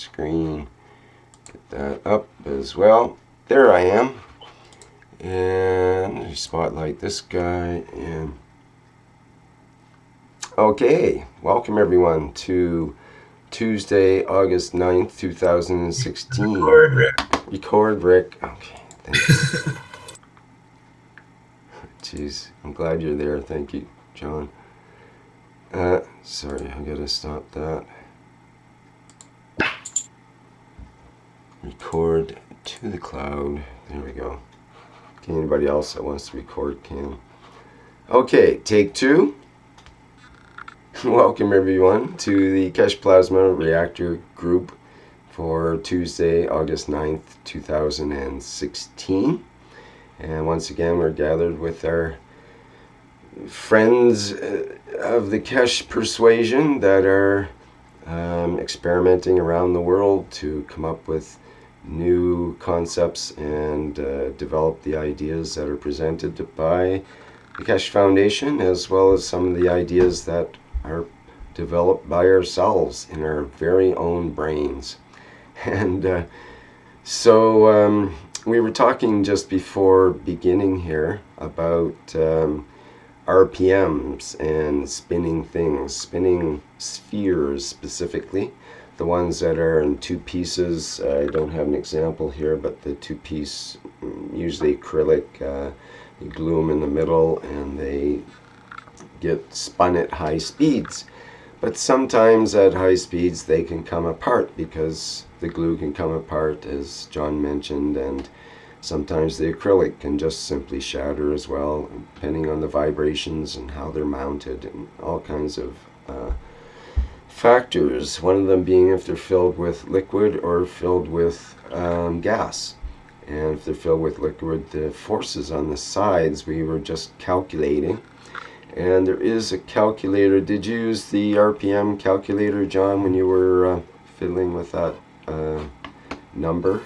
screen. Get that up as well. There I am. And spotlight this guy. And okay, welcome everyone to Tuesday, August 9th, 2016. Record, Rick. Record, Rick. Okay, thank you. Jeez, I'm glad you're there. Thank you, John. Sorry, I gotta stop that. Record to the cloud. There we go. Okay, anybody else that wants to record can. Okay, take two. Welcome everyone to the Keshe Plasma Reactor group for Tuesday, August 9th, 2016. And once again, we're gathered with our friends of the Keshe persuasion that are experimenting around the world to come up with new concepts and develop the ideas that are presented by the Keshe Foundation, as well as some of the ideas that are developed by ourselves in our very own brains. And so we were talking just before beginning here about RPMs and spinning things, spinning spheres specifically, the ones that are in two pieces. I don't have an example here, but the two-piece, usually acrylic, you glue them in the middle and they get spun at high speeds. But sometimes at high speeds they can come apart because the glue can come apart, as John mentioned, and sometimes the acrylic can just simply shatter as well, depending on the vibrations and how they're mounted and all kinds of factors. One of them being if they're filled with liquid or filled with gas. And if they're filled with liquid, the forces on the sides we were just calculating. And there is a calculator. Did you use the RPM calculator, John, when you were fiddling with that number?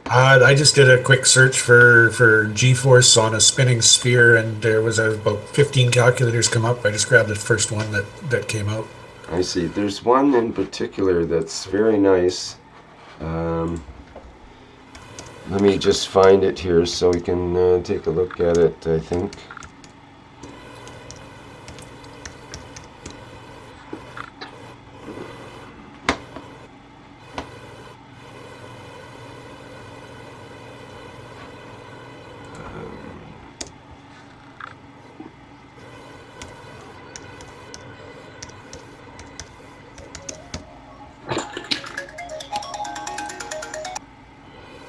I just did a quick search for G-force on a spinning sphere, and there was about 15 calculators come up. I just grabbed the first one that came out. I see. There's one in particular that's very nice. Let me just find it here so we can take a look at it, I think.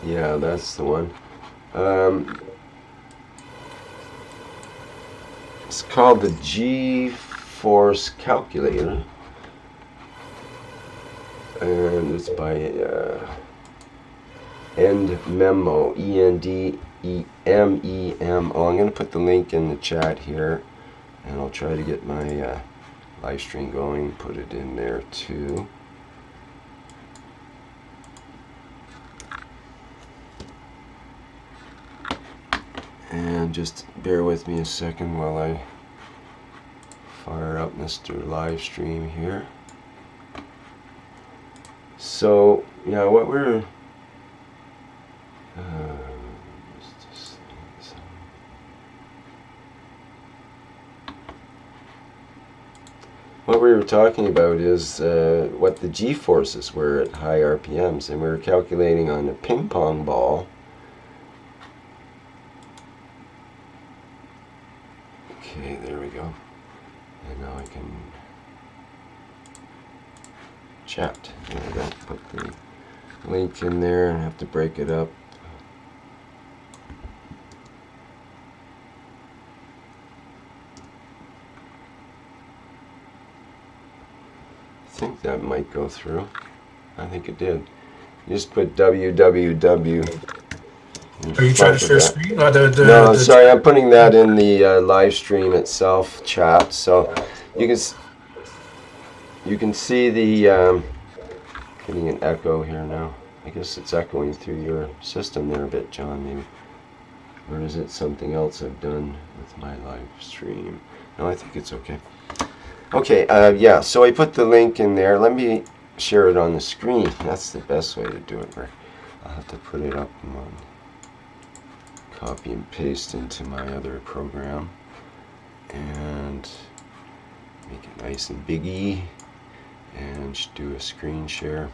Yeah, that's the one. It's called the G-force calculator, and it's by End Memo, ENDEMEMO. I'm going to put the link in the chat here, and I'll try to get my live stream going, put it in there too. And just bear with me a second while I fire up Mr. Livestream here. So, yeah, what we're talking about is what the G-forces were at high RPMs, and we were calculating on a ping pong ball. Okay, there we go. And now I can chat. And I got to put the link in there and have to break it up. I think that might go through. I think it did. You just put www. Are you trying to share screen? No, sorry, I'm putting that in the live stream itself chat, so you can see the getting an echo here now. I guess it's echoing through your system there a bit, John, maybe. Or is it something else I've done with my live stream? No, I think it's okay. Okay, yeah, so I put the link in there. Let me share it on the screen. That's the best way to do it. I'll have to put it up and copy and paste into my other program and make it nice and biggy and do a screen share.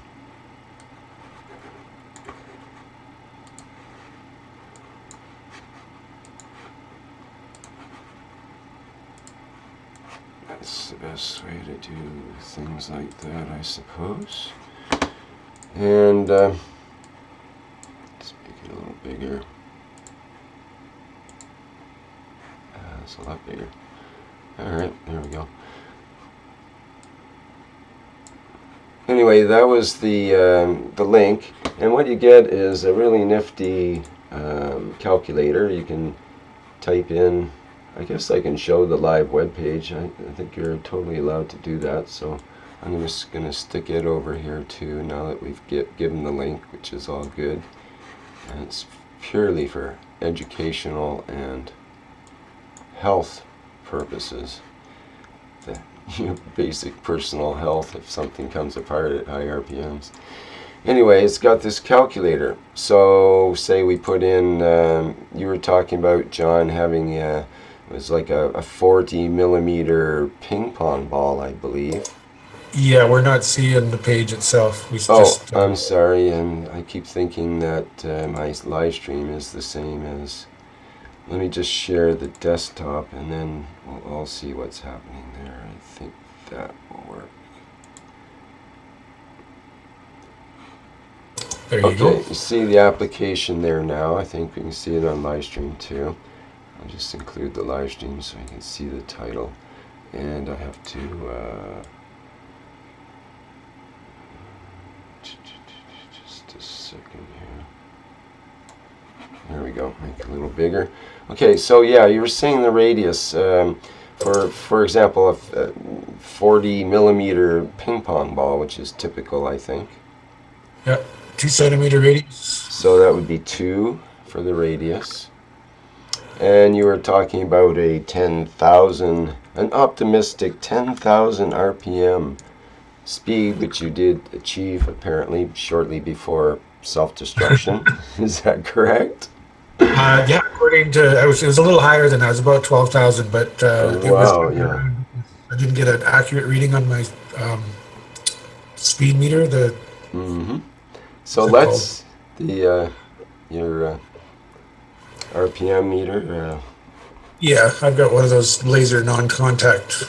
That's the best way to do things like that, I suppose. And let's make it a little bigger. That's a lot bigger. Alright, there we go. Anyway, that was the link, and what you get is a really nifty calculator. You can type in, I guess I can show the live web page. I think you're totally allowed to do that, so I'm just going to stick it over here too now that we've given the link, which is all good. And it's purely for educational and health purposes. Basic personal health if something comes apart at high RPMs. Anyway, it's got this calculator. So say we put in, you were talking about, John, having it was like a 40 millimeter ping pong ball, I believe. Yeah, we're not seeing the page itself. We Oh, just I'm sorry, and I keep thinking that my live stream is the same as. Let me just share the desktop, and then we'll all see what's happening there. I think that will work. there you go. Okay, you see the application there now. I think we can see it on live stream too. I'll just include the live stream so you can see the title. And I have to just a second here. There we go. Make it a little bigger. Okay, so yeah, you were saying the radius. For example, a 40 millimeter ping pong ball, which is typical, I think. Yeah, 2 centimeter radius. So that would be 2 for the radius. And you were talking about a 10,000, an optimistic 10,000 RPM speed, which you did achieve apparently shortly before self-destruction. Is that correct? Yeah, according to, it was a little higher than that. It was about 12,000, but it was. Wow, yeah. I didn't get an accurate reading on my speed meter. Mm-hmm. So What's it let's your RPM meter. Yeah, I've got one of those laser non-contact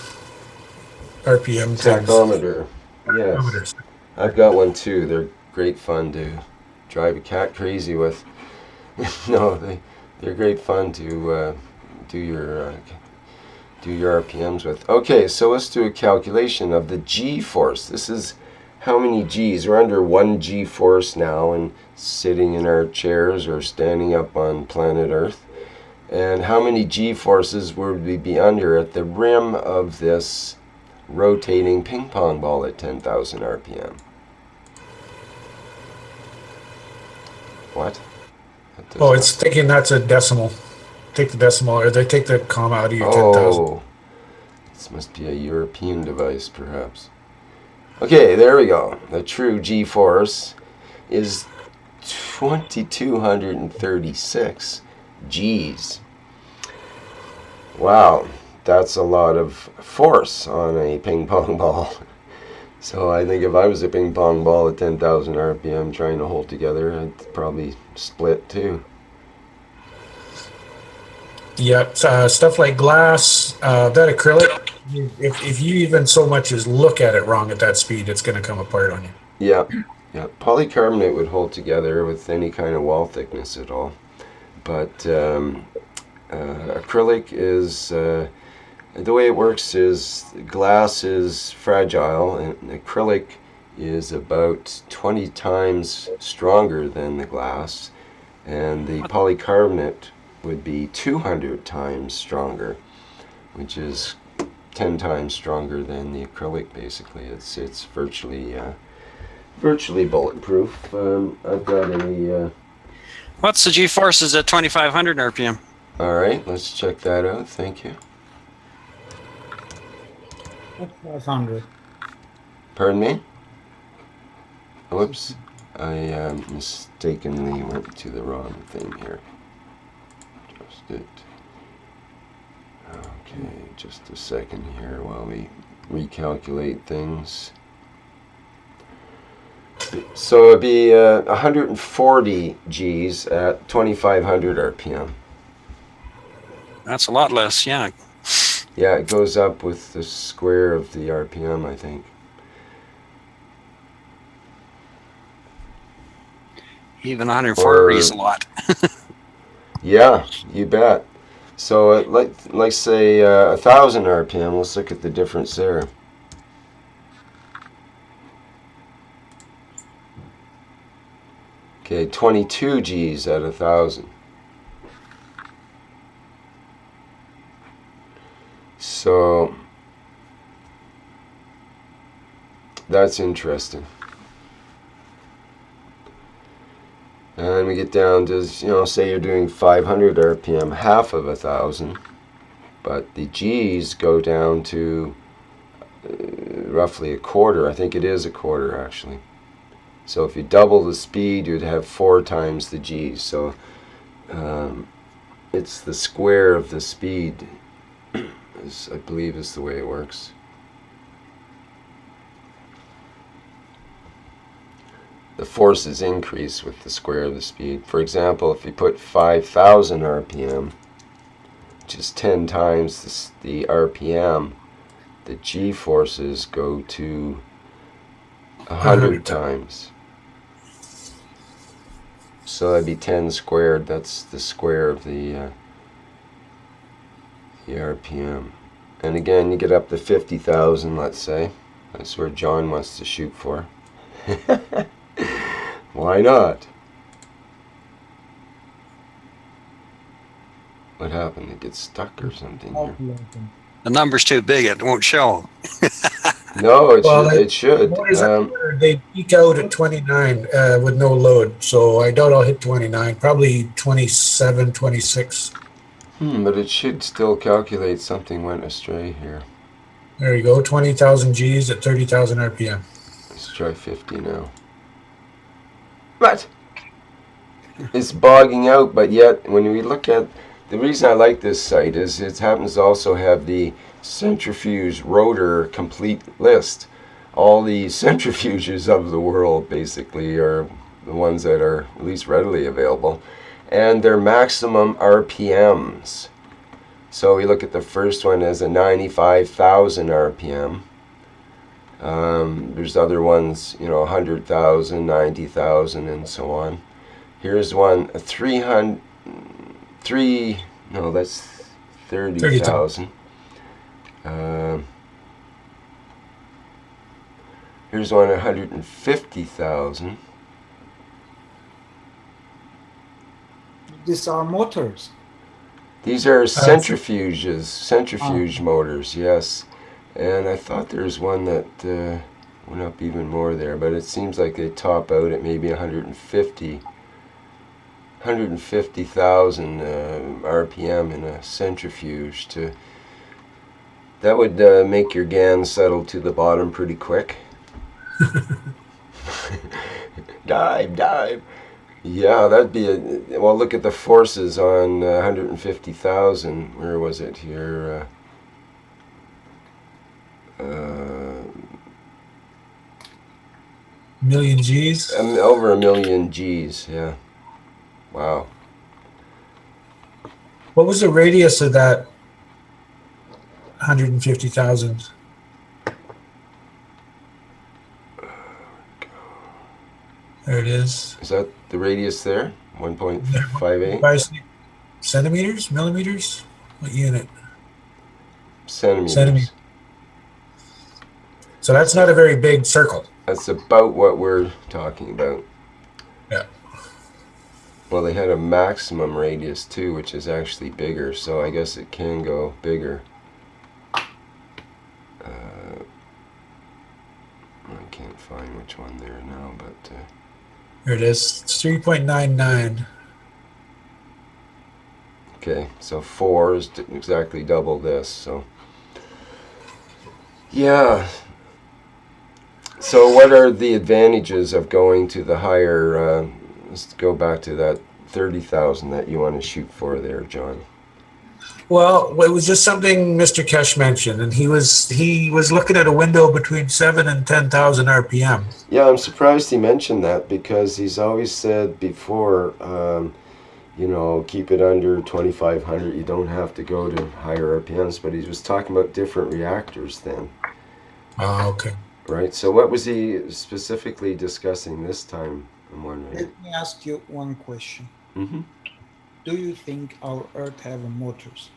RPM things. Tachometer. Yes, Tachometers. I've got one too. They're great fun to drive a cat crazy with. No, they're great fun to do your RPMs with. Okay, so let's do a calculation of the G force. This is how many G's. We're under 1 G force now and sitting in our chairs or standing up on planet Earth. And how many G forces would we be under at the rim of this rotating ping pong ball at 10,000 RPM? What? Oh, it's thinking that's a decimal. Take the decimal, or they take the comma out of your 10,000. Oh, this must be a European device, perhaps. Okay, there we go. The true G force is 2,236 G's. Wow, that's a lot of force on a ping pong ball. So I think if I was a ping pong ball at 10,000 RPM trying to hold together, I'd probably split too. Yep, stuff like glass, that acrylic. If you even so much as look at it wrong at that speed, it's going to come apart on you. Yeah, yeah. Polycarbonate would hold together with any kind of wall thickness at all. But acrylic is, the way it works is glass is fragile and acrylic is about 20 times stronger than the glass, and the polycarbonate would be 200 times stronger, which is 10 times stronger than the acrylic. Basically, it's virtually bulletproof. I've got a. What's the G-forces at 2,500 RPM? All right, let's check that out. Thank you. 500. Pardon me? Whoops, I mistakenly went to the wrong thing here. Just it. Okay, just a second here while we recalculate things. So it'd be 140 Gs at 2500 RPM. That's a lot less, yeah. Yeah, it goes up with the square of the RPM, I think. Even 140 is a lot. Yeah, you bet. So like say 1000 RPM. Let's look at the difference there. Okay, 22 Gs at 1000. So that's interesting. And we get down to, say you're doing 500 RPM, half of 1000, but the Gs go down to roughly a quarter. I think it is a quarter, actually. So if you double the speed, you'd have 4 times the Gs. So it's the square of the speed, I believe is the way it works. The forces increase with the square of the speed. For example, if you put 5,000 RPM, which is 10 times the RPM, the G forces go to 100 times. So that'd be 10 squared. That's the square of the RPM. And again, you get up to 50,000, let's say. That's where John wants to shoot for. Why not? What happened? It gets stuck or something here. The number's too big, it won't show. No, it should. They peak out at 29 with no load, so I doubt I'll hit 29. Probably 27, 26. But it should still calculate something went astray here. There you go, 20,000 Gs at 30,000 RPM. Let's try 50 now. What? It's bogging out, but yet when we look at the reason I like this site is it happens to also have the centrifuge rotor complete list. All the centrifuges of the world basically are the ones that are at least readily available, and their maximum RPMs. So we look at the first one as a 95,000 RPM. There's other ones, 100,000, 90,000, and so on. Here's one, a 30,000. Here's one, 150,000. These are motors. These are centrifuge motors, yes. And I thought there was one that went up even more there, but it seems like they top out at maybe 150,000 RPM in a centrifuge. That would make your GANs settle to the bottom pretty quick. Dive. Yeah, that'd be well, look at the forces on 150,000. Where was it here? Million Gs? Over 1,000,000 Gs, yeah. Wow. What was the radius of that 150,000? There it is. Is that the radius there? 1.58? Centimeters? Millimeters? What unit? Centimeters. So that's not a very big circle. That's about what we're talking about. Yeah. Well, they had a maximum radius too, which is actually bigger, so I guess it can go bigger. I can't find which one there now, but... Here it is. It's 3.99. Okay, so 4 is exactly double this, so... Yeah. So what are the advantages of going to the higher, let's go back to that 30,000 that you want to shoot for there, John? Well, it was just something Mr. Keshe mentioned, and he was looking at a window between 7 and 10,000 RPM. Yeah, I'm surprised he mentioned that because he's always said before, keep it under 2,500. You don't have to go to higher RPMs, but he was talking about different reactors then, Okay. right? So what was he specifically discussing this time, I'm wondering? Let me ask you one question. Mm-hmm. Do you think our Earth have motors?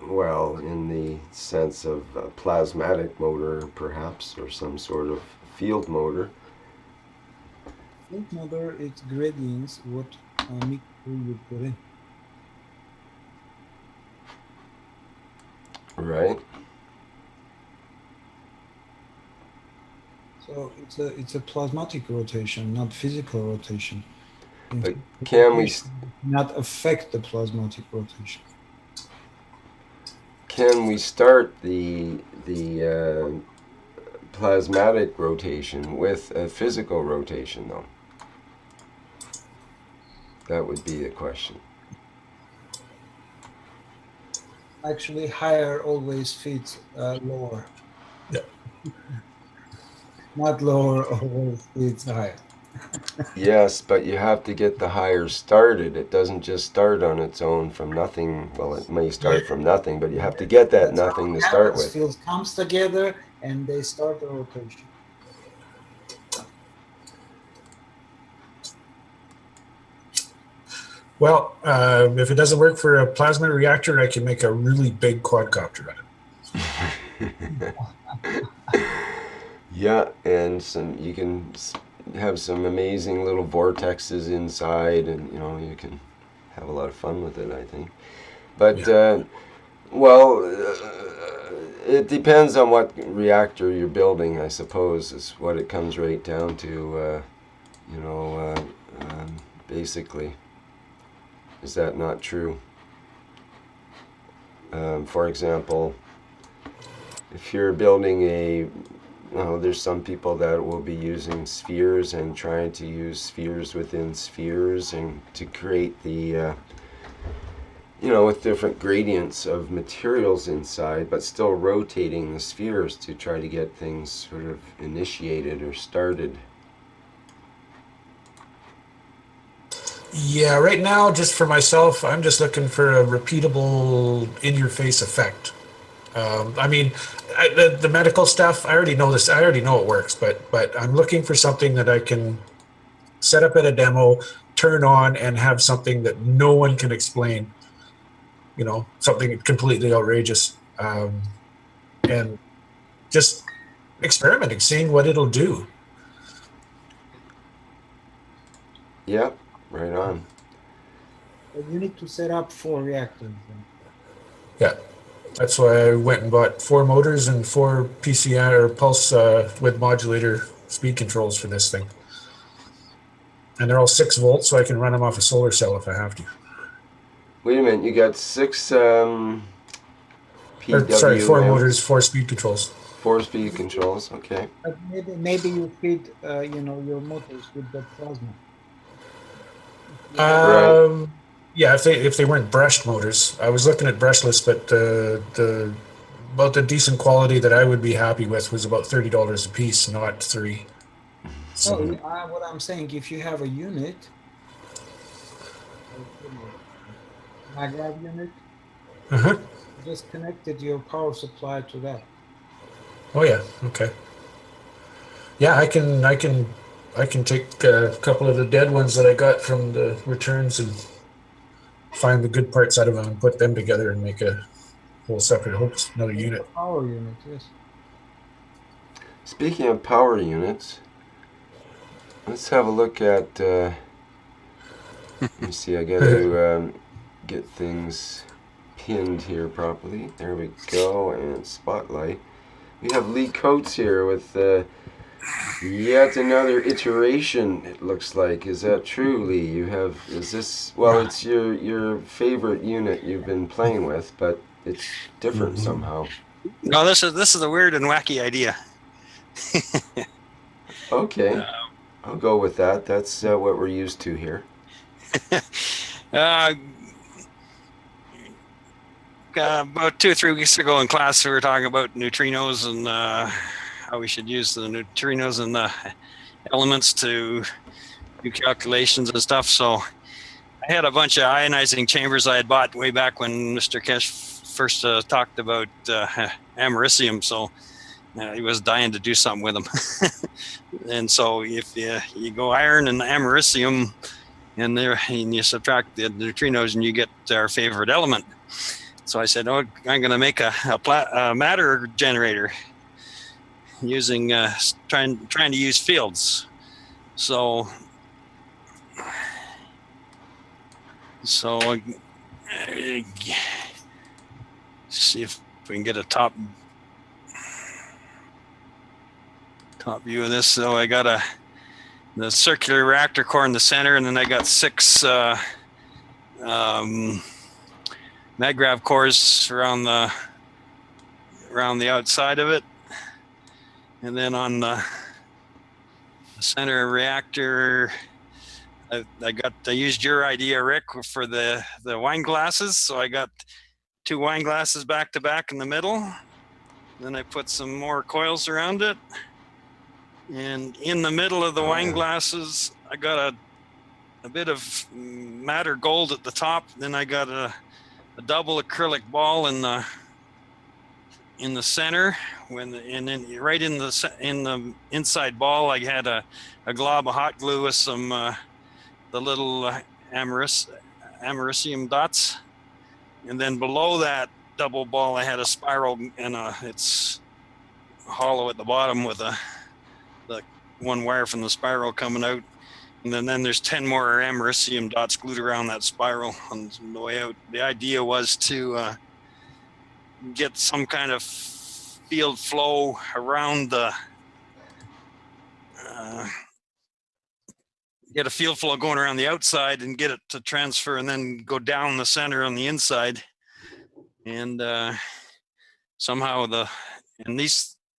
Well, in the sense of a plasmatic motor, perhaps, or some sort of field motor. Field motor, its gradients, what mixture you put in. Right. So it's a plasmatic rotation, not physical rotation. But can we not affect the plasmatic rotation? start the plasmatic rotation with a physical rotation, though? That would be the question. Actually, higher always feeds lower. Yeah. Not lower always feeds higher. Yes, but you have to get the higher started. It doesn't just start on its own from nothing. Well, it may start from nothing, but you have to get that That's how nothing to it start happens. with. Fields comes together and they start the rotation. Well, if it doesn't work for a plasma reactor, I can make a really big quadcopter out of it. Yeah, and you can have some amazing little vortexes inside, and you can have a lot of fun with it, I think. But Yeah. it depends on what reactor you're building, I suppose, is what it comes right down to. Basically, is that not true? For example, if you're building there's some people that will be using spheres and trying to use spheres within spheres and to create the, with different gradients of materials inside, but still rotating the spheres to try to get things sort of initiated or started. Yeah, right now, just for myself, I'm just looking for a repeatable in-your-face effect. I mean, the medical stuff, I already know this. I already know it works, but I'm looking for something that I can set up at a demo, turn on, and have something that no one can explain. Something completely outrageous, and just experimenting, seeing what it'll do. Yep, right on. But you need to set up 4 reactors then. Yeah, that's why I went and bought 4 motors and 4 PCI or pulse width modulator speed controls for this thing. And they're all 6 volts, so I can run them off a solar cell if I have to. Wait a minute, you got 6 Or, sorry, 4 motors, PWMs, 4 speed controls. 4-speed controls, okay. But maybe you feed your motors with the plasma. Right. Yeah, if they weren't brushed motors, I was looking at brushless, but the about the decent quality that I would be happy with was about $30 a piece, not 3. No, So what I'm saying, if you have a unit, maglev unit, uh-huh. just connected your power supply to that. Oh yeah, okay. Yeah, I can take a couple of the dead ones that I got from the returns and find the good parts out of them and put them together and make a whole separate another Make a unit. power unit, yes. Speaking of power units, let's have a look at. Let me see. I got to get things pinned here properly. There we go, and spotlight. We have Lee Coates here with yet another iteration. It looks like. Is that true, Lee? You have. Is this? Well, it's your favorite unit you've been playing with, but it's different somehow. No, this is a weird and wacky idea. Okay, I'll go with that. That's what we're used to here. Uh, about 2 or 3 weeks ago in class, we were talking about neutrinos and how we should use the neutrinos and the elements to do calculations and stuff. So I had a bunch of ionizing chambers I had bought way back when Mr. Keshe first talked about americium. So he was dying to do something with them. And so if you go iron and americium and you subtract the neutrinos and you get our favorite element. So I said, oh, I'm going to make a matter generator using trying to use fields. So see if we can get a top view of this. So I got the circular reactor core in the center, and then I got 6 maggrav cores around the outside of it, and then on the center reactor, I used your idea, Rick, for the wine glasses. So I got 2 wine glasses back to back in the middle. Then I put some more coils around it, and in the middle of the wine glasses, I got a bit of matter gold at the top. Then I got a double acrylic ball in the center, and then right in the inside ball, I had a glob of hot glue with some the little americium dots, and then below that double ball, I had a spiral, and it's hollow at the bottom with the 1 wire from the spiral coming out. And then there's 10 more americium dots glued around that spiral on the way out. The idea was to get some kind of field flow around get a field flow going around the outside and get it to transfer and then go down the center on the inside. And somehow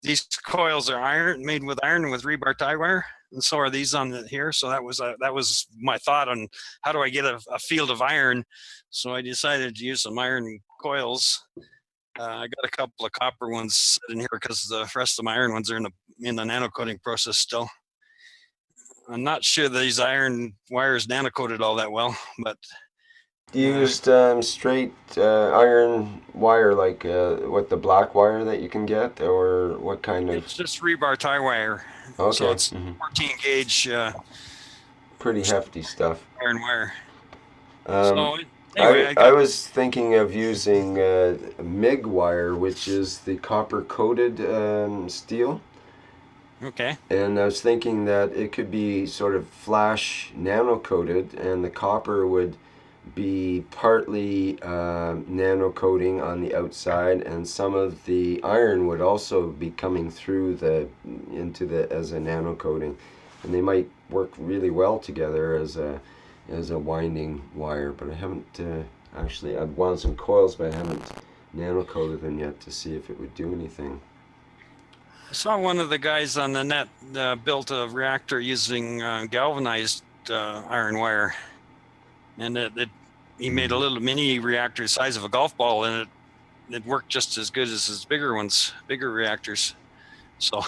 these coils are made with iron with rebar tie wire, and so are these on here. So that was my thought on how do I get a field of iron. So I decided to use some iron coils. I got a couple of copper ones in here because the rest of my iron ones are in the nano coating process still. I'm not sure these iron wires nano coated all that well, but Used straight iron wire, like what, the black wire that you can get, or what kind of? it's just rebar tie wire. Okay. So it's 14 gauge Pretty hefty stuff. iron wire. Um, So anyway, I was thinking of using MIG wire, which is the copper coated steel. okay. And I was thinking that it could be sort of flash nano coated, and the copper would be partly nano coating on the outside, and some of the iron would also be coming through as a nano coating, and they might work really well together as a winding wire. But I haven't actually. I've wound some coils, but I haven't nano coated them yet to see if it would do anything. I saw one of the guys on the net built a reactor using galvanized iron wire, and he made a little mini reactor the size of a golf ball, and it worked just as good as his bigger reactors. So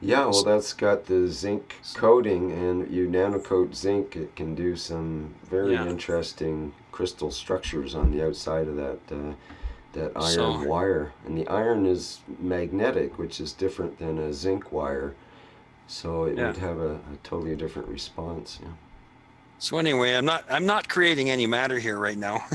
yeah, well, that's got the zinc coating, and you nanocoat zinc, it can do some very interesting crystal structures on the outside of that iron wire. And the iron is magnetic, which is different than a zinc wire, so it would have a totally different response. Yeah. So anyway, I'm not creating any matter here right now.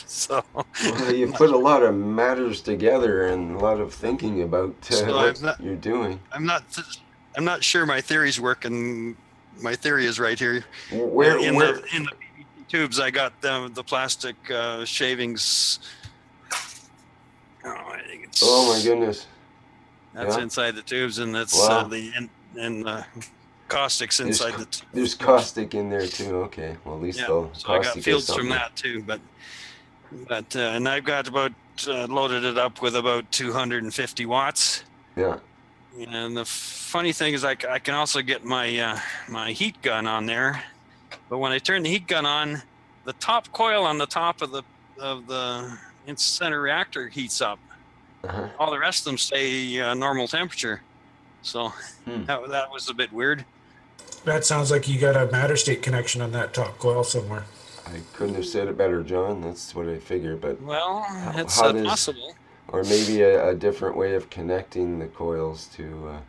So well, you put a lot of matters together and a lot of thinking about what you're doing. I'm not sure my theory's working. My theory is right here. Where in the PVC tubes, I got the plastic shavings. I think it's. Oh my goodness. That's inside the tubes, and that's the caustics inside the tubes. There's caustic in there too. Okay, well, at least so I got fields from that too, but and I've got about loaded it up with about 250 watts. Yeah. And the funny thing is, I can also get my my heat gun on there. But when I turn the heat gun on, the top coil on the top of the center reactor heats up. Uh-huh. All the rest of them stay normal temperature. So that was a bit weird. That sounds like you got a matter state connection on that top coil somewhere. I couldn't have said it better, John. That's what I figured. But Well, it's how does, possible. or maybe a different way of connecting the coils to,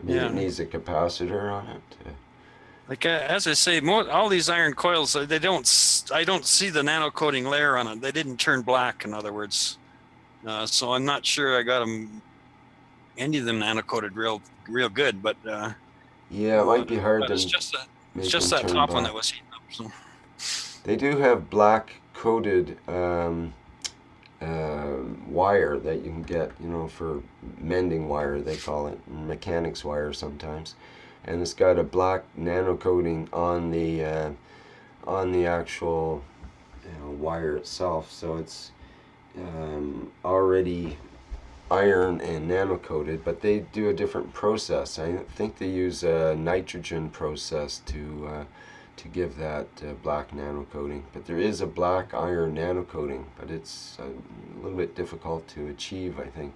maybe Yeah. it needs a capacitor on it. Like as I say, all these iron coils, I don't see the nano coating layer on it. They didn't turn black, in other words. So I'm not sure I got them, any of them nano coated real good. But Yeah, it might be hard to it's just make that them turn top one black. that was heating up. So. They do have black coated wire that you can get, for mending wire, they call it, mechanics wire sometimes. And it's got a black nano coating on the actual wire itself, so it's already iron and nano coated, but they do a different process. I think they use a nitrogen process to give that black nano coating. But there is a black iron nano coating, but it's a little bit difficult to achieve, I think.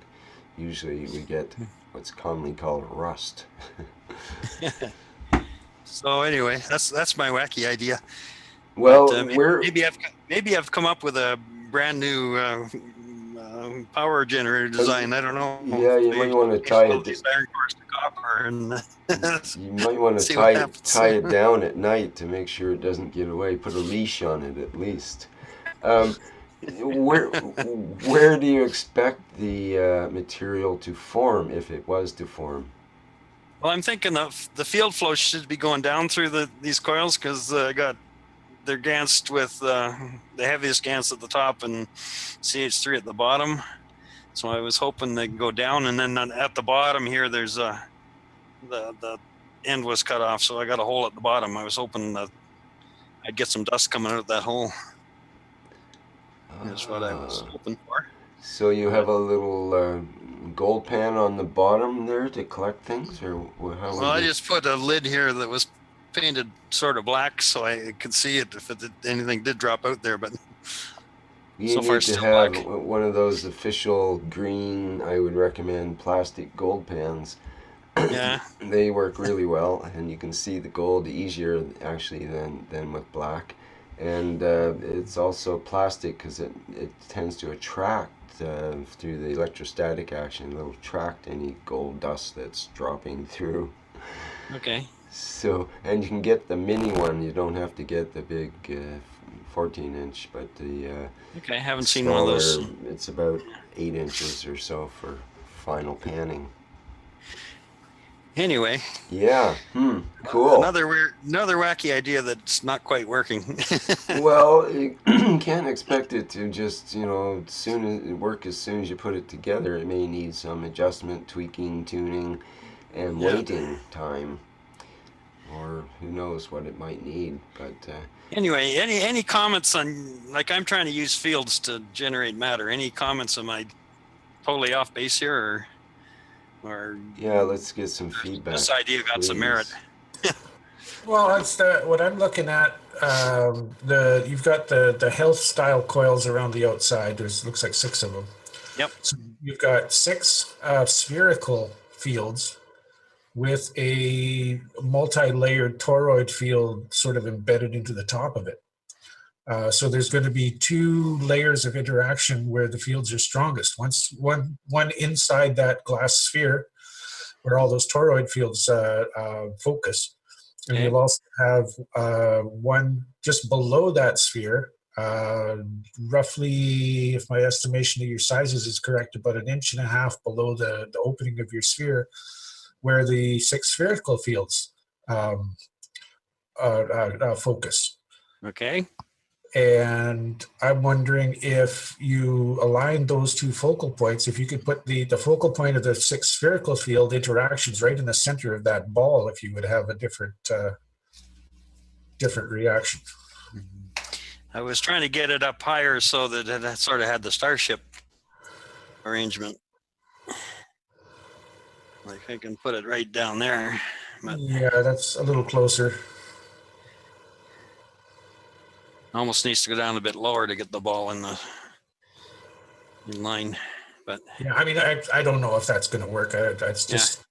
Usually we get what's commonly called rust. So anyway, that's my wacky idea. Well, But, maybe I've come up with a brand new power generator design. I don't know. Yeah, you might want to tie it. These iron cores to copper, and You might want to see what happens. tie it down at night to make sure it doesn't get away. Put a leash on it at least. Where do you expect the material to form if it was to form? Well, I'm thinking the field flow should be going down through these coils because they're gansed with the heaviest GANs at the top and CH3 at the bottom. So I was hoping they go down, and then at the bottom here, there's the end was cut off, so I got a hole at the bottom. I was hoping that I'd get some dust coming out of that hole. That's what I was hoping for. So you have a little gold pan on the bottom there to collect things, or how? Well, I just put a lid here that was painted sort of black, so I could see it if anything did drop out there. But you so need far, to still have black. one of those official green, I would recommend, plastic gold pans. Yeah. They work really well, and you can see the gold easier actually than with black. And it's also plastic because it tends to attract through the electrostatic action. It'll attract any gold dust that's dropping through. Okay. So, and you can get the mini one. You don't have to get the big 14-inch, but the Okay, I haven't seen smaller, one of those. it's about 8 inches or so for final panning. Anyway. Yeah. Cool. Another wacky idea that's not quite working. Well, you can't expect it to just, work as soon as you put it together. It may need some adjustment, tweaking, tuning, and waiting time. Or who knows what it might need. But anyway, any comments on, like, I'm trying to use fields to generate matter. Any comments? Am I totally off base here, or yeah, let's get some feedback. This idea got some merit. Well, that's what I'm looking at. You've got the health style coils around the outside. Looks like 6 of them. Yep. So you've got 6 spherical fields with a multi-layered toroid field sort of embedded into the top of it. So there's going to be 2 layers of interaction where the fields are strongest. One inside that glass sphere where all those toroid fields focus. And you'll also have one just below that sphere, roughly, if my estimation of your sizes is correct, about 1.5 inches below the opening of your sphere, where the 6 spherical fields focus. Okay. And I'm wondering if you align those 2 focal points, if you could put the focal point of the 6 spherical field interactions right in the center of that ball, if you would have a different reaction. I was trying to get it up higher so that it sort of had the starship arrangement. Like I can put it right down there, but Yeah, that's a little closer. almost needs to go down a bit lower to get the ball in line. But Yeah, I mean, I don't know if that's going to work. That's just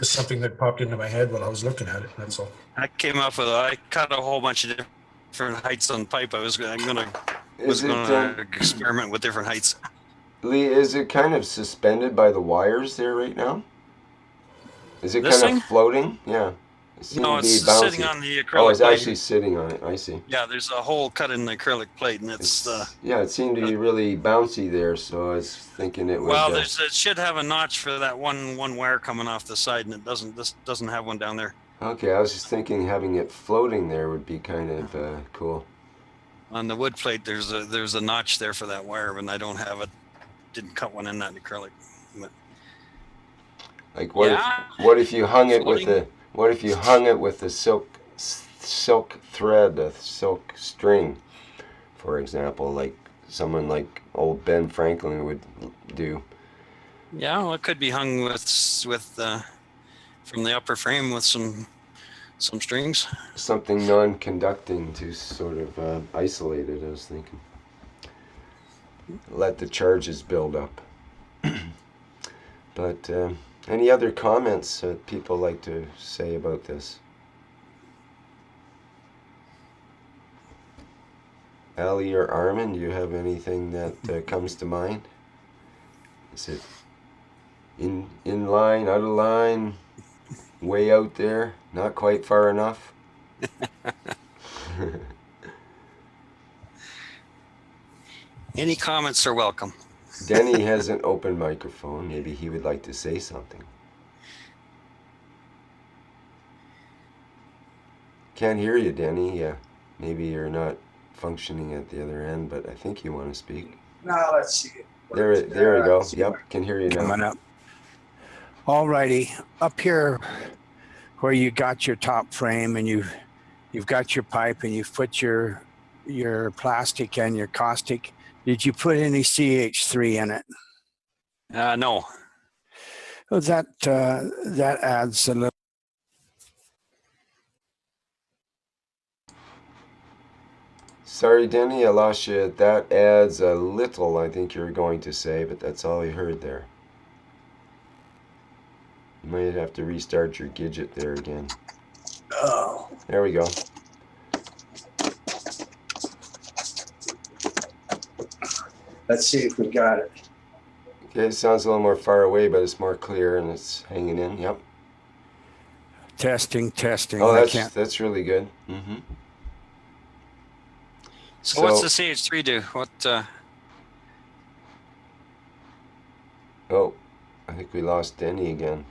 something that popped into my head while I was looking at it. That's all. I came up with I cut a whole bunch of different heights on pipe. I was gonna Is it, experiment with different heights. Lee, is it kind of suspended by the wires there right now? Is it This kind thing? of floating? Yeah. It seemed No, to it's be bouncy. sitting on the Oh, acrylic it's plate. actually sitting on it. I see. Yeah, there's a hole cut in the acrylic plate, and it's yeah, it seemed to be really bouncy there, so I was thinking it would. well, it should have a notch for that one wire coming off the side, and it doesn't. This doesn't have one down there. Okay, I was just thinking having it floating there would be kind of cool. On the wood plate, there's a notch there for that wire, and I don't have it. Didn't cut one in that acrylic. But Like what if you hung it with the silk thread, a silk string, for example, like someone like old Ben Franklin would do. yeah, well, it could be hung with from the upper frame with some strings. Something non-conducting to sort of isolate it, I was thinking. Let the charges build up. But any other comments that people like to say about this? Ali or Armin, do you have anything that comes to mind? Is it in line, out of line, way out there, not quite far enough? Any comments are welcome. Denny has an open microphone. Maybe he would like to say something. Can't hear you, Denny. Yeah, maybe you're not functioning at the other end, but I think you want to speak. Now let's see. There we go. Yep, can hear you now. Coming up. All righty, up here where you got your top frame and you've got your pipe and you've put your plastic and your caustic. Did you put any CH3 in it? No. Well, that adds a little. Sorry, Denny, I lost you. That adds a little, I think you're going to say, but that's all I heard there. You might have to restart your Gidget there again. Oh. There we go. Let's see if we got it. Okay, it sounds a little more far away, but it's more clear and it's hanging in. Yep. Testing. Oh, that's really good. Mm-hmm. So what's the CH3 do? What? Oh, I think we lost Denny again.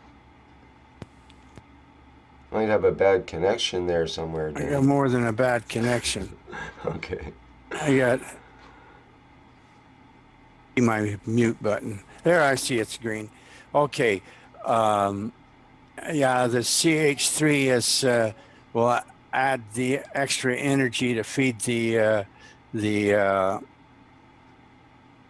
Might have a bad connection there somewhere, Denny. I got more than a bad connection. Okay. I got my mute button. There, I see it's green. Okay. Yeah, the CH3 is will add the extra energy to feed the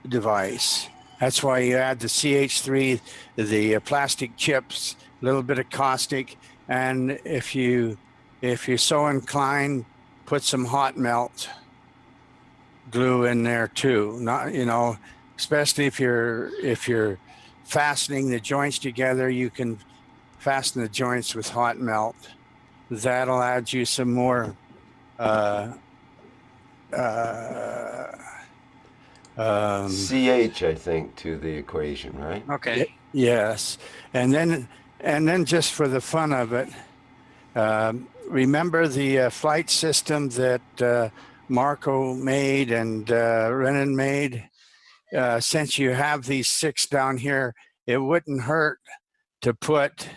device. That's why you add the CH3, the plastic chips, a little bit of caustic, and if you're so inclined, put some hot melt glue in there too. Not, especially if you're fastening the joints together, you can fasten the joints with hot melt. That'll add you some more CH, I think, to the equation, right? Okay. Yes, and then just for the fun of it, remember the flight system that Marco made and Renan made? Since you have these 6 down here, it wouldn't hurt to put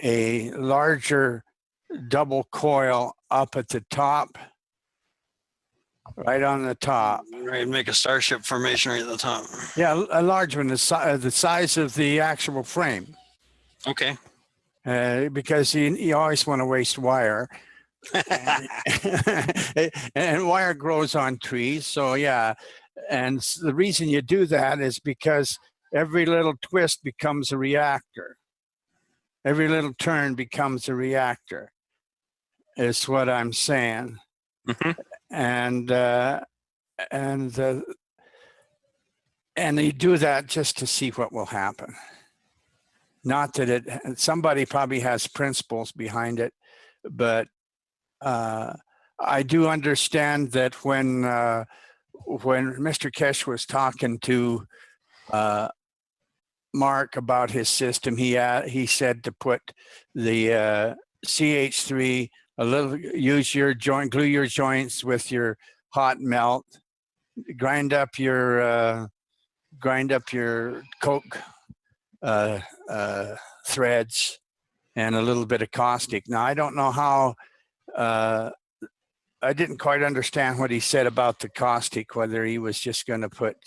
a larger double coil up at the top, right on the top. Right, make a starship formation right at the top. Yeah, a large one, the size of the actual frame. Okay. Because you always want to waste wire. And wire grows on trees. So yeah, And the reason you do that is because every little twist becomes a reactor. Every little turn becomes a reactor, is what I'm saying. Mhm. And and you do that just to see what will happen. Not that somebody probably has principles behind it, but I do understand that when Mr. Keshe was talking to Mark about his system, he said to put the CH3 a little, glue your joints with your hot melt, grind up your coke threads, and a little bit of caustic. Now I don't know how. I didn't quite understand what he said about the caustic. Whether he was just going to put.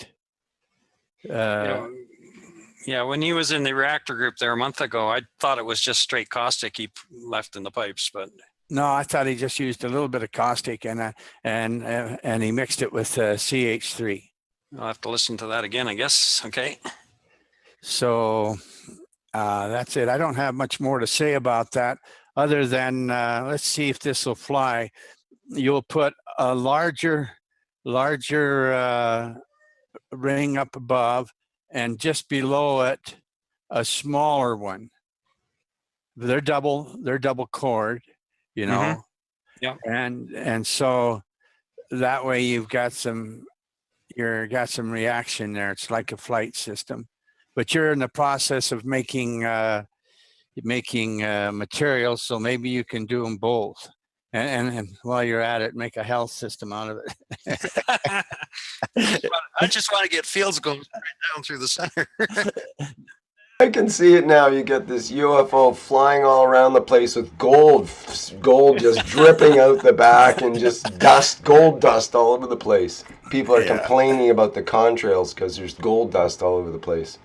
Yeah, when he was in the reactor group there a month ago, I thought it was just straight caustic he left in the pipes, but No, I thought he just used a little bit of caustic and he mixed it with CH3. I'll have to listen to that again, I guess. Okay. So that's it. I don't have much more to say about that other than let's see if this will fly. You'll put a larger ring up above, and just below it a smaller one. They're double cord, you know. Yeah. And so that way you've got some reaction there. It's like a flight system, but you're in the process of making materials, so maybe you can do them both. And while you're at it, make a health system out of it. I just want to get fields going right down through the center. I can see it now. You get this UFO flying all around the place with gold just dripping out the back and just gold dust all over the place. People are complaining about the contrails because there's gold dust all over the place.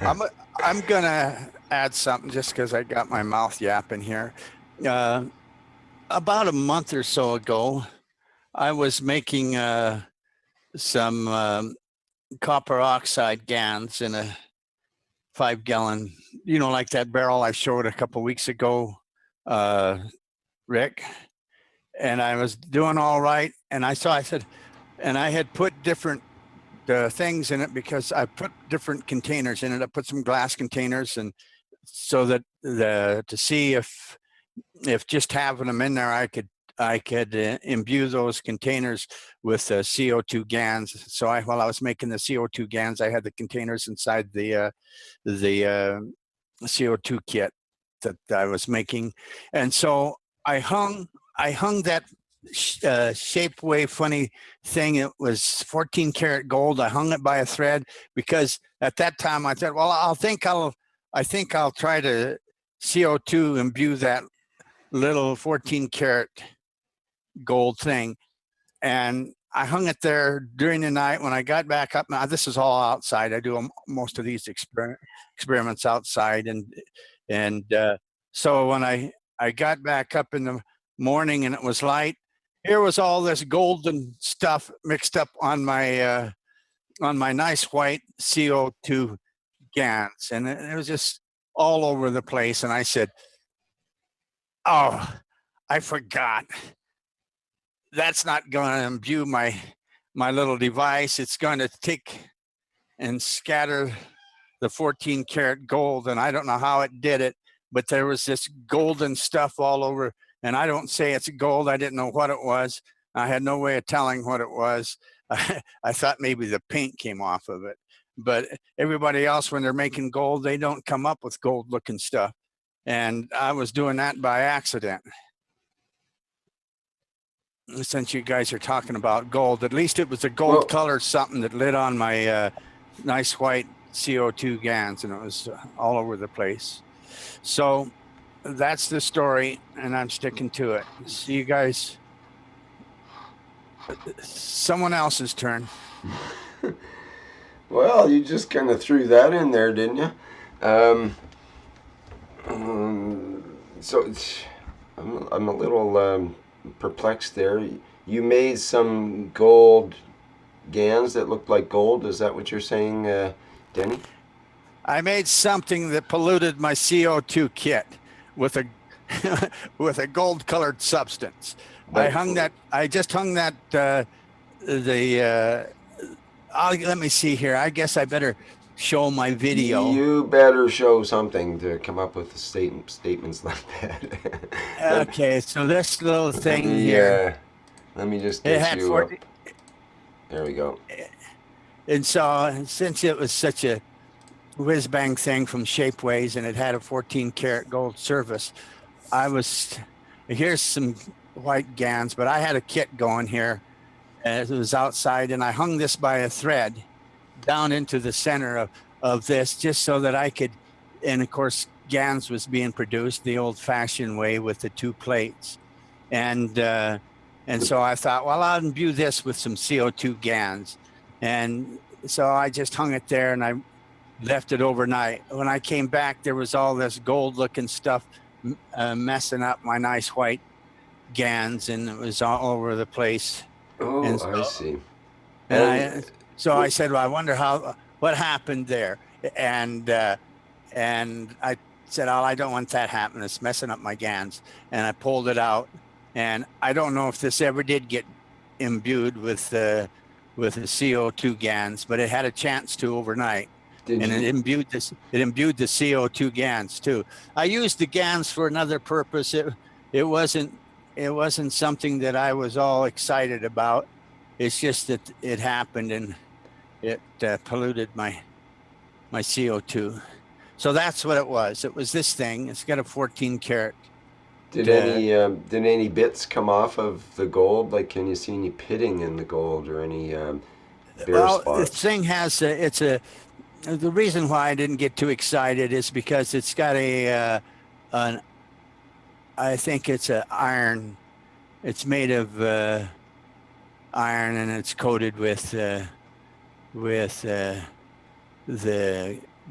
I'm gonna add something just because I got my mouth yapping here. About a month or so ago, I was making some copper oxide GANs in a 5-gallon, like that barrel I showed a couple weeks ago, Rick. And I was doing all right, and I said, and I had put different things in it because I put different containers in it. I put some glass containers, and so that to see if just having them in there, I could imbue those containers with CO2 GANs. So while I was making the CO2 GANs, I had the containers inside the CO2 kit that I was making, and so I hung that shaped way funny thing. It was 14 karat gold. I hung it by a thread because at that time I said, well, I think I'll try to CO2 imbue that little 14 karat gold thing. And I hung it there during the night. When I got back up, now this is all outside. I do most of these experiments outside. And so when I got back up in the morning and it was light, here was all this golden stuff mixed up on my nice white CO2 GANs. And it was just all over the place. And I said, oh, I forgot. That's not going to imbue my little device. It's going to take and scatter the 14 karat gold. And I don't know how it did it, but there was this golden stuff all over. And I don't say it's gold. I didn't know what it was. I had no way of telling what it was. I thought maybe the paint came off of it. But everybody else, when they're making gold, they don't come up with gold looking stuff. And I was doing that by accident. Since you guys are talking about gold, at least it was a gold color something that lit on my nice white CO2 GANs, and it was all over the place. So that's the story, and I'm sticking to it. See you guys. Someone else's turn. Well, you just kind of threw that in there, didn't you? So I'm a little perplexed there. You made some gold GANs that looked like gold. Is that what you're saying, Denny? I made something that polluted my CO2 kit with a with a gold colored substance. But I just hung that let me see here. I guess I better show my video. you better show something to come up with statements like that. Okay, so this little let thing me here, let me just it get had you up. 40, There we go. and so since it was such a whiz bang thing from Shapeways and it had a 14 karat gold surface, here's some white GANs, but I had a kit going here. And it was outside, and I hung this by a thread down into the center of this just so that I could, and of course, GANs was being produced the old fashioned way with the two plates. And so I thought, well, I'll imbue this with some CO2 GANs. And so I just hung it there and I left it overnight. When I came back, there was all this gold looking stuff messing up my nice white GANs, and it was all over the place. Oh, And I see. so I said, well, I wonder what happened there. And I said, oh, I don't want that happening. It's messing up my GANs. And I pulled it out. And I don't know if this ever did get imbued with the CO2 GANs, but it had a chance to overnight. It imbued the CO2 GANs too. I used the GANs for another purpose. It wasn't something that I was all excited about. It's just that it happened and it polluted my CO2. So that's what it was. It was this thing. It's got a 14 karat. Did any bits come off of the gold? Like, can you see any pitting in the gold or any bare spots? The thing has the reason why I didn't get too excited is because it's got I think it's a iron. It's made of iron and it's coated with the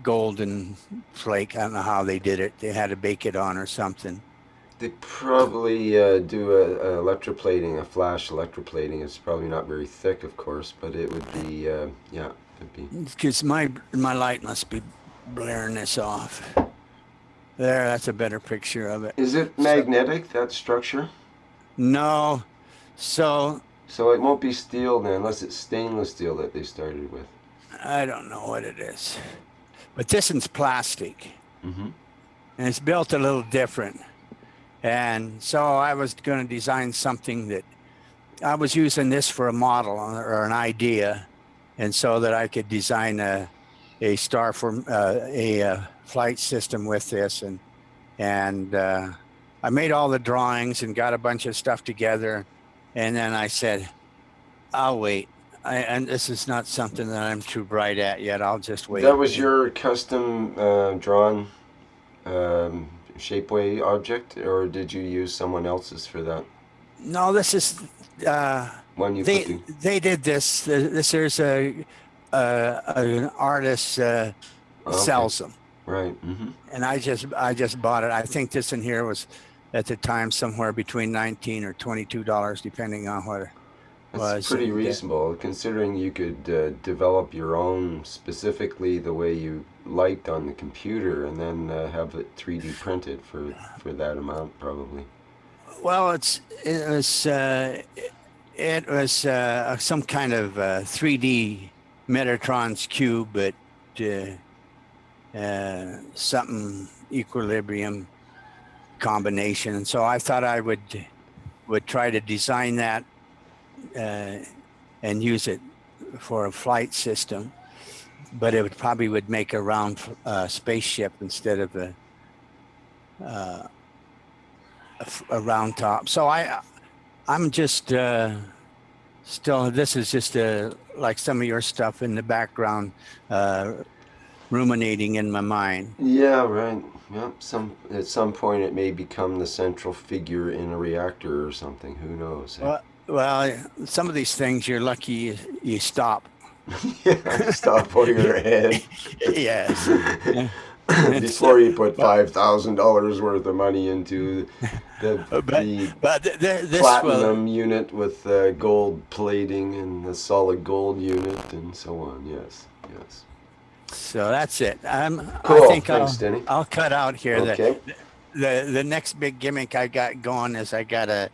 golden flake. I don't know how they did it. They had to bake it on or something. They probably do a electroplating, a flash electroplating. It's probably not very thick, of course, but it would be, yeah, it'd be. Because my light must be blaring this off. There, that's a better picture of it. Is it magnetic, that structure? No. So it won't be steel then, unless it's stainless steel that they started with. I don't know what it is. But this one's plastic. Mm-hmm. And it's built a little different. And so I was going to design something that I was using this for a model or an idea, and so that I could design a flight system with this, and I made all the drawings and got a bunch of stuff together, and then I said, I'll wait. And this is not something that I'm too bright at yet. I'll just wait. That was your custom drawn Shapeway object, or did you use someone else's for that? No, this is One you they did this. There's an artist sells them, right? Mm-hmm. and I just bought it. I think this in here was at the time somewhere between $19 or $22, depending on what it was. That's pretty reasonable, considering you could develop your own specifically the way you liked on the computer, and then have it 3D printed for that amount, probably. Well, it was some kind of 3D Metatron's cube, but something equilibrium combination. And so I thought I would try to design that and use it for a flight system, but it would make a round spaceship instead of a round top. So I'm just still, this is just like some of your stuff in the background, ruminating in my mind. Yeah, right. Yep. At some point it may become the central figure in a reactor or something. Who knows? Well, some of these things you're lucky you stop. Yeah, stop over your head. Yes. Before you put but, $5,000 worth of money into the but the this will. platinum unit with gold plating and the solid gold unit and so on. Yes, yes. So that's it. I Cool. think Thanks, Denny. I'll cut out here. Okay. The next big gimmick I got going is I've got a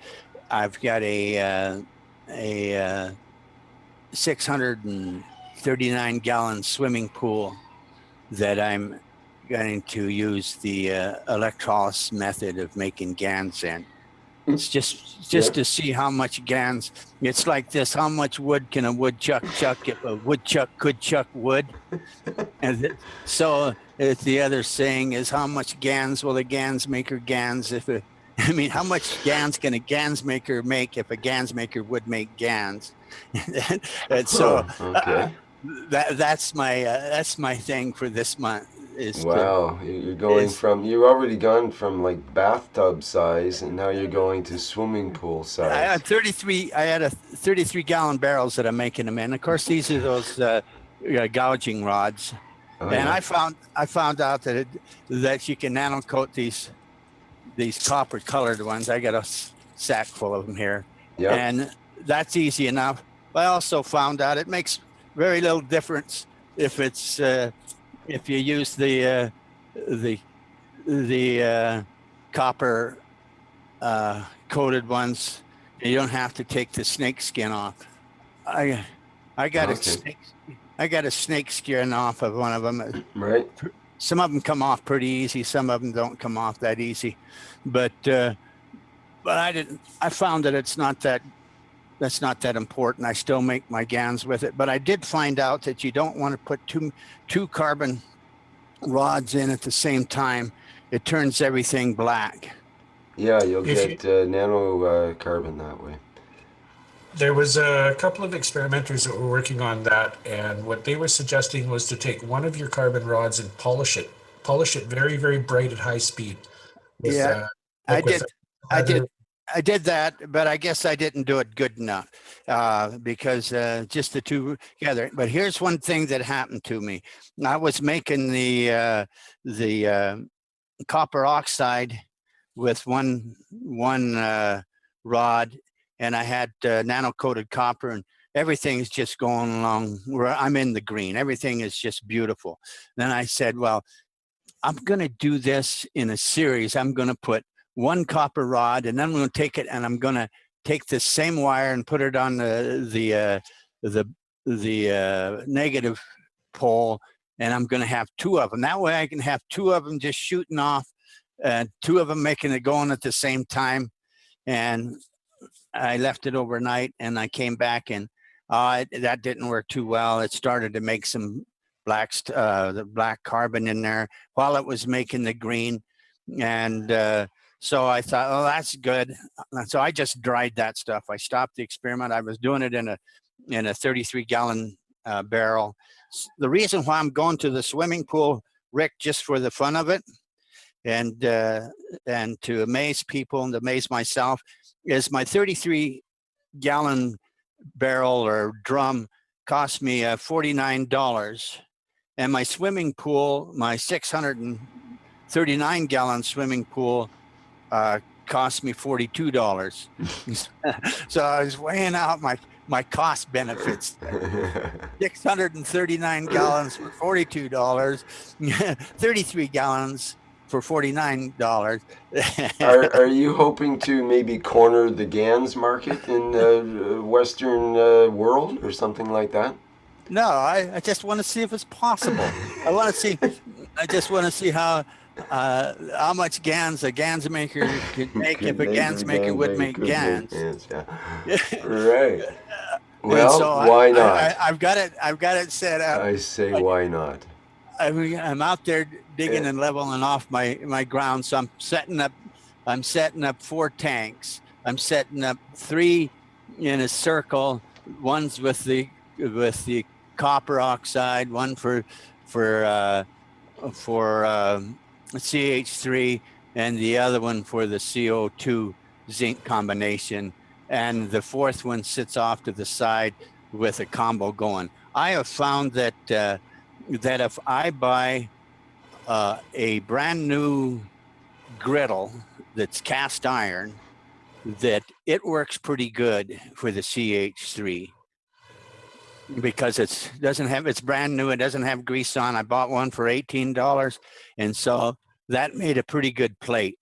639 gallon swimming pool that I'm going to use the electrolysis method of making GANs in. It's just Yeah. to see how much GANs. It's like this: how much wood can a woodchuck chuck if a woodchuck could chuck wood? So the other saying is, how much GANs will a GANs maker GANs if a I mean, how much GANs can a GANs maker make if a GANs maker would make GANs? And so Okay. that's my thing for this month is to Wow, you're going is from, you've already gone from like bathtub size and now you're going to swimming pool I size. had 33. I had a 33 gallon barrels that I'm making them in. Of course, these are those gouging rods, Oh and yeah. I found out that you can nano coat these copper colored ones. I got a sack full of them here, Yeah. and that's easy enough. But I also found out it makes very little difference if it's if you use the copper coated ones. You don't have to take the snake skin off. I I got a Okay. snake I got a snake skin off of one of them. Right. Some of them come off pretty easy. Some of them don't come off that easy. But I didn't. I found that it's not that that's not that important. I still make my GANs with it. But I did find out that you don't want to put two carbon rods in at the same time. It turns everything black. Yeah, you'll If you, get nano carbon that way. there was a couple of experimenters that were working on that, and what they were suggesting was to take one of your carbon rods and polish it very, very bright at high speed with Yeah, I like with did. I did. leather. I did that, but I guess I didn't do it good enough because just the two together. But here's one thing that happened to me. I was making the copper oxide with one rod, and I had nano coated copper, and everything's just going along. Where I'm in the green, everything is just beautiful. Then I said, well, I'm going to do this in a series. I'm going to put one copper rod, and then I'm going to take it, and I'm going to take this same wire and put it on the negative pole, and I'm going to have two of them. That way, I can have two of them just shooting off, two of them making it going at the same time. And I left it overnight, and I came back, and that didn't work too well. It started to make some the black carbon in there while it was making the green, and so I thought, oh, that's good. So I just dried that stuff. I stopped the experiment. I was doing it in a 33 gallon barrel. The reason why I'm going to the swimming pool, Rick, just for the fun of it, and to amaze people and to amaze myself, is my 33 gallon barrel or drum cost me $49, and my swimming pool, my 639 gallon swimming pool, cost me $42. So I was weighing out my cost benefits. 639 gallons for $42, 33 gallons for $49. Are you hoping to maybe corner the GANs market in the Western world or something like that? No, I just want to see if it's possible. I just want to see how much GANs a GANs maker could make if a GANs maker would make GANs. Yeah. Right. And Well, so why not? I've got it set up. I say why not? I'm out there digging and leveling off my ground. So I'm setting up 4 tanks. I'm setting up 3 in a circle. One's with the copper oxide, one for CH3, and the other one for the CO2 zinc combination. And the 4th one sits off to the side with a combo going. I have found that if I buy a brand new griddle that's cast iron, that it works pretty good for the CH3 because it's brand new. It doesn't have grease on. I bought one for $18, and so that made a pretty good plate.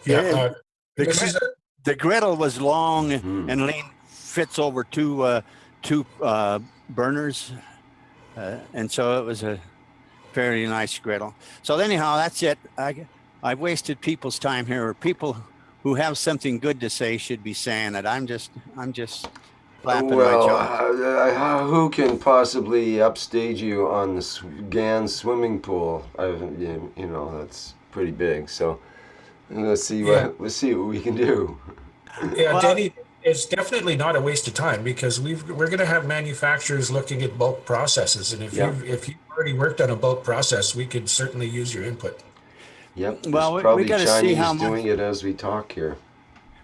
Yeah, The, the griddle was long and lean, fits over two burners, and so it was a very nice griddle. So anyhow, that's it. I've wasted people's time here. People who have something good to say should be saying it. I'm just flapping my jaw. Who can possibly upstage you on the GANs swimming pool? You know, that's pretty big. So let's see what we can do. Yeah, Denny, it's definitely not a waste of time because we're going to have manufacturers looking at bulk processes, and if you've already worked on a bulk process, we could certainly use your input. Yep. Well, there's probably we got to Chinese see how doing it as we talk here.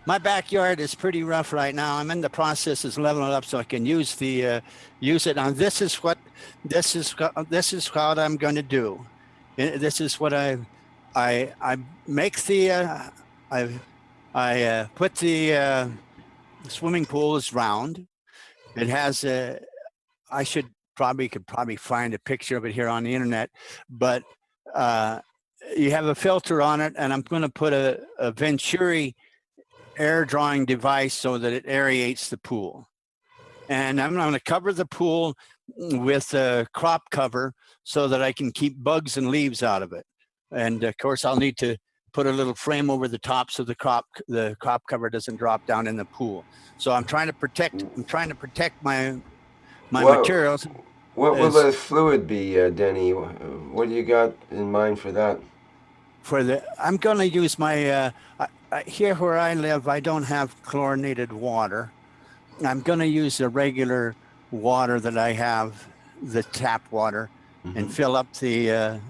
My backyard is pretty rough right now. I'm in the process of leveling it up so I can use it. And this is what I'm going to do. This is what I make the I put the swimming pool is round. It has a. I could probably find a picture of it here on the internet, but you have a filter on it, and I'm going to put a Venturi air drawing device so that it aerates the pool. And I'm going to cover the pool with a crop cover so that I can keep bugs and leaves out of it. And of course, I'll need to put a little frame over the top so the crop cover doesn't drop down in the pool. So I'm trying to protect my materials. What will the fluid be, Denny? What do you got in mind for that? I'm going to use my here where I live, I don't have chlorinated water. I'm going to use the regular water that I have, the tap water, and fill up the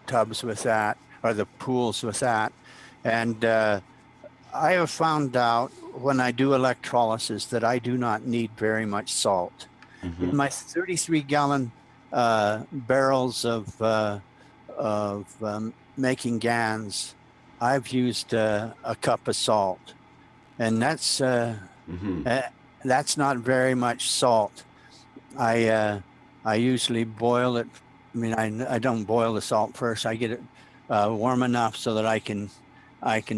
tubs with that, or the pools with that. And I have found out when I do electrolysis that I do not need very much salt. In my 33-gallon barrels of making GANs, I've used a cup of salt, and that's not very much salt. I usually boil it. I mean, I don't boil the salt first. I get it warm enough so that I can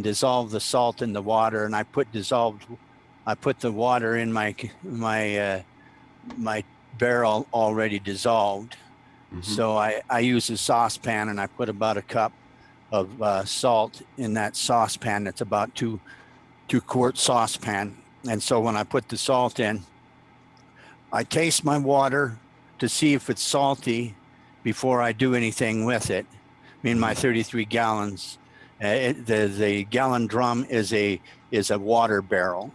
dissolve the salt in the water, and I put the water in my barrel already dissolved. So I use a saucepan, and I put about a cup of salt in that saucepan. That's about two quart saucepan. And so when I put the salt in, I taste my water to see if it's salty before I do anything with it. I mean, my 33 gallons, the gallon drum is a water barrel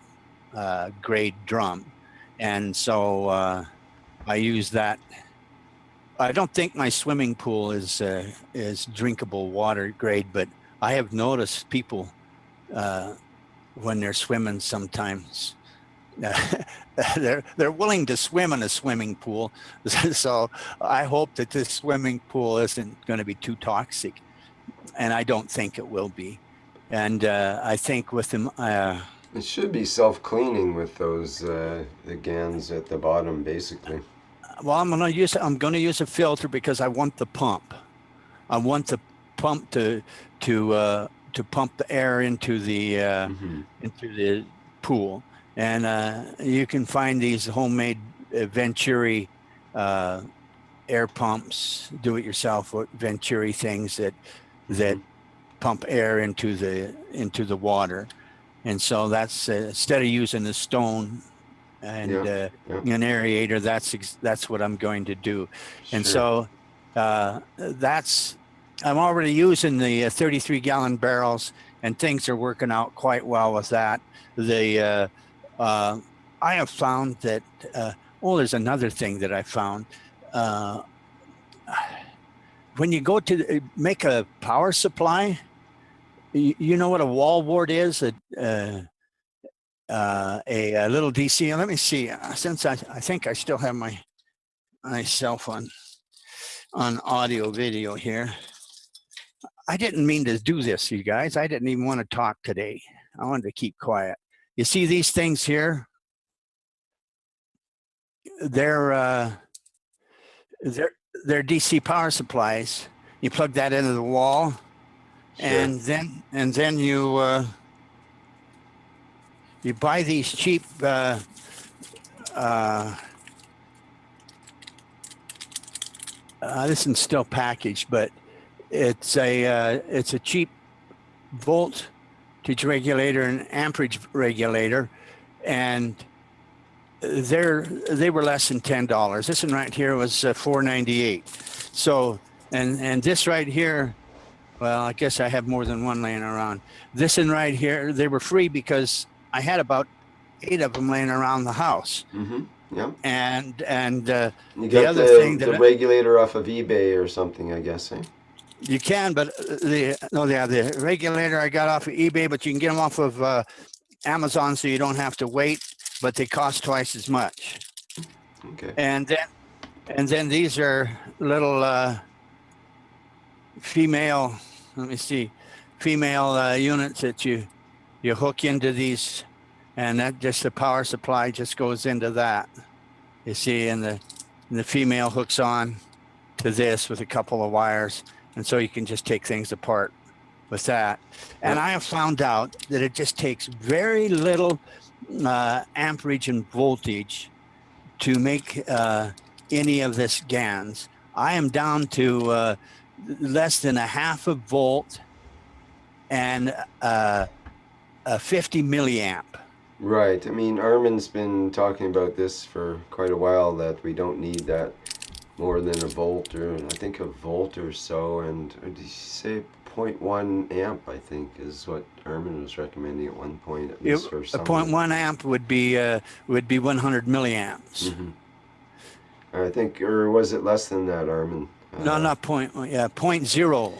grade drum. And so I use that. I don't think my swimming pool is drinkable water grade, but I have noticed people when they're swimming sometimes they're willing to swim in a swimming pool. So I hope that this swimming pool isn't going to be too toxic, and I don't think it will be. And I think with them, it should be self-cleaning with those the GANs at the bottom, basically. Well, I'm going to use a filter because I want the pump. I want the pump to pump the air into the pool. And you can find these homemade Venturi air pumps, do-it-yourself Venturi things that pump air into the water. And so that's instead of using the stone and an aerator, that's what I'm going to do. And so I'm already using the 33-gallon barrels, and things are working out quite well with that. I have found that there's another thing that I found. When you go to make a power supply, you know what a wall wart is? A little DC. Let me see. Since I think I still have my cell phone. audio video here. I didn't mean to do this, you guys. I didn't even want to talk today. I wanted to keep quiet. You see these things here? They're DC power supplies. You plug that into the wall, and then you buy these cheap this is still packaged, but it's a cheap voltage regulator and amperage regulator, and they were less than $10. This one right here was $4.98. So and this right here, well, I guess I have more than one laying around. This one right here, they were free because I had about 8 of them laying around the house. Mm-hmm. Yeah. And You the got other thing the that regulator off of eBay or something, I guess, eh? you can, but the regulator I got off of eBay, but you can get them off of Amazon, so you don't have to wait, but they cost twice as much. Okay. And then these are little female, let me see, female units that you hook into these, and that just the power supply just goes into that. You see, and the female hooks on to this with a couple of wires, and so you can just take things apart with that. And I have found out that it just takes very little amperage and voltage to make any of this GANs. I am down to less than a half a volt and a 50 milliamp. Right. I mean, Armin's been talking about this for quite a while, that we don't need that more than a volt, or I think a volt or so. And or did he say 0.1 amp? I think is what Armin was recommending at one point, at least for A some. 0.1 amp would be 100 milliamps. Mm-hmm. I think, or was it less than that, Armin? No, not point. Yeah, 0.0.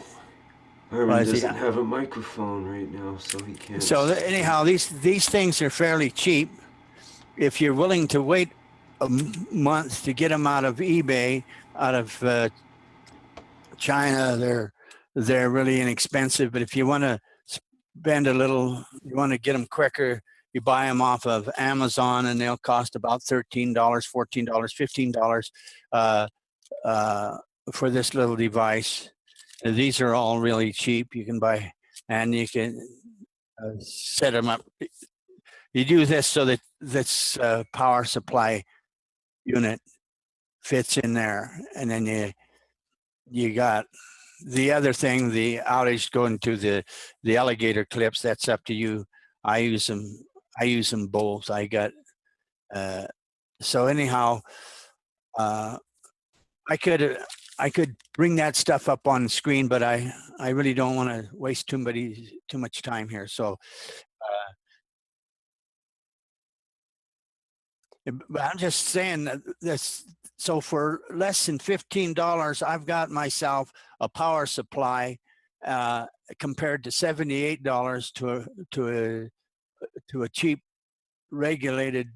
Armin doesn't have a microphone right now, so he can't. So anyhow, these things are fairly cheap. If you're willing to wait a month to get them out of eBay, out of China, they're really inexpensive. But if you want to spend a little, you want to get them quicker, you buy them off of Amazon, and they'll cost about $13, $14, $15 for this little device. These are all really cheap. You can buy, and you can set them up. You do this so that this power supply unit fits in there, and then you got the other thing, the outage going to the alligator clips. That's up to you. I use them both. I got so anyhow, I could bring that stuff up on the screen, but I really don't want to waste too much time here. So but I'm just saying that this. So for less than $15, I've got myself a power supply compared to $78 to a cheap regulated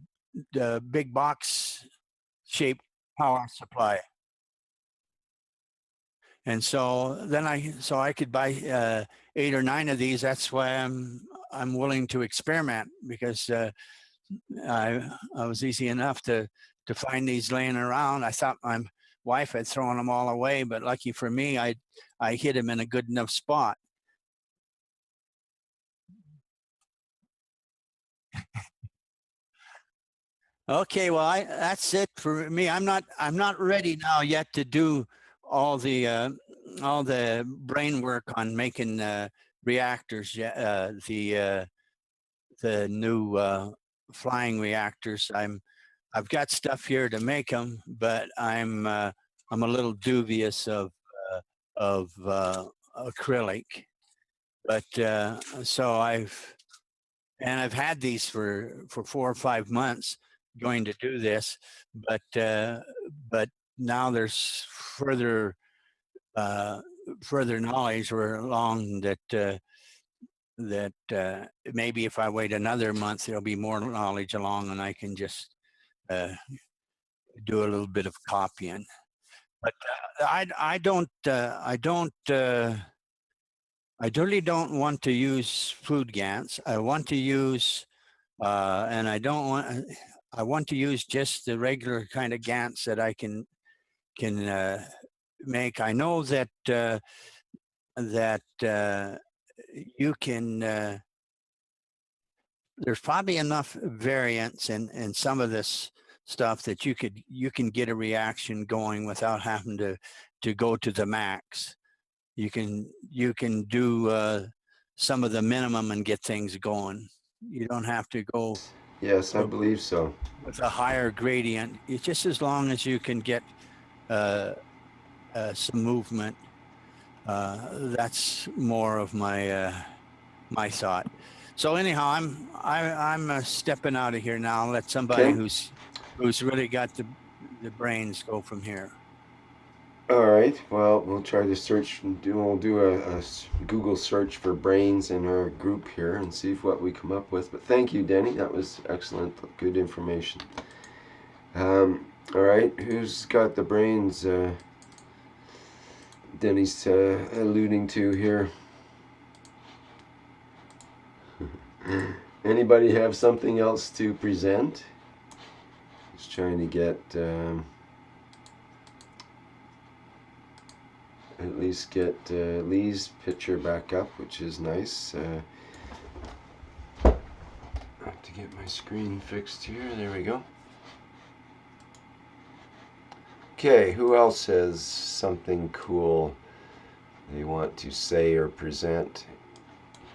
big box shaped power supply. And so then I could buy 8 or 9 of these. That's why I'm willing to experiment, because I was easy enough to find these laying around. I thought my wife had thrown them all away, but lucky for me, I hit them in a good enough spot. Okay, well, that's it for me. I'm not ready now yet to do all the brain work on making reactors. The new flying reactors. I've got stuff here to make them, but I'm a little dubious of acrylic. But so I've had these for 4 or 5 months going to do this, but now there's further knowledge we're along that maybe if I wait another month, there'll be more knowledge along, and I can just do a little bit of copying. I really don't want to use food GANs. I want to use, and I want to use just the regular kind of GANs that I can make. I know that you can. There's probably enough variance in some of this stuff that you can get a reaction going without having to go to the max. You can do some of the minimum and get things going. You don't have to go Yes, I believe so. with a higher gradient. It's just as long as you can get uh, some movement. That's more of my thought. So anyhow, I'm stepping out of here now. Let somebody Okay. who's really got the brains go from here. All right. Well, we'll try to search. We'll do a Google search for brains in our group here and see what we come up with. But thank you, Denny. That was excellent. Good information. All right. Who's got the brains? Denny's alluding to here. Anybody have something else to present? Just trying to get at least get Lee's picture back up, which is nice. I have to get my screen fixed here. There we go. Okay, who else has something cool they want to say or present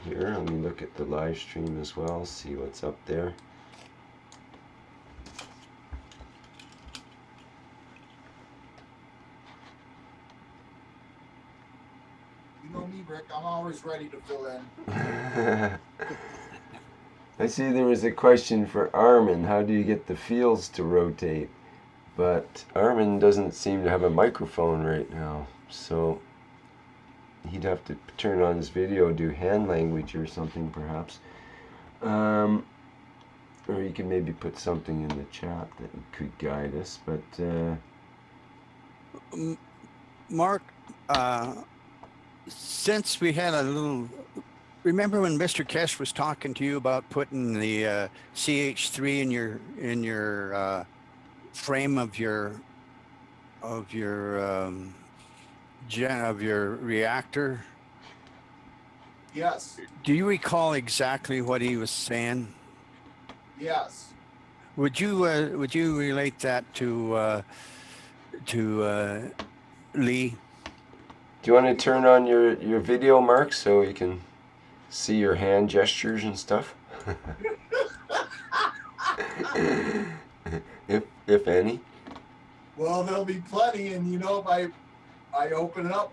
here? Let me look at the live stream as well, see what's up there. You know me, Rick. I'm always ready to fill in. I see there was a question for Armin. How do you get the fields to rotate? But Armin doesn't seem to have a microphone right now, so he'd have to turn on his video, do hand language or something perhaps. Or you can maybe put something in the chat that could guide us. But Mark, since we had a little, remember when Mr. Keshe was talking to you about putting the CH3 in your frame of your reactor? Yes. Do you recall exactly what he was saying? Yes. Would you relate that to Lee? do you want to turn on your video, Mark, so we can see your hand gestures and stuff? if any. Well, there'll be plenty, and if I open it up,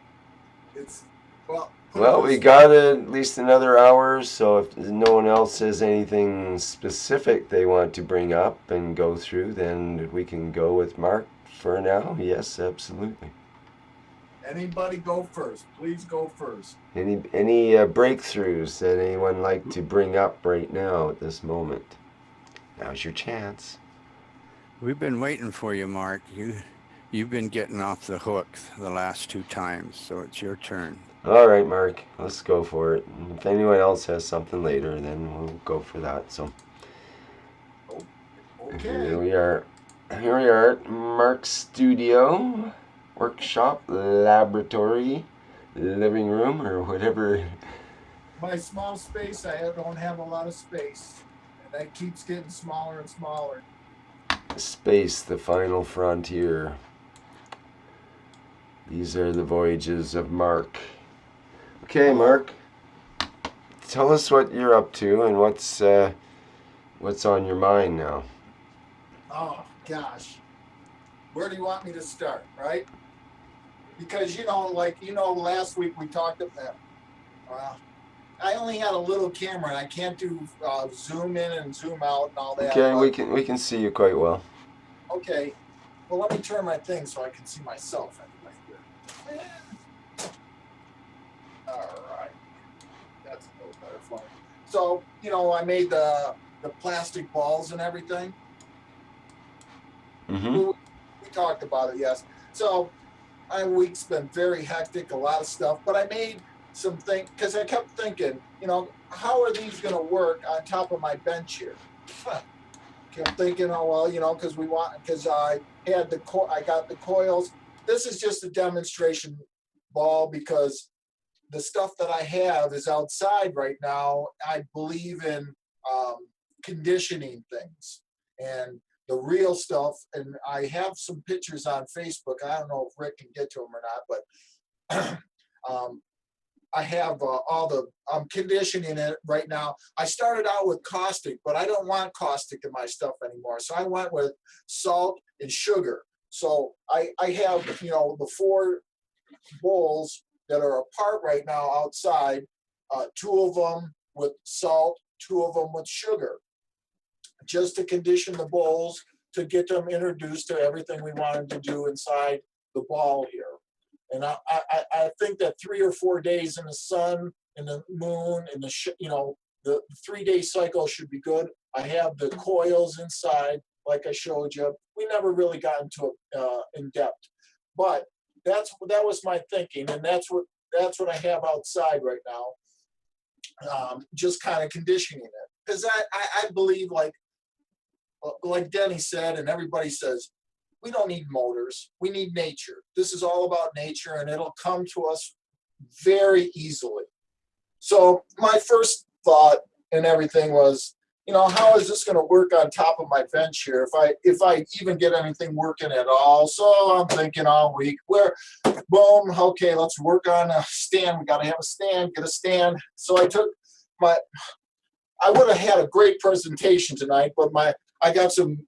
it's Well, we got at least another hour, so if no one else says anything specific they want to bring up and go through, then we can go with Mark for now. Yes, absolutely. Anybody go first? Please go first. Any breakthroughs that anyone like to bring up right now at this moment? Now's your chance. We've been waiting for you, Mark. You've been getting off the hook the last 2 times, so it's your turn. All right, Mark, let's go for it. And if anyone else has something later, then we'll go for that. So Okay. Here we are at Mark's studio, workshop, laboratory, living room, or whatever. My small space, I don't have a lot of space, and that keeps getting smaller and smaller. Space, the final frontier. These are the voyages of Mark. Okay, Mark, tell us what you're up to and what's on your mind now. Oh gosh, where do you want me to start? Right? Because last week we talked about. I only had a little camera, and I can't do zoom in and zoom out and all that. Okay, we can see you quite well. Okay, well, let me turn my thing so I can see myself anyway here. All right, that's a little better for me. So I made the plastic balls and everything. Mm-hmm. We talked about it, yes. So my week's been very hectic, a lot of stuff, but I made some things because I kept thinking, you know, how are these going to work on top of my bench here? Kept thinking, oh well, you know, because I had I got the coils. This is just a demonstration ball because the stuff that I have is outside right now. I believe in conditioning things and the real stuff. And I have some pictures on Facebook. I don't know if Rick can get to them or not, but I have all the, I'm conditioning it right now. I started out with caustic, but I don't want caustic in my stuff anymore. So I went with salt and sugar. So I have, you know, the 4 bowls that are apart right now outside, 2 of them with salt, 2 of them with sugar, just to condition the bowls to get them introduced to everything we wanted to do inside the ball here. And I think that 3 or 4 days in the sun and the moon and you know, the 3-day cycle should be good. I have the coils inside, like I showed you. We never really got into it in depth, but that was my thinking, and that's what I have outside right now. Just kind of conditioning it, because I believe, like Denny said, and everybody says, we don't need motors. We need nature. This is all about nature, and it'll come to us very easily. So my first thought and everything was, you know, how is this going to work on top of my bench here if I even get anything working at all? So I'm thinking all week, boom, okay, let's work on a stand. We got to have a stand, get a stand. So I would have had a great presentation tonight, but I got some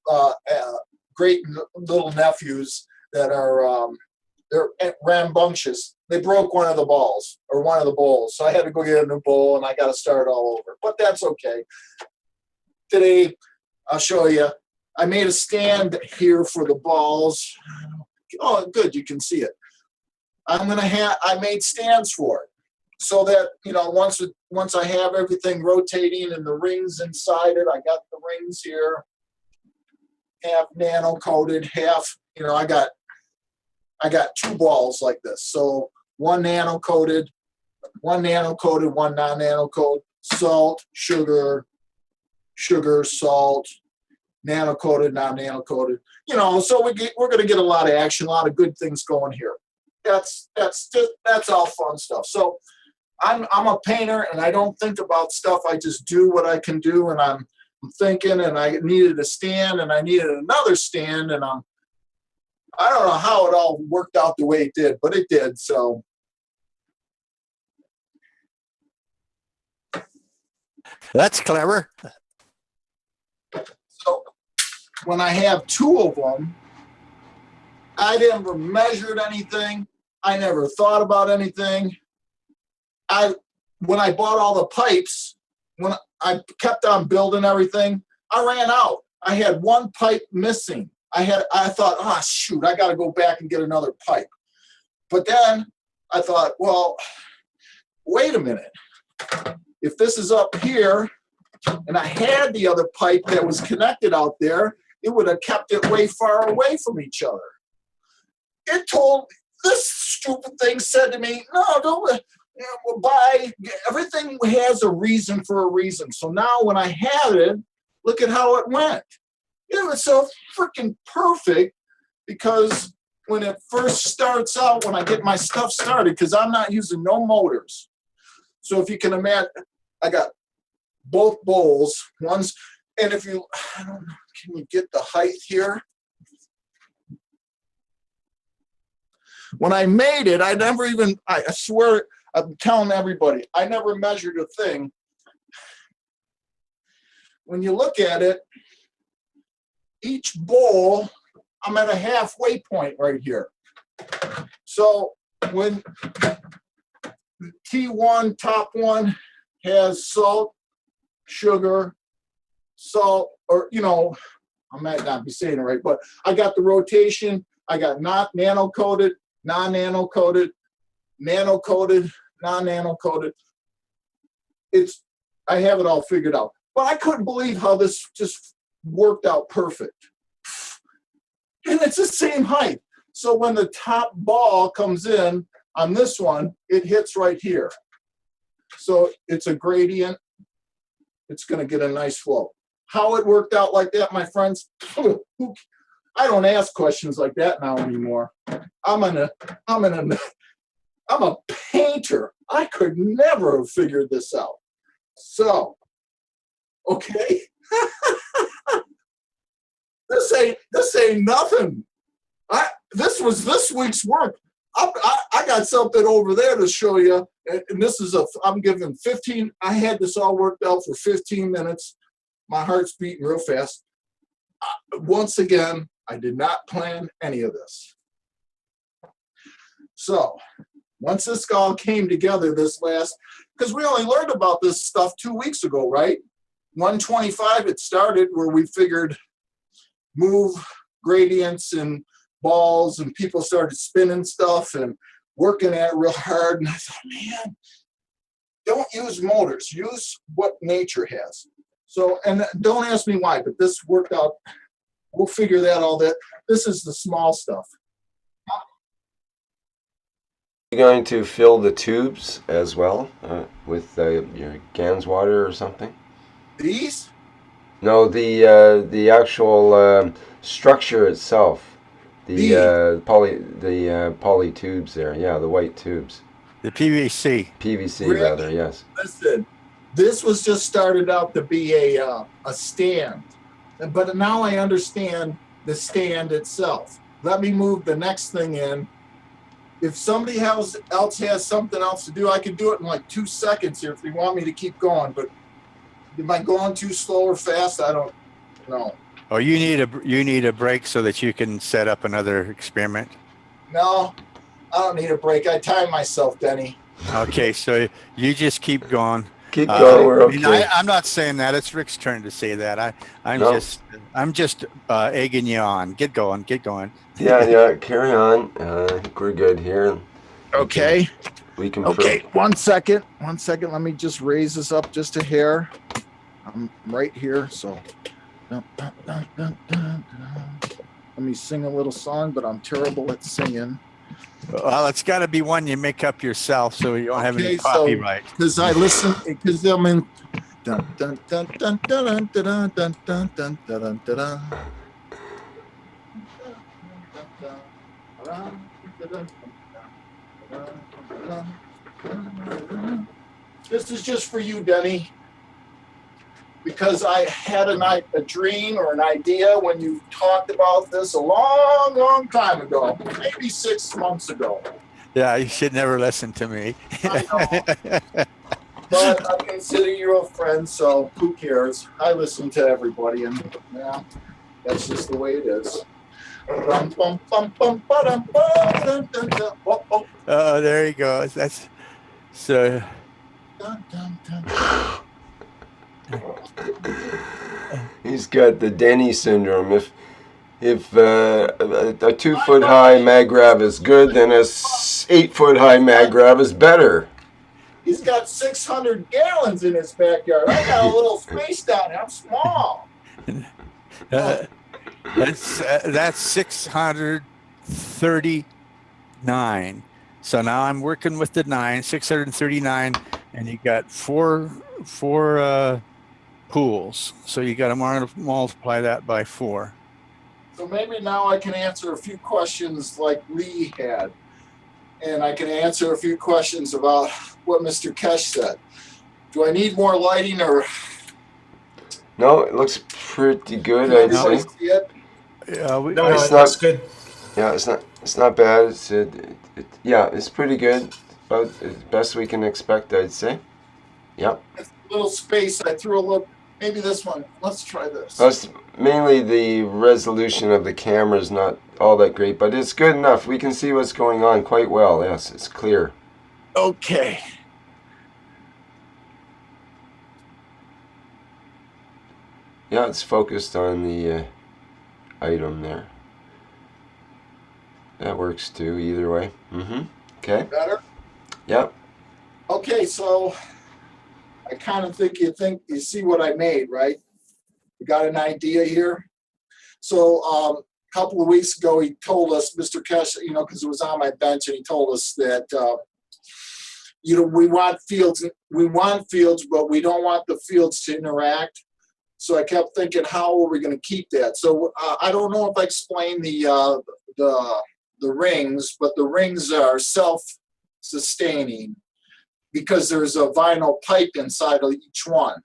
great little nephews that are they're rambunctious. They broke one of the balls or one of the bowls, so I had to go get a new bowl, and I got to start all over. But that's okay. Today, I'll show you. I made a stand here for the balls. Oh, good, you can see it. I made stands for it, so that, you know, once I have everything rotating and the rings inside it, I got the rings here, half nano coated, half, you know, I got 2 balls like this. So one nano coated, one non-nano coated, salt, sugar, salt, nano coated, non-nano coated. You know, so we're going to get a lot of action, a lot of good things going here. That's all fun stuff. So I'm a painter, and I don't think about stuff. I just do what I can do, and I'm thinking, and I needed a stand, and I needed another stand, and I don't know how it all worked out the way it did, but it did. So That's clever. So when I have 2 of them, I never measured anything. I never thought about anything. When I bought all the pipes, when I kept on building everything, I ran out. I had 1 pipe missing. I thought, oh shoot, I got to go back and get another pipe. But then I thought, well, wait a minute. If this is up here, and I had the other pipe that was connected out there, it would have kept it way far away from each other. This stupid thing said to me, no, don't, everything has a reason for a reason. So now when I had it, look at how it went. It was so freaking perfect, because when it first starts out, when I get my stuff started, because I'm not using no motors. So if you can imagine, I got both bowls. One's, and if you, I don't know, can you get the height here? When I made it, I swear, I'm telling everybody, I never measured a thing. When you look at it, each bowl, I'm at a halfway point right here. So when T1, top one, has salt, sugar, salt, or, you know, I might not be saying it right, but I got the rotation. I got not nano-coated, non-nano-coated, nano-coated, non-nano-coated. I have it all figured out. But I couldn't believe how this just worked out perfect. And it's the same height. So when the top ball comes in on this one, it hits right here. So it's a gradient. It's going to get a nice flow. How it worked out like that, my friends, I don't ask questions like that now anymore. I'm a painter. I could never have figured this out. So, okay. This ain't nothing. This was this week's work. I got something over there to show you, and this is I'm giving 15. I had this all worked out for 15 minutes. My heart's beating real fast. Once again, I did not plan any of this. So once this all came together, because we only learned about this stuff 2 weeks ago, right? 125 it started, where we figured move gradients and balls, and people started spinning stuff and working at it real hard. And I thought, man, don't use motors, use what nature has. So, and don't ask me why, but this worked out. We'll figure that. This is the small stuff. You're going to fill the tubes as well with your GANs water or something? These? No, the actual structure itself. The poly tubes there. Yeah, the white tubes. The PVC. PVC Really? rather, yes. Listen, this was just started out to be a stand, but now I understand the stand itself. Let me move the next thing in. If somebody else has something else to do, I can do it in like 2 seconds here if they want me to keep going. But am I going too slow or fast? I don't know. Oh, you need a break so that you can set up another experiment. No, I don't need a break. I time myself, Denny. Okay, so you just keep going. Keep going. We're I mean, okay. I'm not saying that. It's Rick's turn to say that. I'm No. just egging you on. Get going. Yeah. Carry on. I think we're good here. Okay. We can. Okay. 1 second. 1 second. Let me just raise this up just a hair. I'm right here. So. Let me sing a little song, but I'm terrible at singing. Well, it's got to be one you make up yourself, so you don't have any copyright. Because I listen, because I'm in. Dun, dun, dun, dun, dun, dun, dun, dun, dun, dun, dun, dun. This is just for you, Denny. Because I had a dream or an idea when you talked about this a long, long time ago, maybe 6 months ago. Yeah, you should never listen to me. I know. But I consider you a friend, so who cares? I listen to everybody, and yeah, that's just the way it is. Oh, there he goes. That's so. He's got the Denny syndrome. If a 2 foot high mag-grav is good, then a 8 foot high mag-grav is better. He's got 600 gallons in his backyard. I got a little space down here. I'm small. That's 639. So now I'm working with the 639, and you got four pools. So you got to multiply that by 4. So maybe now I can answer a few questions like Lee had. And I can answer a few questions about what Mr. Keshe said. Do I need more lighting or? No, it looks pretty good. I'd say. See it? No, It's it not- looks good. Yeah, it's not bad. It's pretty good. About as best we can expect, I'd say. Yep. It's a little space. I threw a little. Maybe this one. Let's try this. That's mainly the resolution of the camera is not all that great, but it's good enough. We can see what's going on quite well. Yes, it's clear. Okay. Yeah, it's focused on the item there. That works too, either way. Okay. Better? Yep. Okay, so I kind of think you see what I made, right? You got an idea here? So couple of weeks ago, he told us, Mr. Keshe, you know, because it was on my bench, and he told us that, you know, we want fields, but we don't want the fields to interact. So I kept thinking, how are we going to keep that? So I don't know if I explained the rings, but the rings are self-sustaining because there's a vinyl pipe inside of each one.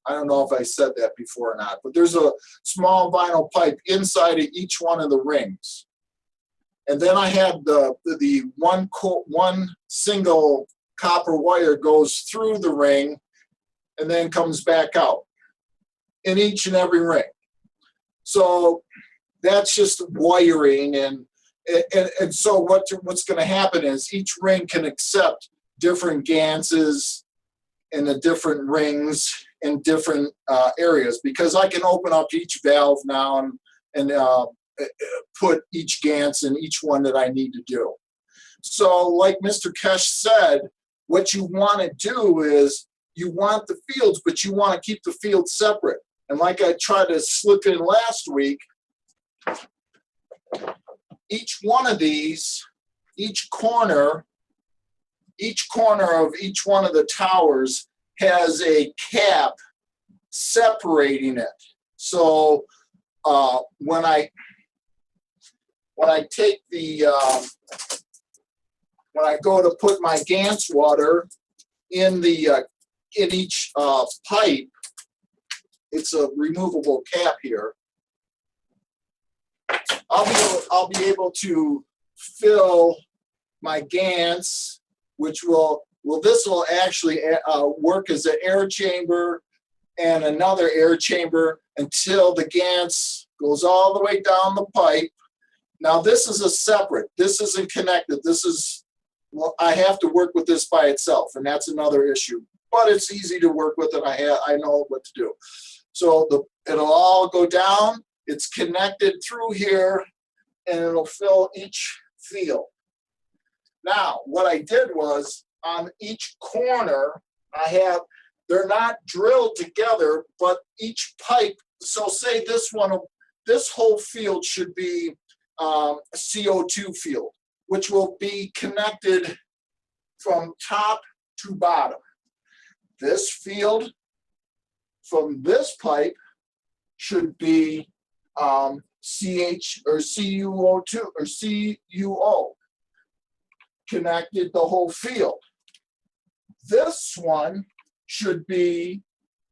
I don't know if I said that before or not, but there's a small vinyl pipe inside of each one of the rings. And then I had the one single copper wire goes through the ring and then comes back out in each and every ring. So that's just wiring, and so what's going to happen is each ring can accept different GANs in the different rings in different areas, because I can open up each valve now and put each GANs in each one that I need to do. So like Mr. Keshe said, what you want to do is you want the fields, but you want to keep the fields separate. And like I tried to slip in last week, each one of these, each corner of each one of the towers has a cap separating it. So when I take the when I go to put my GANs water in the in each pipe, it's a removable cap here. I'll be able to fill my GANs, which will actually work as an air chamber and another air chamber until the GANs goes all the way down the pipe. Now this is a separate. This isn't connected. This is, well, I have to work with this by itself, and that's another issue. But it's easy to work with, and I know what to do. So it'll all go down. It's connected through here, and it'll fill each field. Now, what I did was on each corner, they're not drilled together, but each pipe, so say this whole field should be a CO2 field, which will be connected from top to bottom. This field from this pipe should be CH or CuO2 or CuO, connected the whole field. This one should be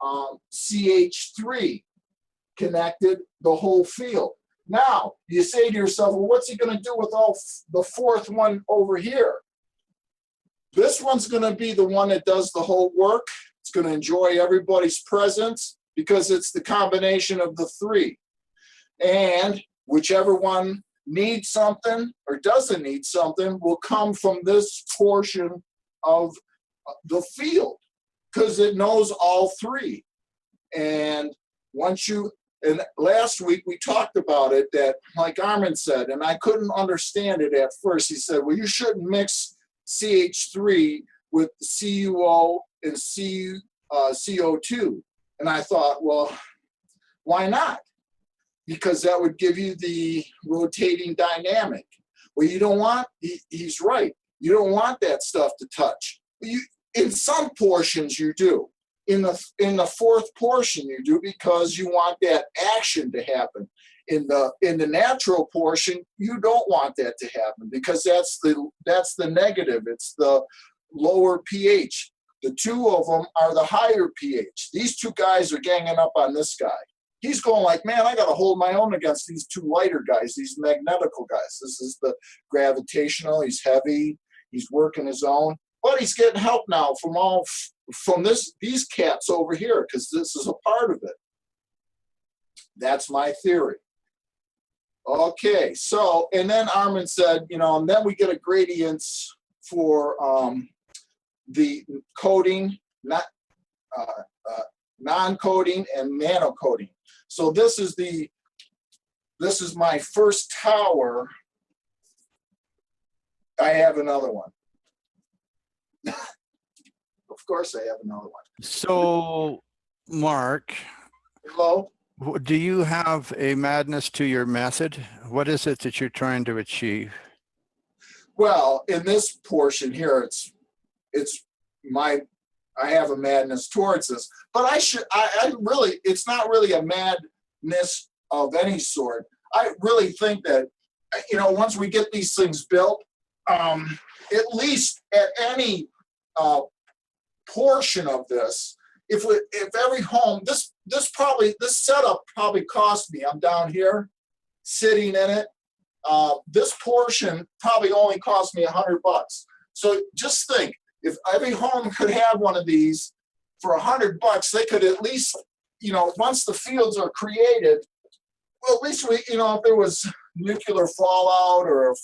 CH3, connected the whole field. Now, you say to yourself, well, what's he going to do with all the fourth one over here? This one's going to be the one that does the whole work. It's going to enjoy everybody's presence because it's the combination of the three. And whichever one needs something or doesn't need something will come from this portion of the field because it knows all three. And and last week we talked about it, that like Armin said, and I couldn't understand it at first. He said, well, you shouldn't mix CH3 with CuO and CO2. And I thought, well, why not? Because that would give you the rotating dynamic. Well, you don't want, he's right, you don't want that stuff to touch. In some portions you do. In the fourth portion you do, because you want that action to happen. In the natural portion, you don't want that to happen because that's the negative. It's the lower pH. The two of them are the higher pH. These two guys are ganging up on this guy. He's going like, man, I got to hold my own against these two lighter guys, these magnetical guys. This is the gravitational. He's heavy. He's working his own, but he's getting help now from these cats over here because this is a part of it. That's my theory. Okay, so and then Armin said, and then we get a gradients for the coating, non-coating and nano-coating. So this is my first tower. I have another one. Of course I have another one. So, Mark, Hello? Do you have a madness to your method? What is it that you're trying to achieve? Well, in this portion here, it's my, I have a madness towards this, but I really, it's not really a madness of any sort. I really think that, once we get these things built, at least at any portion of this, if every home, this setup probably cost me, I'm down here sitting in it, this portion probably only cost me $100. So just think, if every home could have one of these for $100, they could at least, once the fields are created, well, at least we, if there was nuclear fallout or if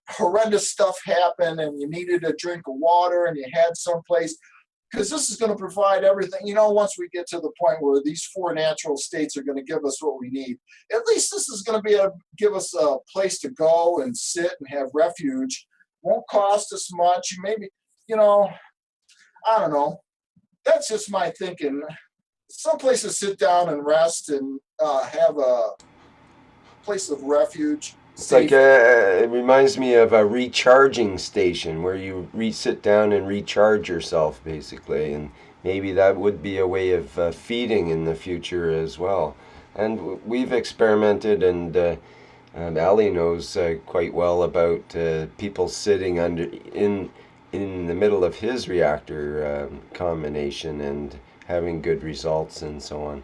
horrendous stuff happened and you needed a drink of water and you had someplace, because this is going to provide everything. Once we get to the point where these 4 natural states are going to give us what we need, at least this is going to be able to give us a place to go and sit and have refuge. Won't cost us much. Maybe, I don't know. That's just my thinking. Someplace to sit down and rest and have a place of refuge. It's like it reminds me of a recharging station where you sit down and recharge yourself, basically, and maybe that would be a way of feeding in the future as well. And we've experimented, and Ali knows quite well about people sitting in the middle of his reactor combination and having good results and so on.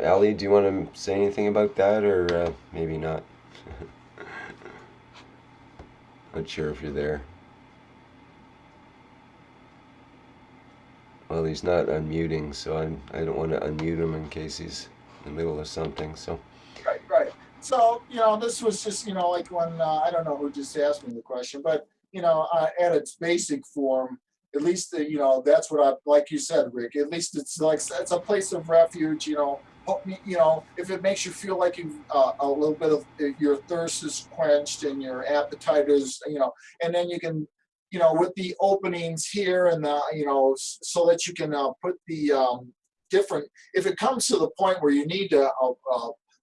Ali, do you want to say anything about that, or maybe not? Not sure if you're there. Well, he's not unmuting, so I don't want to unmute him in case he's in the middle of something. So. Right. So this was just like when I don't know who just asked me the question, but at its basic form, at least that's what I, like you said, Rick. At least it's a place of refuge. If it makes you feel like you've a little bit of your thirst is quenched and your appetite is, and then you can, with the openings here and the, so that you can put the different. If it comes to the point where you need to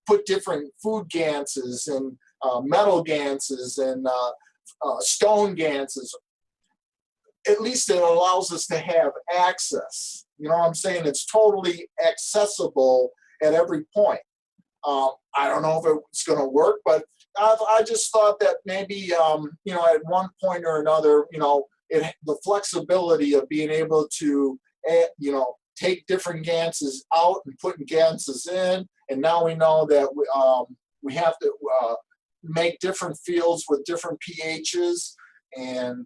put different food ganses and metal ganses and stone ganses, at least it allows us to have access. You know what I'm saying? It's totally accessible at every point. I don't know if it's going to work, but I just thought that maybe, at one point or another, the flexibility of being able to, take different ganses out and putting ganses in. And now we know that we have to make different fields with different pHs. And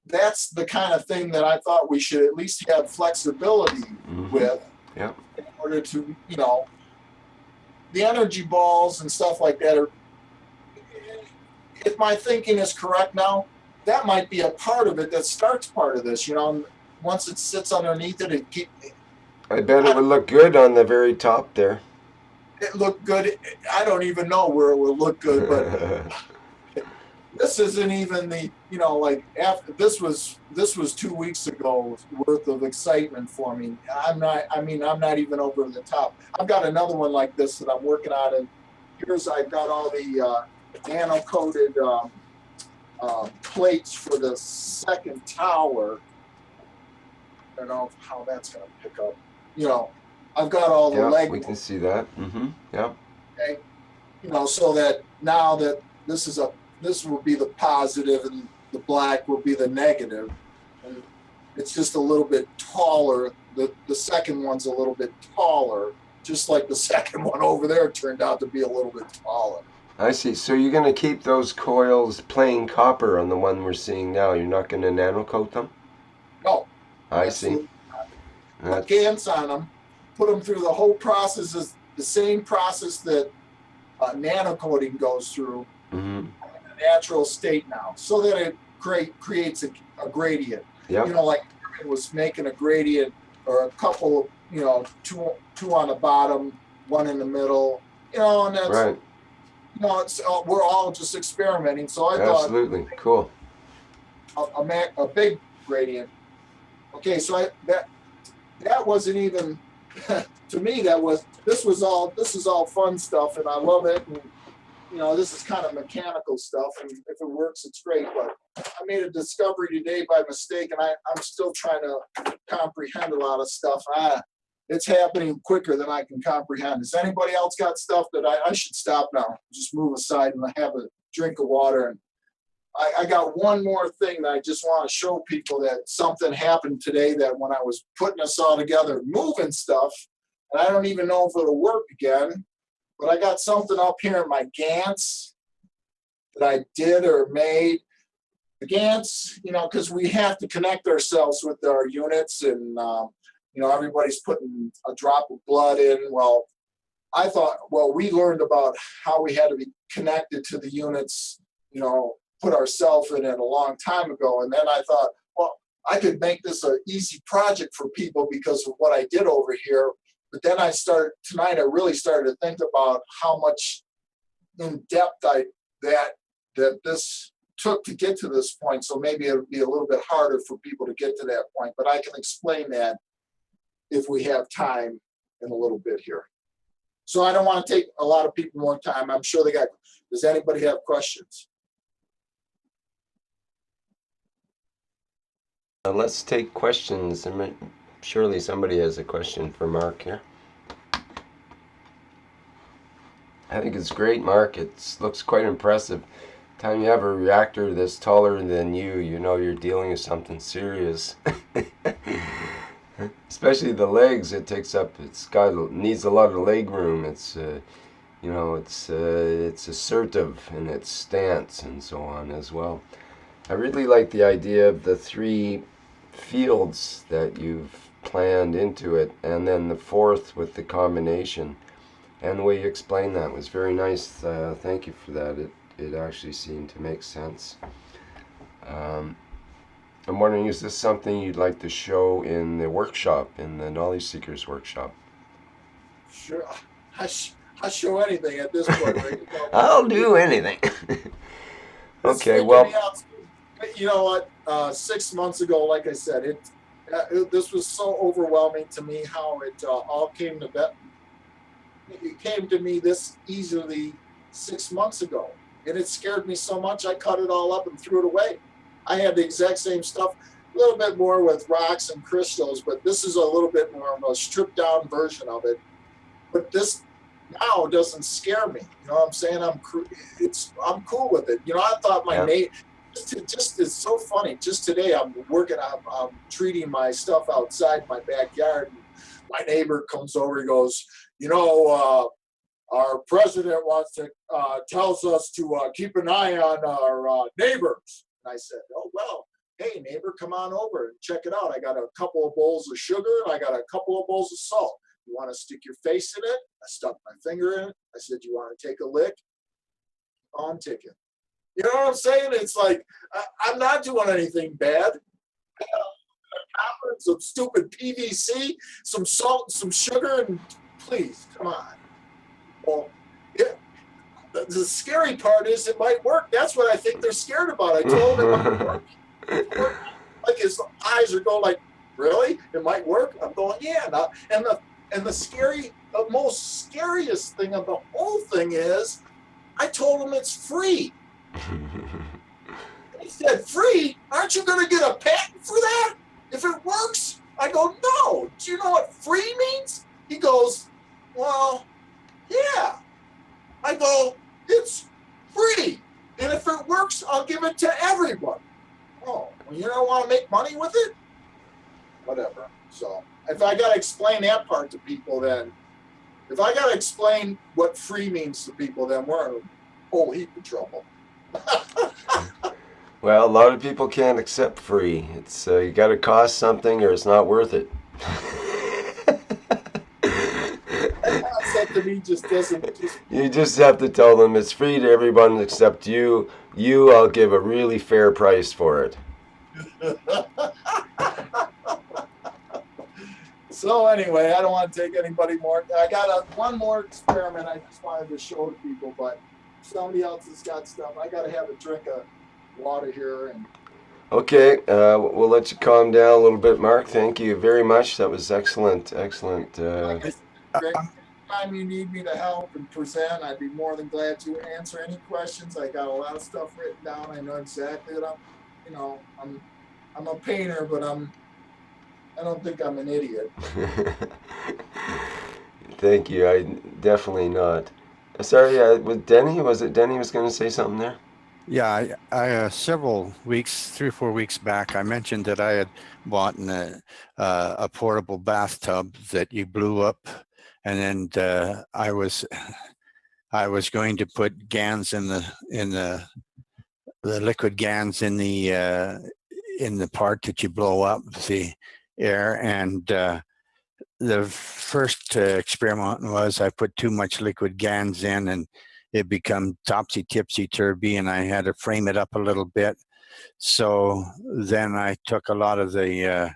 that's the kind of thing that I thought we should at least have flexibility with. Yeah. In order to, the energy balls and stuff like that are, if my thinking is correct now, that might be a part of it that starts part of this, once it sits underneath it, I bet it would look good on the very top there. It looked good. I don't even know where it will look good, but this isn't even the, after this was 2 weeks ago worth of excitement for me. I'm not even over the top. I've got another one like this that I'm working on, and here's, I've got all the nano-coated plates for the second tower. I don't know how that's going to pick up. I've got all the leg. We can see that. Yeah. Okay. So that now that this will be the positive and the black will be the negative. And it's just a little bit taller. The second one's a little bit taller, just like the second one over there turned out to be a little bit taller. I see. So you're going to keep those coils plain copper on the one we're seeing now. You're not going to nano coat them? No. I see. Put GANs on them, put them through the whole process, is the same process that nano coating goes through in a natural state now, so that it creates a gradient. Yep. Like it was making a gradient or a couple, two on the bottom, one in the middle, and that's right. It's we're all just experimenting. So I absolutely cool. A big gradient. Okay, so that wasn't even to me. This is all fun stuff, and I love it. And this is kind of mechanical stuff, and if it works, it's great. But I made a discovery today by mistake, and I'm still trying to comprehend a lot of stuff. It's happening quicker than I can comprehend. Has anybody else got stuff that I should stop now? Just move aside and have a drink of water. And I got one more thing that I just want to show people, that something happened today that when I was putting us all together, moving stuff, and I don't even know if it'll work again, but I got something up here in my GANs that I did or made. The GANs, because we have to connect ourselves with our units, and everybody's putting a drop of blood in. Well, I thought, we learned about how we had to be connected to the units, put ourselves in it a long time ago. And then I thought, I could make this an easy project for people because of what I did over here. But then I really started to think about how much in depth that this took to get to this point. So maybe it'll be a little bit harder for people to get to that point, but I can explain that if we have time in a little bit here. So I don't want to take a lot of people more time. I'm sure does anybody have questions? Let's take questions. Surely somebody has a question for Mark here. I think it's great, Mark. It looks quite impressive. Time you have a reactor that's taller than you know you're dealing with something serious. Especially the legs it takes up. Needs a lot of leg room. It's assertive in its stance and so on as well. I really like the idea of the 3 fields that you've planned into it, and then the 4th with the combination. And the way you explained that was very nice. Thank you for that. It actually seemed to make sense. I'm wondering, is this something you'd like to show in the workshop, in the Knowledge Seekers workshop? Sure. I show anything at this point, right? I'll do anything. Okay, well. You know what? 6 months ago, like I said, this was so overwhelming to me how it all came to bed. It came to me this easily 6 months ago, and it scared me so much I cut it all up and threw it away. I had the exact same stuff, a little bit more with rocks and crystals, but this is a little bit more of a stripped down version of it. But this now doesn't scare me. You know what I'm saying? I'm cool with it. I thought my mate. It's so funny. Just today, I'm treating my stuff outside my backyard. And my neighbor comes over. He goes, our president tells us to keep an eye on our neighbors. And I said, oh, well, hey, neighbor, come on over and check it out. I got a couple of bowls of sugar and I got a couple of bowls of salt. You want to stick your face in it? I stuck my finger in it. I said, you want to take a lick? I'm ticking. You know what I'm saying? It's like, I'm not doing anything bad. Some stupid PVC, some salt, some sugar, and please, come on. Well, yeah, the scary part is it might work. That's what I think they're scared about. I told him it might work. Like his eyes are going like, really? It might work? I'm going, yeah. And the most scariest thing of the whole thing is I told him it's free. He said, free? Aren't you going to get a patent for that? If it works? I go, no. Do you know what free means? He goes, well, yeah. I go, it's free. And if it works, I'll give it to everyone. Oh, well, you don't want to make money with it? Whatever. So if I got to explain that part to people, then if I got to explain what free means to people, then we're in a whole heap of trouble. Well, a lot of people can't accept free. It's you got to cost something, or it's not worth it. That concept to me just doesn't. You just have to tell them it's free to everyone except you. I'll give a really fair price for it. So anyway, I don't want to take anybody more. I got one more experiment I just wanted to show to people, but somebody else has got stuff. I got to have a drink of water here. And Okay, we'll let you calm down a little bit, Mark. Thank you very much. That was excellent, excellent. Like I said, Greg, anytime you need me to help and present, I'd be more than glad to answer any questions. I got a lot of stuff written down. I know exactly what I'm a painter, but I don't think I'm an idiot. Thank you. I definitely not. Sorry, with Denny, was it Denny was going to say something there? Yeah, I several weeks, 3 or 4 weeks back, I mentioned that I had bought a portable bathtub that you blew up, and then I was going to put GANs the liquid GANs in the part that you blow up the air, and the first experiment was I put too much liquid GANs in, and it become topsy tipsy turvy, and I had to frame it up a little bit. So then I took a lot of the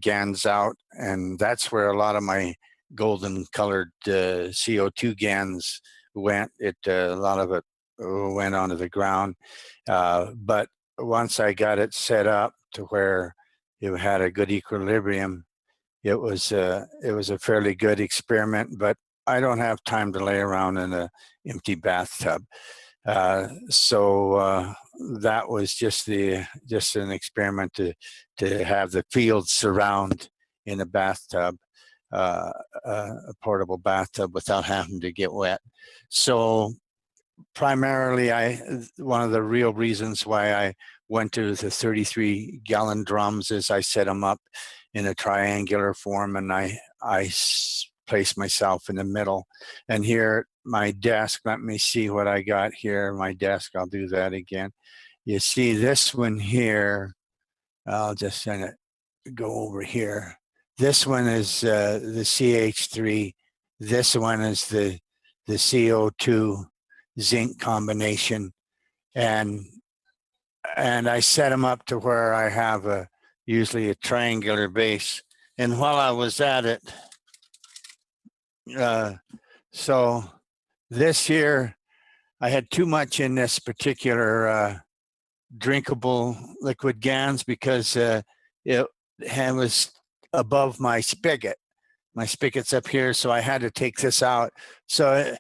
GANs out, and that's where a lot of my golden colored CO2 GANs went. A lot of it went onto the ground, but once I got it set up to where it had a good equilibrium, it was a fairly good experiment. But I don't have time to lay around in an empty bathtub. So that was just an experiment to have the field surround in a bathtub, a portable bathtub, without having to get wet. So primarily, one of the real reasons why I went to the 33-gallon drums is I set them up in a triangular form, and I place myself in the middle. And here at my desk, let me see what I got here. My desk, I'll do that again. You see this one here. I'll just kind of go over here. This one is the CH3. This one is the CO2 zinc combination, and I set them up to where I have usually a triangular base. And while I was at it, so this year I had too much in this particular drinkable liquid GANs because it was above my spigot. My spigot's up here, so I had to take this out. So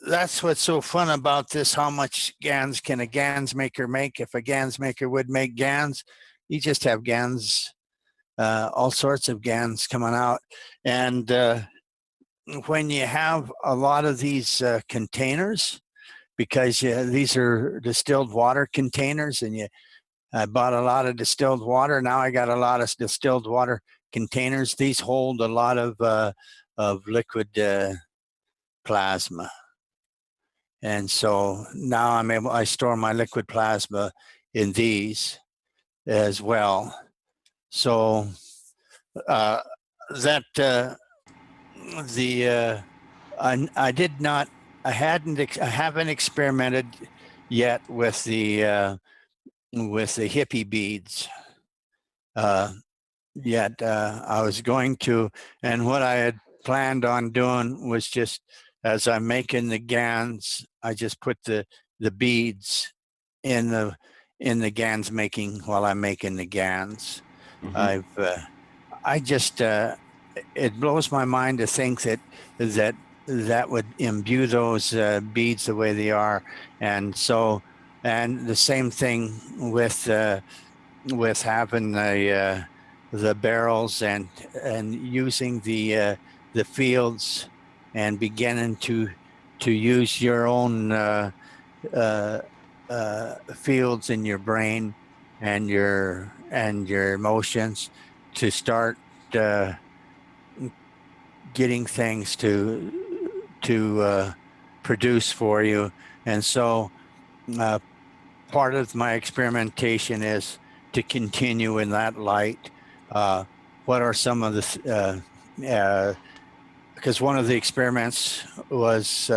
that's what's so fun about this. How much GANs can a GANs maker make? If a GANs maker would make GANs, you just have GANs, all sorts of GANs coming out. And when you have a lot of these containers, because these are distilled water containers, and I bought a lot of distilled water. Now I got a lot of distilled water containers. These hold a lot of liquid plasma. And so now I store my liquid plasma in these as well. So I haven't experimented yet with the hippie beads yet. I was going to, and what I had planned on doing was just, as I'm making the GANs, I just put the beads in the GANs making while I'm making the GANs. Mm-hmm. It blows my mind to think that would imbue those beads the way they are. And so, and the same thing with having the barrels and using the fields, and beginning to use your own fields in your brain and your emotions to start getting things to produce for you. And so part of my experimentation is to continue in that light. What are some of the because one of the experiments was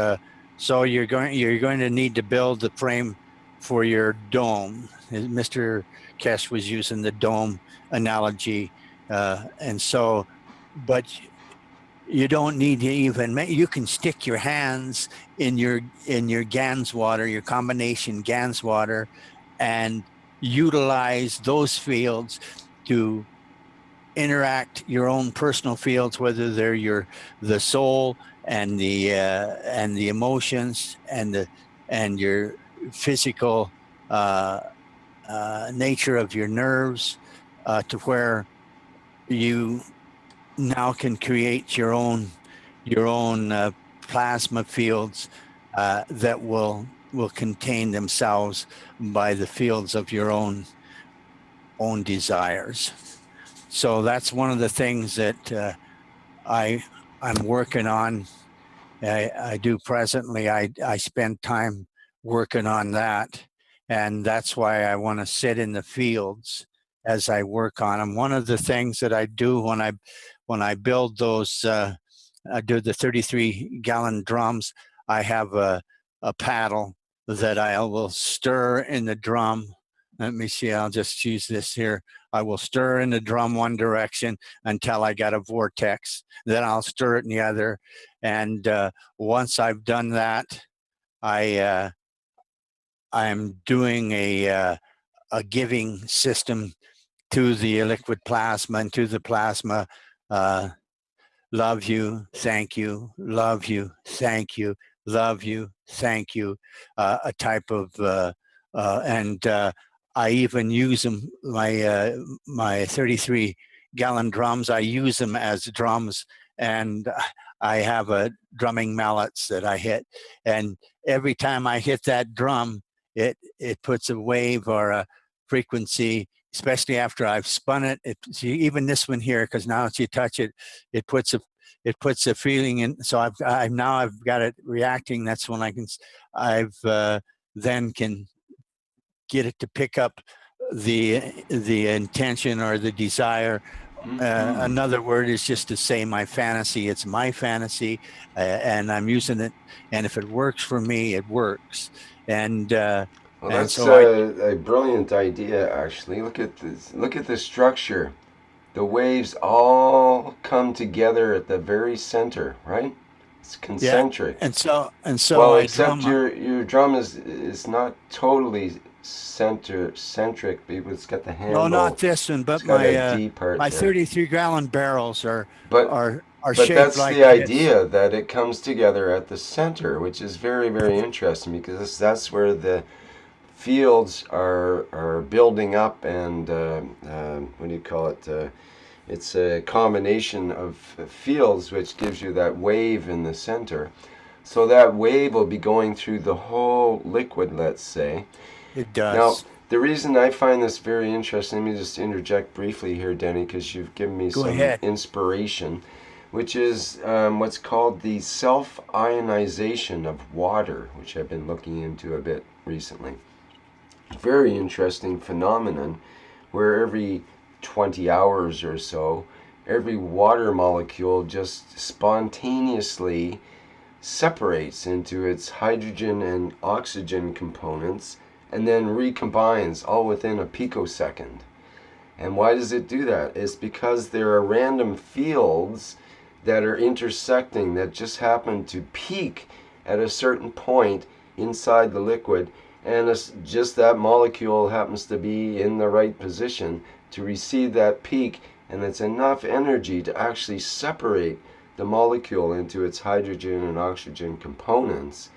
so you're going to need to build the frame for your dome. Mr. Keshe was using the dome analogy, and so, but you don't need to even you can stick your hands in your GANs water, your combination GANs water, and utilize those fields to interact your own personal fields, whether they're the soul and the emotions and your physical uh, nature of your nerves, to where you now can create your own plasma fields that will contain themselves by the fields of your own desires. So that's one of the things that I I'm working on. I do presently. I spend time working on that, and that's why I want to sit in the fields as I work on them. One of the things that I do when I build those, I do the 33-gallon drums. I have a paddle that I will stir in the drum. Let me see. I'll just use this here. I will stir in the drum one direction until I got a vortex. Then I'll stir it in the other, and once I've done that, I I'm doing a giving system to the liquid plasma and to the plasma. Uh, love you, thank you, love you, thank you, love you, thank you. A type of and I even use them, my 33-gallon drums. I use them as drums, and I have a drumming mallets that I hit, and every time I hit that drum, it puts a wave or a frequency, especially after I've spun it. See, even this one here, because now as you touch it, it puts a feeling in. So I've got it reacting. That's when I've then can get it to pick up the intention or the desire. Another word is just to say my fantasy. It's my fantasy, and I'm using it. And if it works for me, it works. And Well, and that's so I a brilliant idea, actually. Look at this. Look at the structure. The waves all come together at the very center, right? It's yeah. concentric. And so Well, I except drum. your drum is not totally centric, but it's got the No, not handle. this one, It's but got my a D part my there. 33-gallon barrels But are but shaped that's like the this. idea, that it comes together at the center, which is very, very interesting, because that's where the fields are building up, and what do you call it? It's a combination of fields which gives you that wave in the center. So that wave will be going through the whole liquid, let's say. It Now, does. the reason I find this very interesting, let me just interject briefly here, Denny, because you've given me Go some ahead. inspiration, which is what's called the self-ionization of water, which I've been looking into a bit recently. Very interesting phenomenon where every 20 hours or so, every water molecule just spontaneously separates into its hydrogen and oxygen components and then recombines all within a picosecond. And why does it do that? It's because there are random fields that are intersecting that just happen to peak at a certain point inside the liquid, and just that molecule happens to be in the right position to receive that peak, and it's enough energy to actually separate the molecule into its hydrogen and oxygen components.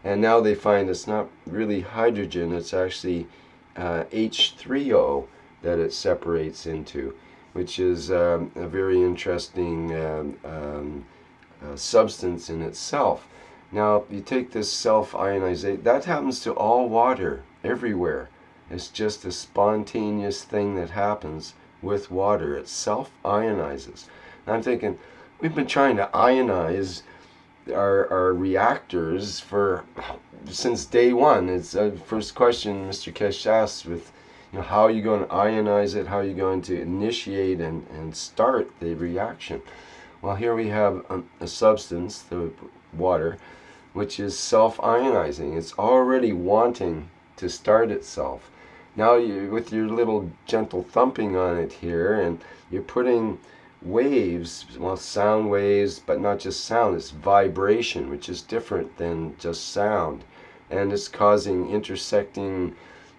And now they find it's not really hydrogen, it's actually H3O that it separates into, which is a very interesting substance in itself. Now, you take this self-ionization, that happens to all water, everywhere. It's just a spontaneous thing that happens with water. It self-ionizes. And I'm thinking, we've been trying to ionize our reactors for since day one. It's the first question Mr. Keshe asked, with how are you going to ionize it, how are you going to initiate and start the reaction. Well, here we have a substance, the water, which is self-ionizing. It's already wanting to start itself. Now with your little gentle thumping on it here, and you're putting waves, well, sound waves, but not just sound, it's vibration, which is different than just sound. And it's causing intersecting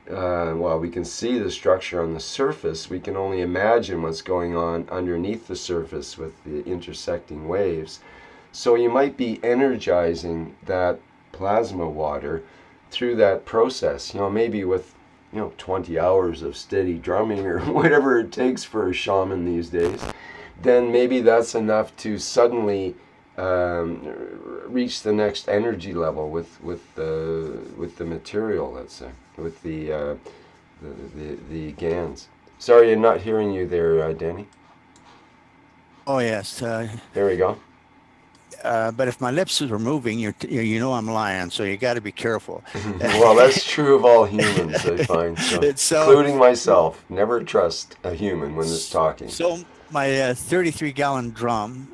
while we can see the structure on the surface, we can only imagine what's going on underneath the surface with the intersecting waves. So you might be energizing that plasma water through that process, maybe with 20 hours of steady drumming or whatever it takes for a shaman these days. Then maybe that's enough to suddenly reach the next energy level with the material, let's say, with the GANs. Sorry, I'm not hearing you there, Danny. Oh yes. There we go. But if my lips were moving, you know I'm lying, so you got to be careful. Well, that's true of all humans, I find, so, including myself. Never trust a human when it's talking. So my 33-gallon drum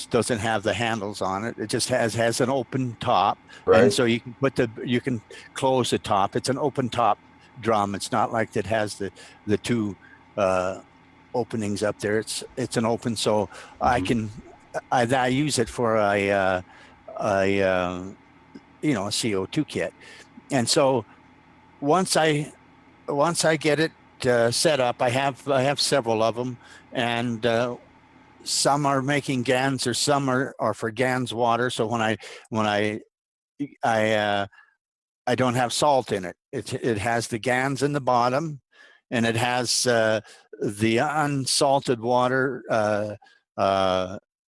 doesn't have the handles on it. It just has an open top, Right. And so you can close the top. It's an open top drum. It's not like it has the two openings up there. It's an open, so I use it for a CO2 kit, and so once I get it set up, I have several of them, and some are making GANs, or some are for GANs water. So when I don't have salt in it. It has the GANs in the bottom, and it has the unsalted water,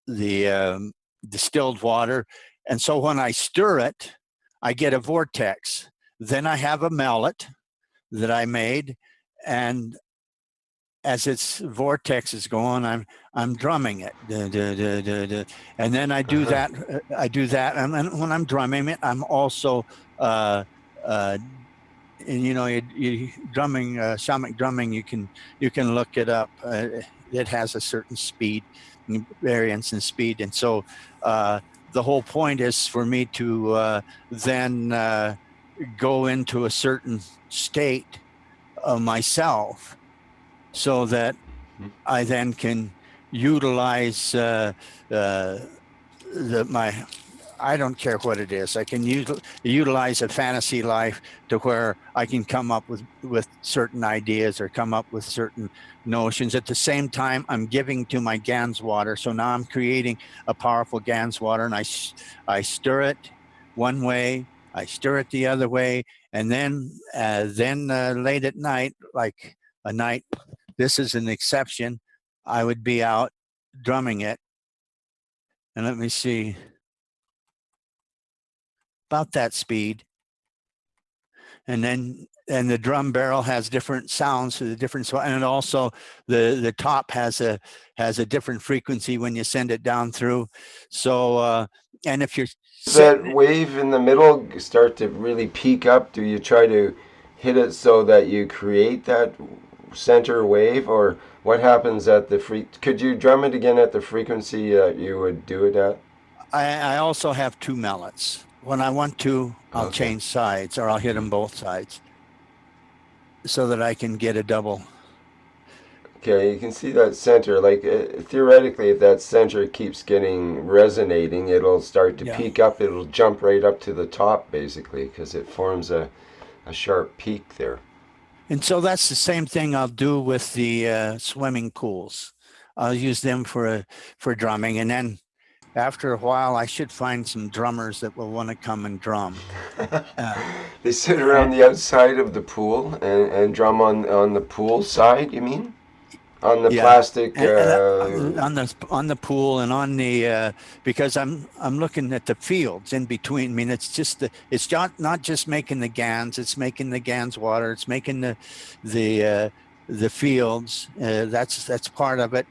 the distilled water. And so when I stir it, I get a vortex. Then I have a mallet that I made, and as its vortex is going, I'm drumming it, and then I do that. And then when I'm drumming it, I'm also and you drumming, shamanic drumming. You can look it up. It has a certain speed, variance in speed, and so the whole point is for me to then go into a certain state of myself, so that I then can utilize my, I don't care what it is. I can utilize a fantasy life to where I can come up with certain ideas, or come up with certain notions. At the same time, I'm giving to my GANs water. So now I'm creating a powerful GANs water, and I stir it one way, I stir it the other way, and then late at night, like a night, this is an exception, I would be out drumming it. And let me see, about that speed. And the drum barrel has different sounds for the different, and also the top has a different frequency when you send it down through. So and if you're that wave in the middle start to really peak up, do you try to hit it so that you create that center wave, or what happens at the could you drum it again at the frequency that you would do it at? I also have two mallets. When I want to, I'll change sides, or I'll hit them both sides, so that I can get a double. Okay, you can see that center, like theoretically, if that center keeps getting resonating, it'll start to peak up, it'll jump right up to the top, basically, because it forms a sharp peak there. And so that's the same thing I'll do with the swimming pools. I'll use them for drumming, and then after a while, I should find some drummers that will want to come and drum. They sit around the outside of the pool and drum on the pool side, you mean? On the plastic on the pool, and on the because I'm looking at the fields in between. I mean, it's not just making the GANs, it's making the GANs water, it's making the fields. That's part of it.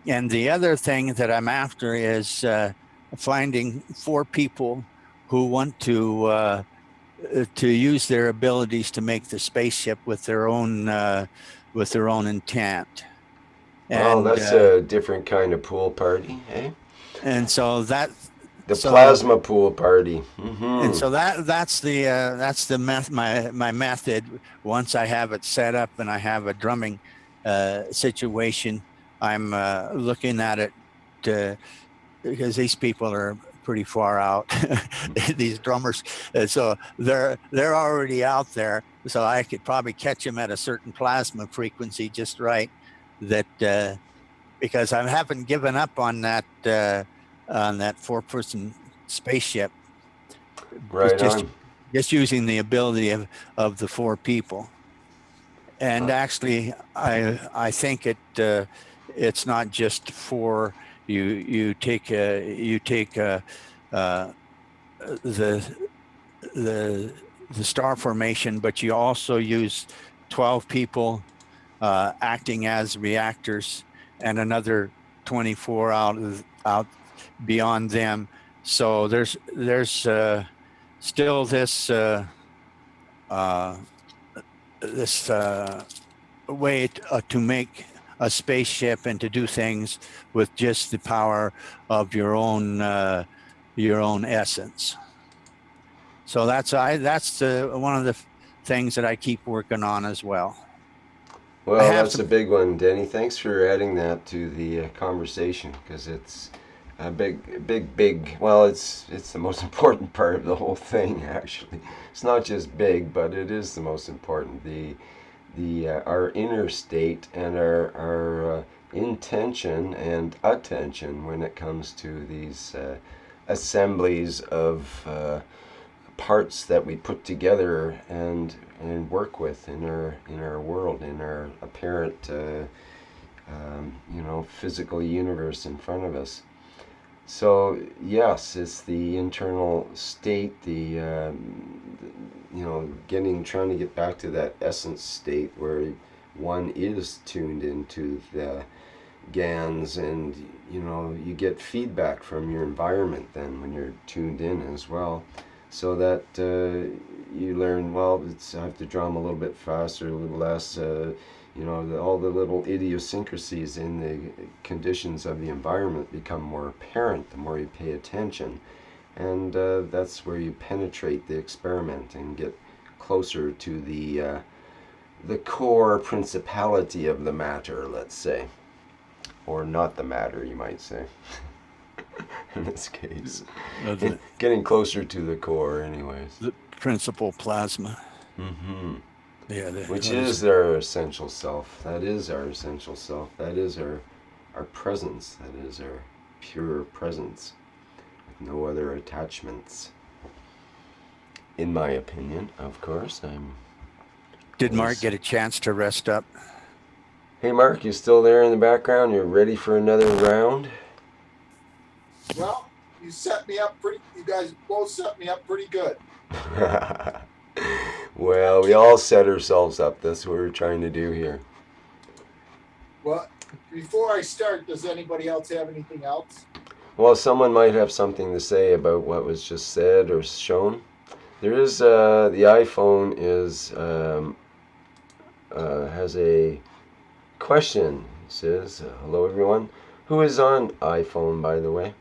And the other thing that I'm after is finding 4 people who want to use their abilities to make the spaceship with their own intent. And that's a different kind of pool party, eh? And so that plasma pool party. And so that's my method. Once I have it set up and I have a drumming situation, I'm looking at it because these people are pretty far out, these drummers. So they're already out there. so I could probably catch them at a certain plasma frequency just right. That because I haven't given up on that 4-person spaceship. Right Just on. just using the ability of the 4 people. And actually, I think it's not just for you take the the star formation, but you also use 12 people acting as reactors and another 24 out beyond them. So there's still uh, this way to make a spaceship and to do things with just the power of your own essence. So that's one of the things that I keep working on as well. I Well, have that's some. a big one, Denny. Thanks for adding that to the conversation because it's a big. Well, it's the most important part of the whole thing. Actually, it's not just big, but it is the most important. The our inner state and our intention and attention when it comes to these assemblies of parts that we put together and work with in our world, in our apparent physical universe in front of us. So yes, it's the internal state, trying to get back to that essence state where one is tuned into the GANs, and you get feedback from your environment then when you're tuned in as well, so that you learn, well, I have to drum a little bit faster, a little less, all the little idiosyncrasies in the conditions of the environment become more apparent the more you pay attention, and that's where you penetrate the experiment and get closer to the core principality of the matter, let's say. Or not the matter, you might say. In this case, getting closer to the core, anyways. The principal plasma. Mm-hmm. Yeah, Which is our essential self. That is our essential self. That is our presence. That is our pure presence, with no other attachments. In my opinion, of course, Did Mark get a chance to rest up? Hey, Mark, you still there in the background? You're ready for another round? Well, you guys both set me up pretty good. Well, we all set ourselves up. That's what we're trying to do here. Well, before I start, does anybody else have anything else? Well, someone might have something to say about what was just said or shown. There is the iPhone has a question. It says, "Hello, everyone. Who is on iPhone, by the way?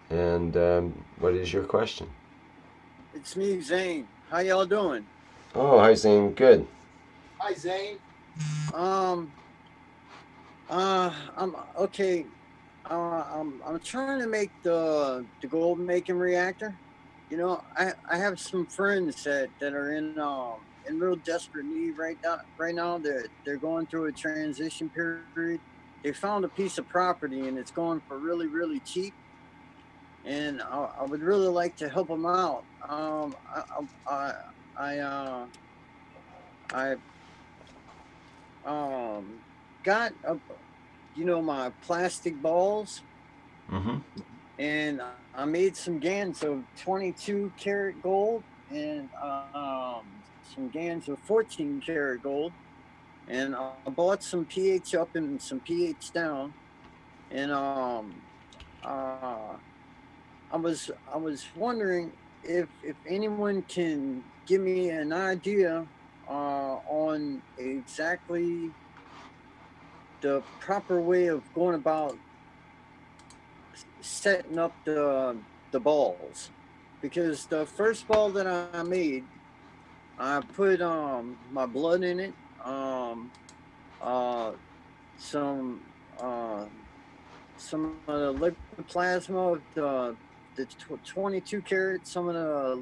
And what is your question?" It's me, Zane. How y'all doing? Oh, hi, Zane. Good. Hi, Zane. Um, I'm okay. I'm trying to make the gold making reactor. You know, I have some friends that are in real desperate need right now. They're going through a transition period. They found a piece of property and it's going for really cheap. And I would really like to help them out. I I got my plastic balls, Mm-hmm. and I made some GANs of 22 karat gold and some GANs of 14 karat gold, and I bought some pH up and some pH down, and uh I was wondering if anyone can give me an idea on exactly the proper way of going about setting up the balls, because the first ball that I made, I put my blood in it, uh some uh some of the liquid plasma of the 22 karat, some of the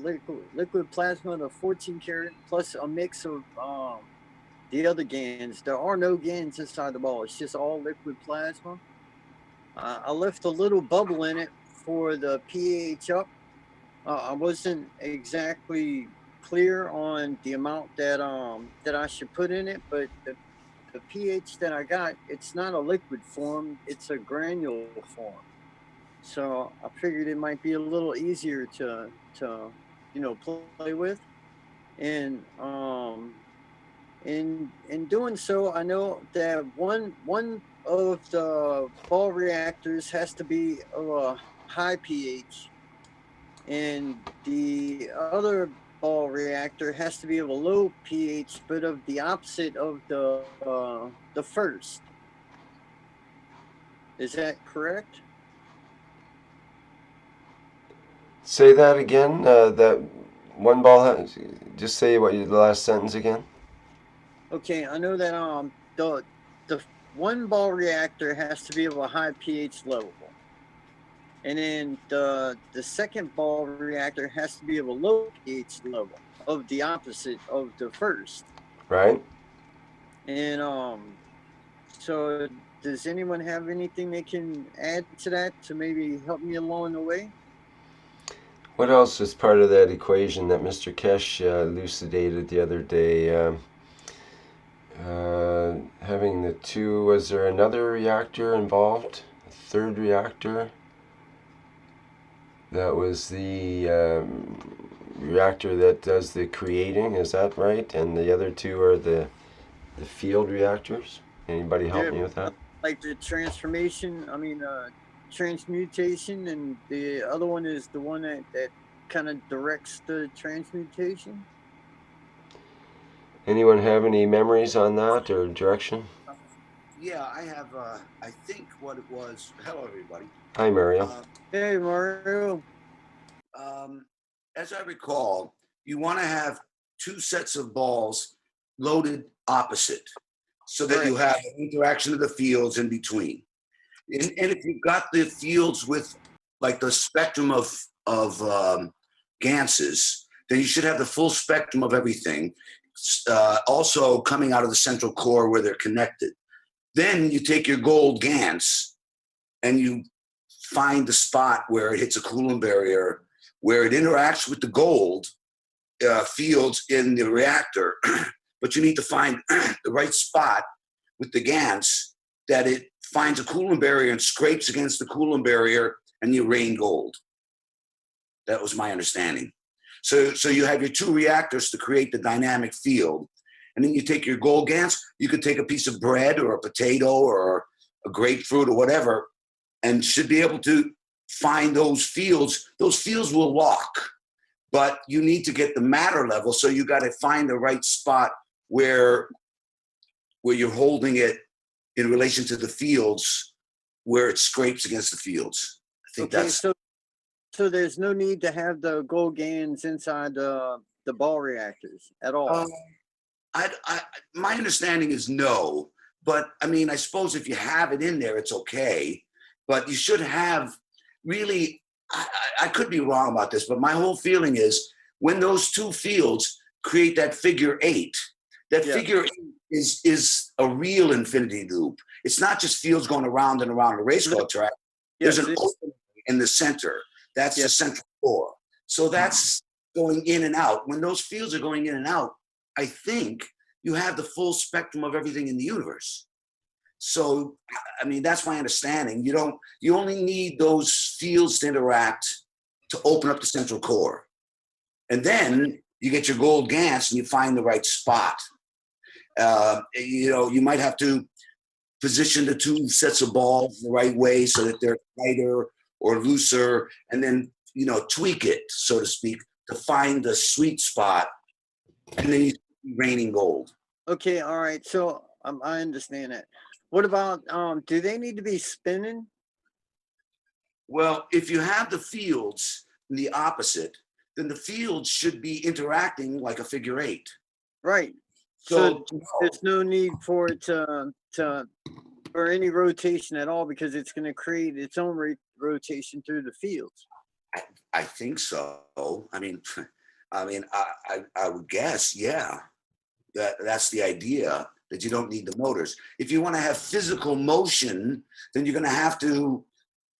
liquid plasma, the 14 karat, plus a mix of the other GANs. There are no GANs inside the ball. It's just all liquid plasma. I left a little bubble in it for the pH up. I wasn't exactly clear on the amount that I should put in it, but the pH that I got, it's not a liquid form, it's a granule form. So I figured it might be a little easier to play with. And in doing so, I know that one of the ball reactors has to be of a high pH, and the other ball reactor has to be of a low pH, but of the opposite of the first. Is that correct? Say that again. That one ball. Just say what the last sentence again. Okay, I know that the one ball reactor has to be of a high pH level, and then the second ball reactor has to be of a low pH level, of the opposite of the first. Right. And so does anyone have anything they can add to that to maybe help me along the way? What else is part of that equation that Mr. Keshe elucidated the other day? Having the two, was there another reactor involved? A third reactor? That was the reactor that does the creating, is that right? And the other two are the field reactors? Anybody help me with that? Like the transformation, transmutation, and the other one is the one that kind of directs the transmutation. Anyone have any memories on that or direction? Yeah, I have. I think what it was. Hello, everybody. Hi, Mario. Hey, Mario. Um, as I recall, you want to have two sets of balls loaded opposite, so that you have an interaction of the fields in between. And if you've got the fields with like the spectrum of ganses, then you should have the full spectrum of everything. Also coming out of the central core where they're connected. Then you take your gold GANs and you find the spot where it hits a Coulomb barrier, where it interacts with the gold fields in the reactor. But you need to find the right spot with the GANs that it finds a Coulomb barrier and scrapes against the Coulomb barrier, and you rain gold. That was my understanding. So you have your two reactors to create the dynamic field. And then you take your gold GANs, you could take a piece of bread or a potato or a grapefruit or whatever, and should be able to find those fields. Those fields will lock, but you need to get the matter level. So you got to find the right spot where you're holding it in relation to the fields, where it scrapes against the fields. I think that's... So there's no need to have the gold GANs inside the ball reactors at all. My understanding is no, but I mean, I suppose if you have it in there, it's okay. But you should have really, I could be wrong about this, but my whole feeling is when those two fields create that figure eight, that figure eight is a real infinity loop. It's not just fields going around and around a race car track. There's an opening in the center. That's the central core. So that's going in and out. When those fields are going in and out, I think you have the full spectrum of everything in the universe. So, I mean, that's my understanding. You only need those fields to interact to open up the central core. And then you get your gold GANs and you find the right spot. You might have to position the two sets of balls the right way so that they're tighter or looser, and then, tweak it, so to speak, to find the sweet spot. And then you raining gold. Okay, all right. So I understand that. What about do they need to be spinning? Well, if you have the fields in the opposite, then the fields should be interacting like a figure eight. Right. So there's no need for it for any rotation at all, because it's going to create its own rotation through the fields. I think so. I mean, I would guess, yeah. That's the idea, that you don't need the motors. If you want to have physical motion, then you're going to have to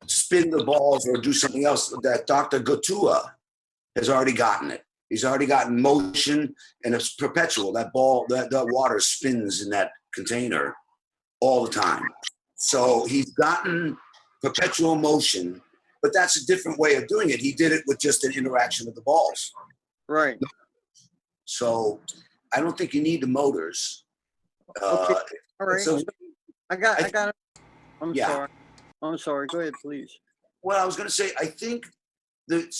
spin the balls or do something else. That Dr. Gatua has already gotten it. He's already gotten motion, and it's perpetual. That ball, that water spins in that container all the time. So he's gotten perpetual motion, but that's a different way of doing it. He did it with just an interaction of the balls. Right. So I don't think you need the motors. Okay. All right. So I got it. I'm Yeah. sorry. I'm sorry. Go ahead, please. Well, I was going to say, I think that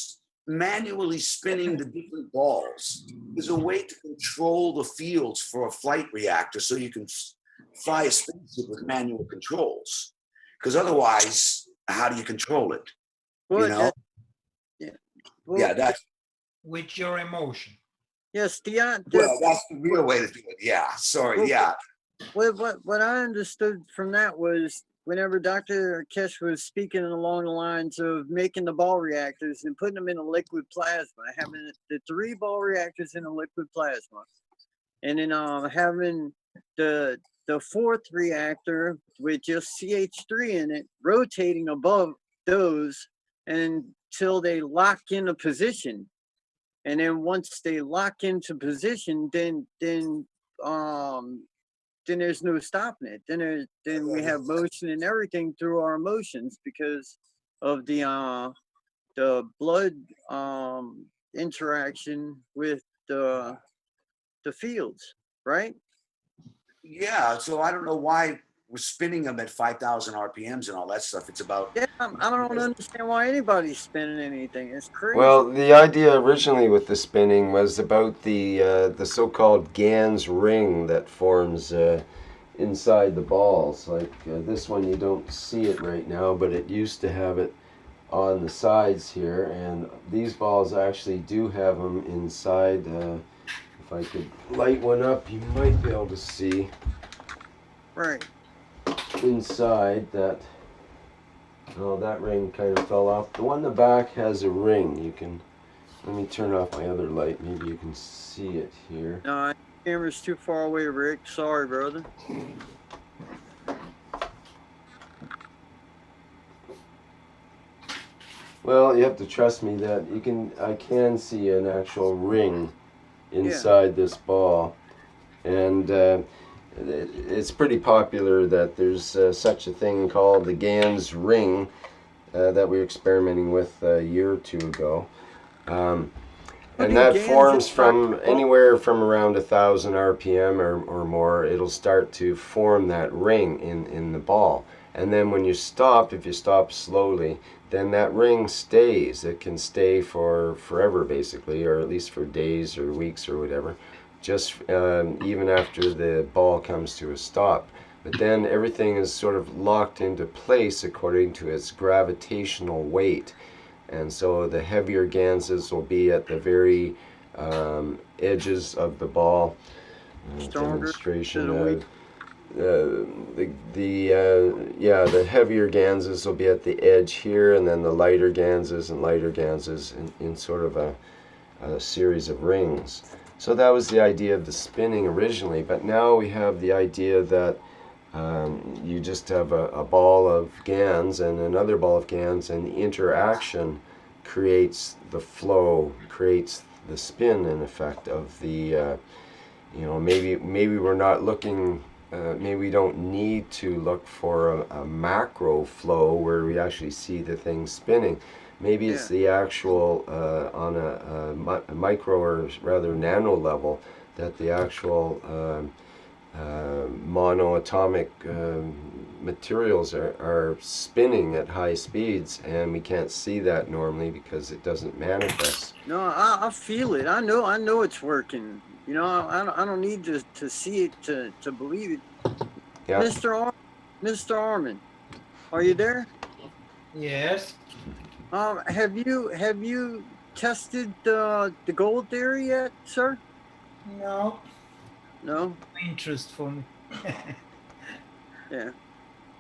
manually spinning the different balls is a way to control the fields for a flight reactor, so you can fly a spaceship with manual controls. Because otherwise, how do you control it? Well, You know? yeah. Well, Yeah, that's With your emotion. yes. well, that's the real way to do it. Yeah, sorry. Well, Yeah, what I understood from that was whenever Dr. Keshe was speaking along the lines of making the ball reactors and putting them in a liquid plasma, having the 3 ball reactors in a liquid plasma, and then having the 4th reactor with just CH3 in it rotating above those until they lock into position. And then once they lock into position, then there's no stopping it. Then we have motion and everything through our emotions because of the blood interaction with the fields, right? yeah. So I don't know why we're spinning them at 5,000 RPMs and all that stuff. It's about Yeah, I don't understand why anybody's spinning anything. It's crazy. Well, the idea originally with the spinning was about the so-called GANs ring that forms inside the balls. Like this one, you don't see it right now, but it used to have it on the sides here, and these balls actually do have them inside. If I could light one up, you might be able to see Right. inside that. Oh, that ring kind of fell off. The one in the back has a ring. You can, let me turn off my other light. Maybe you can see it here. No, the camera's too far away, Rick. Sorry, brother. Well, you have to trust me that I can see an actual ring inside this ball. And it's pretty popular that there's such a thing called the GANs ring that we were experimenting with a year or 2 ago. And that forms from anywhere from around 1,000 RPM or more. It'll start to form that ring in the ball. And then when you stop, if you stop slowly, then that ring stays. It can stay for forever, basically, or at least for days or weeks or whatever, just even after the ball comes to a stop. But then everything is sort of locked into place according to its gravitational weight. And so the heavier ganses will be at the very edges of the ball. Demonstration of the heavier ganses will be at the edge here, and then the lighter ganses in sort of a series of rings. So that was the idea of the spinning originally, but now we have the idea that you just have a ball of GANs and another ball of GANs, and the interaction creates the flow, creates the spin, in effect, of the, maybe we're not looking, maybe we don't need to look for a macro flow where we actually see the thing spinning. Maybe it's the actual, on a micro or rather nano level, that the actual monoatomic materials are spinning at high speeds, and we can't see that normally because it doesn't manifest. No, I feel it. I know it's working. I don't need to see it to believe it. Yeah. Mr. Armin, are you there? Yes. Have you tested the gold theory yet, sir? No. No. No interest for me. Yeah.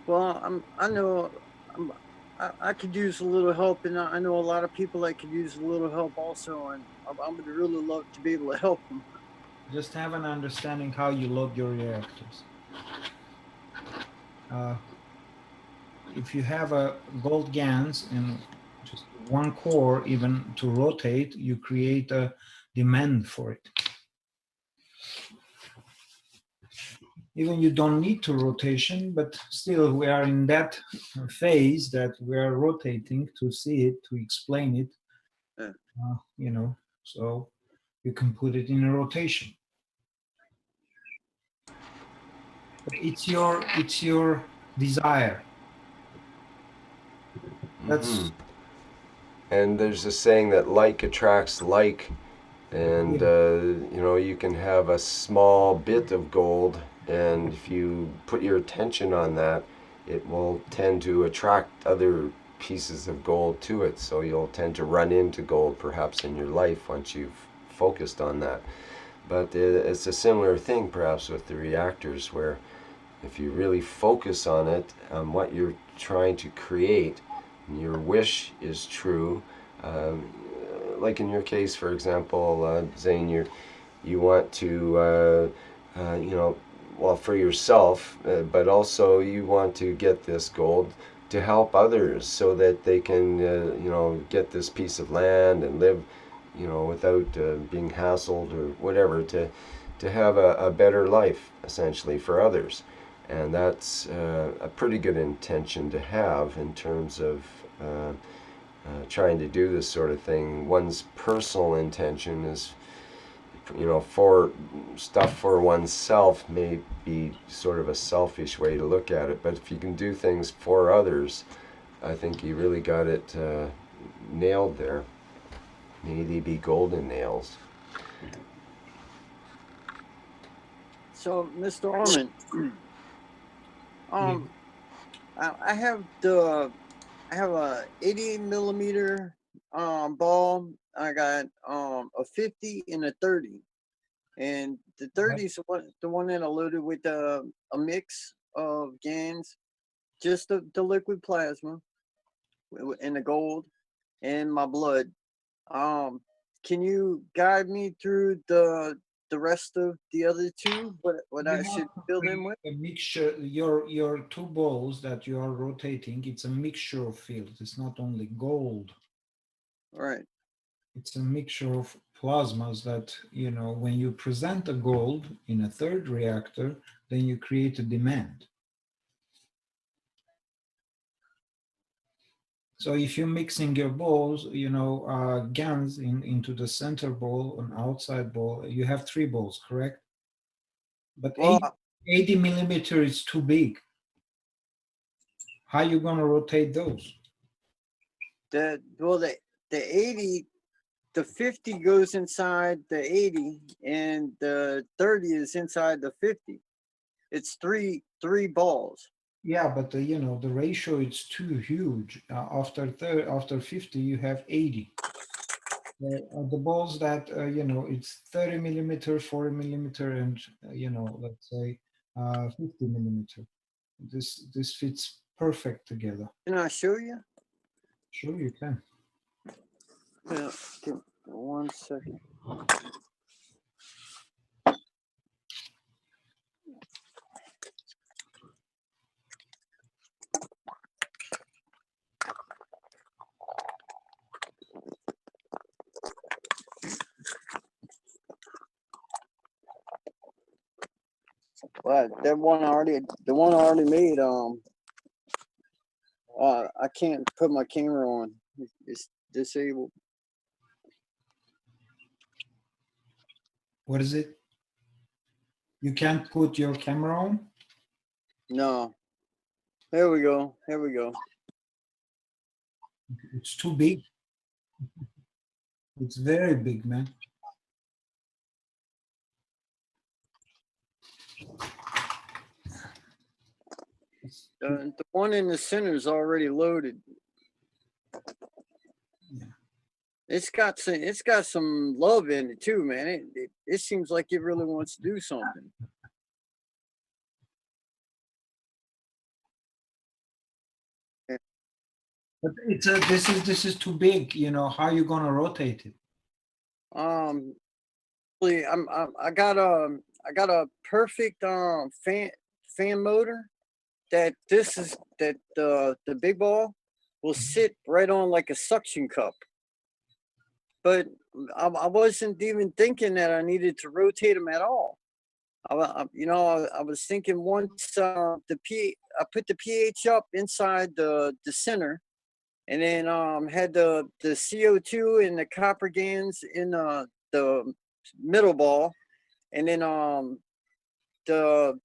Well, I know I could use a little help, and I know a lot of people that could use a little help also, and I would really love to be able to help them. Just have an understanding how you load your reactors. If you have a gold GANs and just one core, even to rotate, you create a demand for it. Even you don't need to rotation, but still we are in that phase that we are rotating to see it, to explain it, you know, so you can put it in a rotation. But it's your desire. That's And there's a saying that like attracts like, and you know, you can have a small bit of gold, and if you put your attention on that, it will tend to attract other pieces of gold to it. So you'll tend to run into gold perhaps in your life once you've focused on that. But it's a similar thing perhaps with the reactors, where if you really focus on it, on what you're trying to create, and your wish is true, like in your case, for example, Zane, you want to, you know, well, for yourself, but also you want to get this gold to help others so that they can, you know, get this piece of land and live, you know, without being hassled or whatever, to have a better life, essentially, for others. And that's a pretty good intention to have in terms of trying to do this sort of thing. One's personal intention is, you know, for stuff for oneself may be sort of a selfish way to look at it. But if you can do things for others, I think you really got it nailed there. May they be golden nails. So, Mr. Orman, I have a 88 millimeter ball. I got a 50 and a 30, and the 30 is the one that I loaded with a mix of GANs, just the liquid plasma and the gold and my blood. Can you guide me through the rest of the other two? What I should fill them with? A mixture. Your two balls that you are rotating, it's a mixture of fields. It's not only gold. Right. It's a mixture of plasmas that, you know, when you present a gold in a third reactor, then you create a demand. So if you're mixing your balls, you know, GANs into the center ball and outside ball, you have three balls, correct? But Well, 80 millimeter is too big. How are you going to rotate those? the 80, the 50 goes inside the 80, and the 30 is inside the 50. It's three balls. Yeah, but you know, the ratio is too huge. After 50, you have 80. The balls that you know, it's 30 millimeter, 40 millimeter, and you know, let's say 50 millimeter. This fits perfect together. Can I show you? Sure, you can. Yeah, give me 1 second. Well, the one I already made. I can't put my camera on. It's disabled. What is it? You can't put your camera on? No. There we go. Here we go. It's too big. It's very big, man. The one in the center is already loaded. Yeah. It's got some love in it too, man. It seems like it really wants to do something. But it's this is too big. You know, how you gonna rotate it? Really, I got a perfect fan motor that the big ball will sit right on like a suction cup. But I wasn't even thinking that I needed to rotate them at all. I was thinking once I put the pH up inside the center, and then had the CO2 and the copper GANs in the middle ball, and then the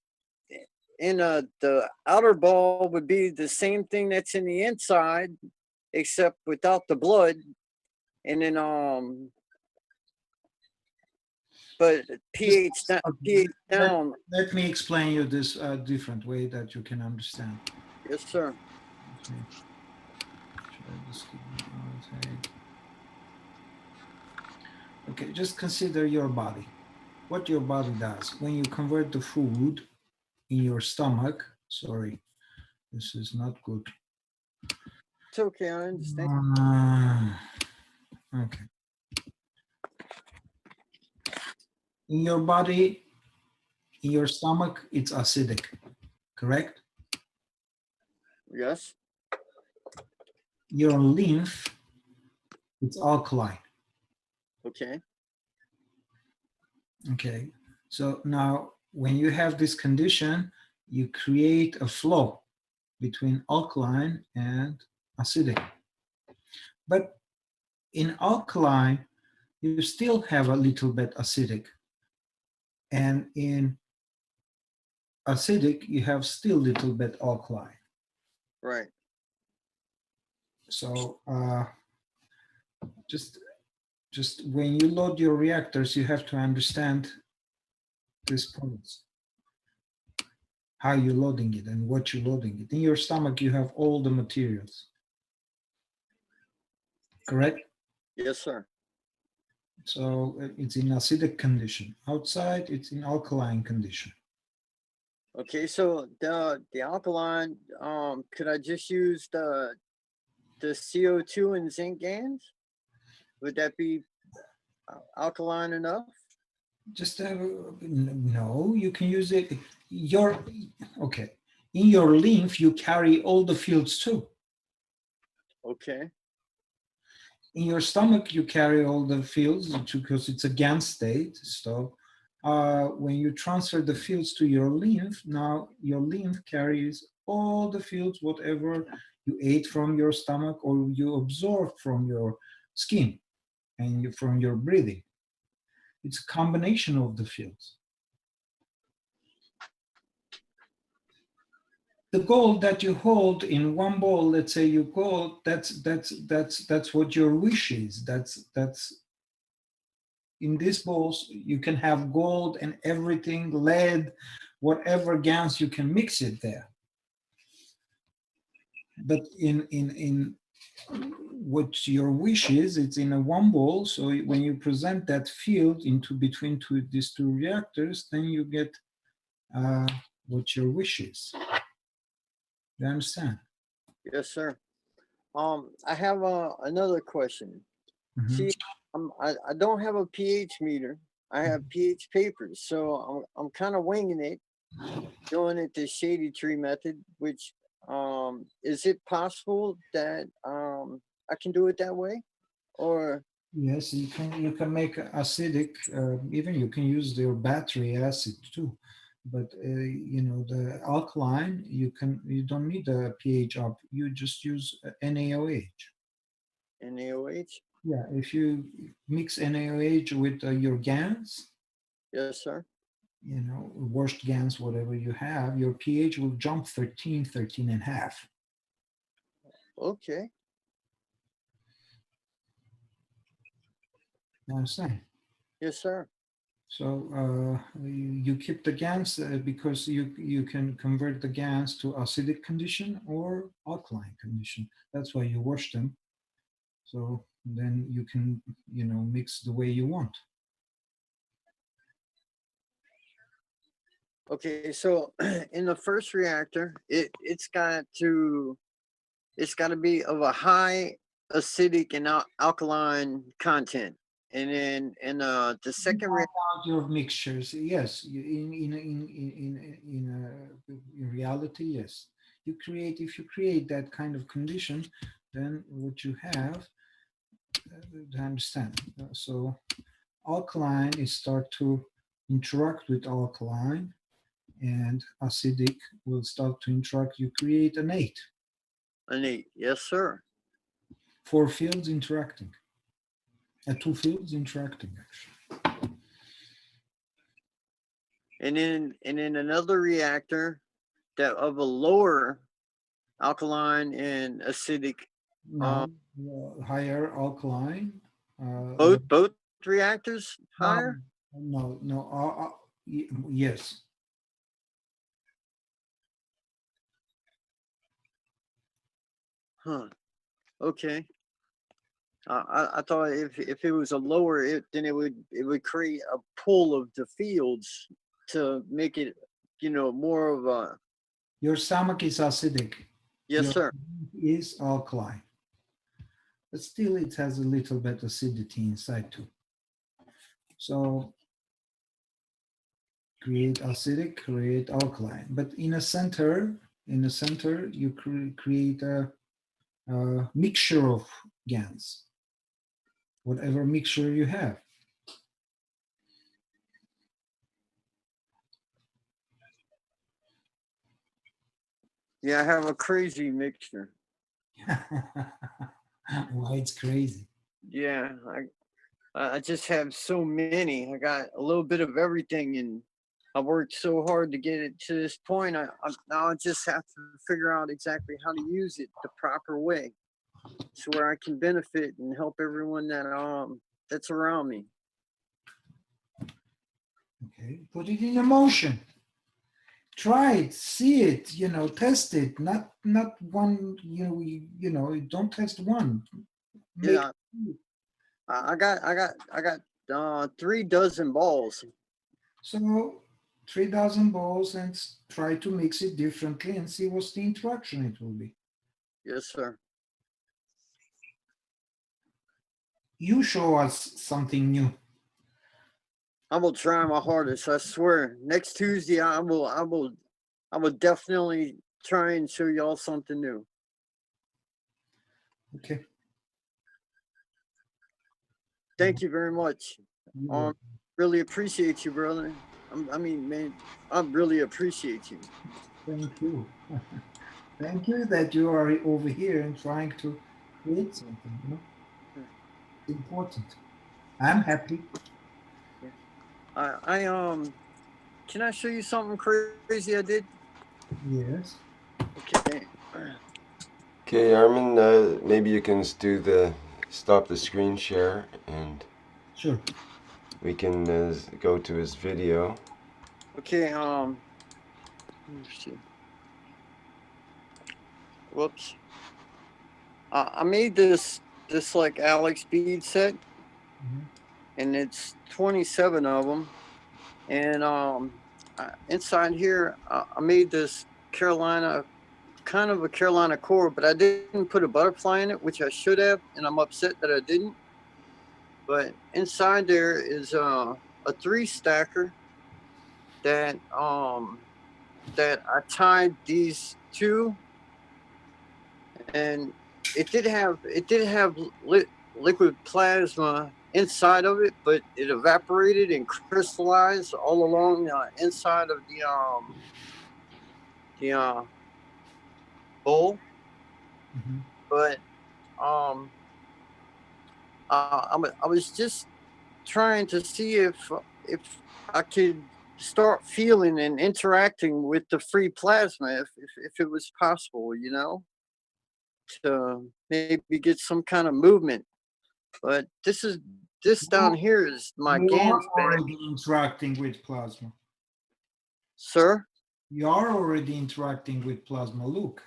the outer ball would be the same thing that's in the inside, except without the blood, and then but pH down. Let me explain you this different way that you can understand. Yes, sir. Okay. Should I just keep rotate? Okay, just consider your body. What your body does when you convert the food in your stomach. Sorry, this is not good. It's okay, I understand. Okay. In your body, in your stomach, it's acidic, correct? Yes. Your lymph, it's alkaline. Okay. Okay. So now when you have this condition, you create a flow between alkaline and acidic. But in alkaline, you still have a little bit acidic. And in acidic, you have still a little bit alkaline. Right. So just when you load your reactors, you have to understand these points. How you're loading it and what you're loading it. In your stomach, you have all the materials. Correct? Yes, sir. So it's in acidic condition. Outside, it's in alkaline condition. Okay, so the alkaline, could I just use the CO2 and zinc GANs? Would that be alkaline enough? Just no, you can use it. Okay. In your lymph, you carry all the fields too. Okay. In your stomach, you carry all the fields because it's a GAN state. So when you transfer the fields to your lymph, now your lymph carries all the fields, whatever you ate from your stomach or you absorbed from your skin and from your breathing. It's a combination of the fields. The gold that you hold in one ball, let's say you gold, that's what your wish is. That's in these balls you can have gold and everything, lead, whatever GANs you can mix it there. But in what your wish is, it's in a one ball. So when you present that field into between these two reactors, then you get what your wish is. You understand? Yes, sir. I have another question. Mm-hmm. See, I don't have a pH meter. I have pH papers, so I'm kind of winging it, doing it the shady tree method. Which is it possible that I can do it that way, or? Yes, you can make acidic. Even you can use your battery acid too, but you know the alkaline you don't need the pH up. You just use NaOH. NaOH. Yeah, if you mix NaOH with your GANs, Yes, sir. you know, washed GANs, whatever you have, your pH will jump 13 and a half. Okay. You understand? Yes, sir. So you keep the GANs because you can convert the GANs to acidic condition or alkaline condition. That's why you wash them. So then you can, you know, mix the way you want. Okay, so in the first reactor, it's got to it's got to be of a high acidic and alkaline content. And then the second Your mixtures, yes. In reality, yes. If you create that kind of condition, then what you have, to understand. So alkaline is start to interact with alkaline, and acidic will start to interact. You create an 8. An 8, yes, sir. 4 fields interacting. 2 fields interacting, actually. And then another reactor that of a lower alkaline and acidic. No, higher alkaline. Both reactors higher? No. Yes. Huh. Okay. I thought if it was a lower, then it would create a pool of the fields to make it, more of a. Your stomach is acidic. Yes, your sir. Is alkaline, but still it has a little bit acidity inside too. So create acidic, create alkaline, but in a center, you create a mixture of GANs, whatever mixture you have. Yeah, I have a crazy mixture. Why it's crazy? Yeah, I just have so many. I got a little bit of everything, and I worked so hard to get it to this point. Now I just have to figure out exactly how to use it the proper way, so where I can benefit and help everyone that's around me. Okay, put it in motion. Try it, see it, test it. Not one, don't test one. Yeah, I got 3 dozen balls. So 3,000 balls, and try to mix it differently and see what's the interaction it will be. Yes, sir. You show us something new. I will try my hardest. I swear. Next Tuesday, I will definitely try and show y'all something new. Okay. Thank you very much. Really appreciate you, brother. Man, I really appreciate you. Thank you. Thank you that you are over here and trying to create something. It's important. I'm happy. Can I show you something crazy I did? Yes. Okay. Okay, Armin, maybe you can stop the screen share, and sure, we can go to his video. Okay. Let me see. Whoops. I made this like Alex bead set, and it's 27 of them. And inside here, I made this Carolina, kind of a Carolina core, but I didn't put a butterfly in it, which I should have, and I'm upset that I didn't. But inside there is a 3 stacker that I tied these 2, and it did have liquid plasma inside of it, but it evaporated and crystallized all along the inside of the bowl. But I was just trying to see if I could start feeling and interacting with the free plasma, if it was possible, to maybe get some kind of movement. But this down here is my GANs band. Already interacting with plasma. Sir? You are already interacting with plasma. Look,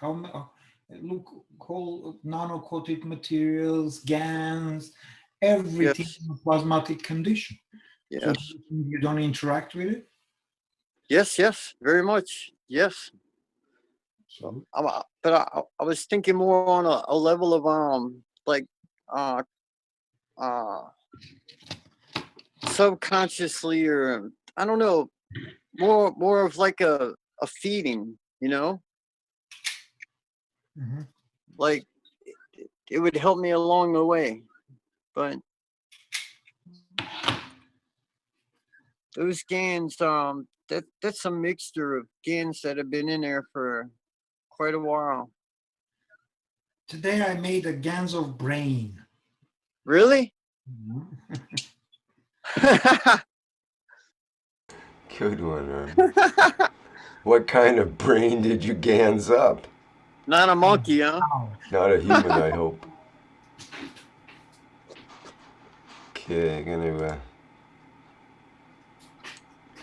look, whole nano-coated materials, GANs, everything in a plasmatic condition. Yes. So you don't interact with it? Yes, very much. Yes. So I was thinking more on a level of like uh subconsciously, or I don't know, more of like a feeding, you know, mhm. like it would help me along the way. But those GANs, that's a mixture of GANs that have been in there for quite a while. Today I made a GANs of brain. Really? Mhm. Good one, Armin. What kind of brain did you GANs up? Not a monkey, huh? Wow. Not a human, I hope. Okay, I'm gonna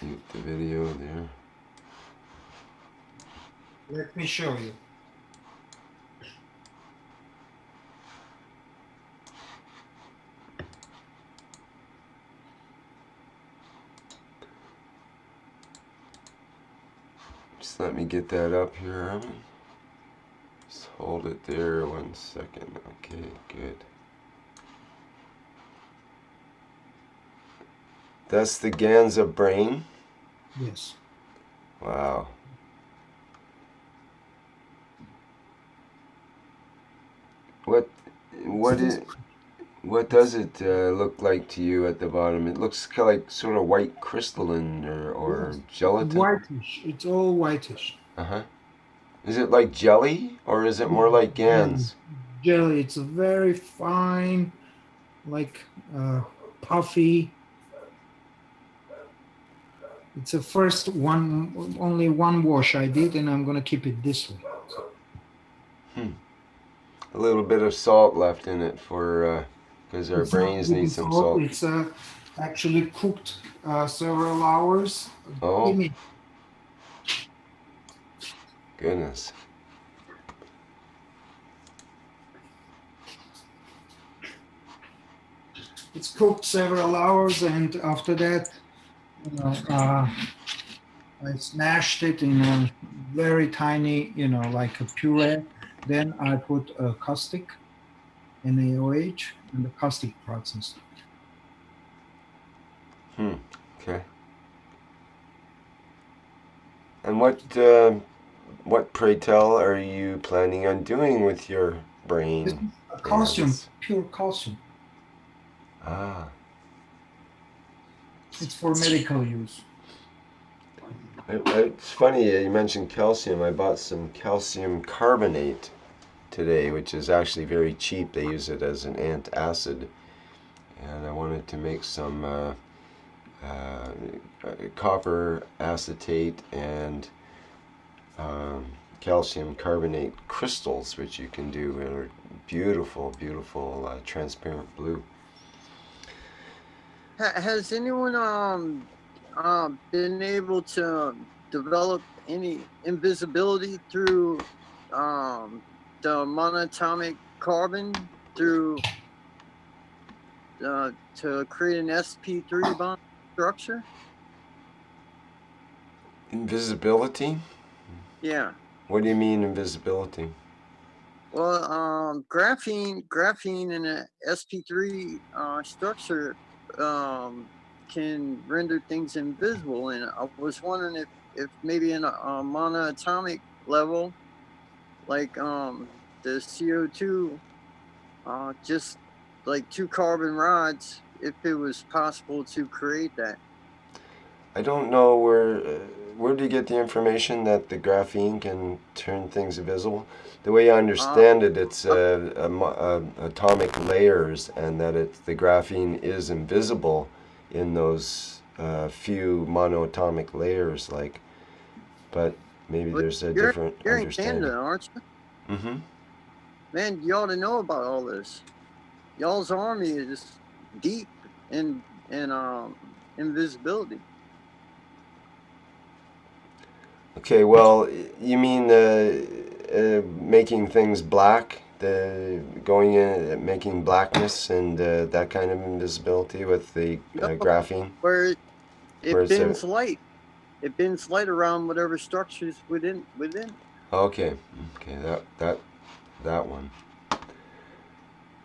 mute the video there. Let me show you. Just let me get that up here, Armin. Just hold it there 1 second. Okay, good. That's the GANs of brain? Yes. Wow. What what It's is what does it look like to you at the bottom? It looks kind of like sort of white crystalline or yes, gelatin. whitish. It's all whitish. Uh-huh. Is it like jelly or is it more like Jelly. GANs? Jelly. It's a very fine, like puffy. It's a first one, only one wash I did, and I'm gonna keep it this way. A little bit of salt left in it for because our It's not brains need really some salt. salt. It's actually cooked several hours. Give Oh, me. goodness. It's cooked several hours, and after that, you know, I smashed it in a very tiny, like a puree. Then I put a caustic, NaOH, and the caustic process. Okay. And what, pray tell, are you planning on doing with your This brain? is a calcium, GANs? pure calcium. Ah, It's for medical use. it's funny you mentioned calcium. I bought some calcium carbonate today, which is actually very cheap. They use it as an antacid, and I wanted to make some uh, copper acetate and um, calcium carbonate crystals, which you can do and are beautiful, beautiful transparent blue. Has anyone been able to develop any invisibility through the monatomic carbon through to create an sp3 bond structure? Invisibility? Yeah. What do you mean invisibility? Well, graphene in a sp3 structure can render things invisible, and I was wondering if maybe in a monoatomic level, like the CO2, just like two carbon rods, if it was possible to create that. I don't know where do you get the information that the graphene can turn things invisible? The way I Uh, understand it, it's atomic layers, and that the graphene is invisible in those few monoatomic layers. Like, but maybe but there's a you're different you're in Canada, understanding. aren't you? Mm-hmm. Man, you ought to know about all this. Y'all's army is deep in invisibility. Okay, well, you mean making things black, going in, making blackness and that kind of invisibility with the No, graphene, where where it it's bends light. It bends light around whatever structures within. Okay, okay, that one.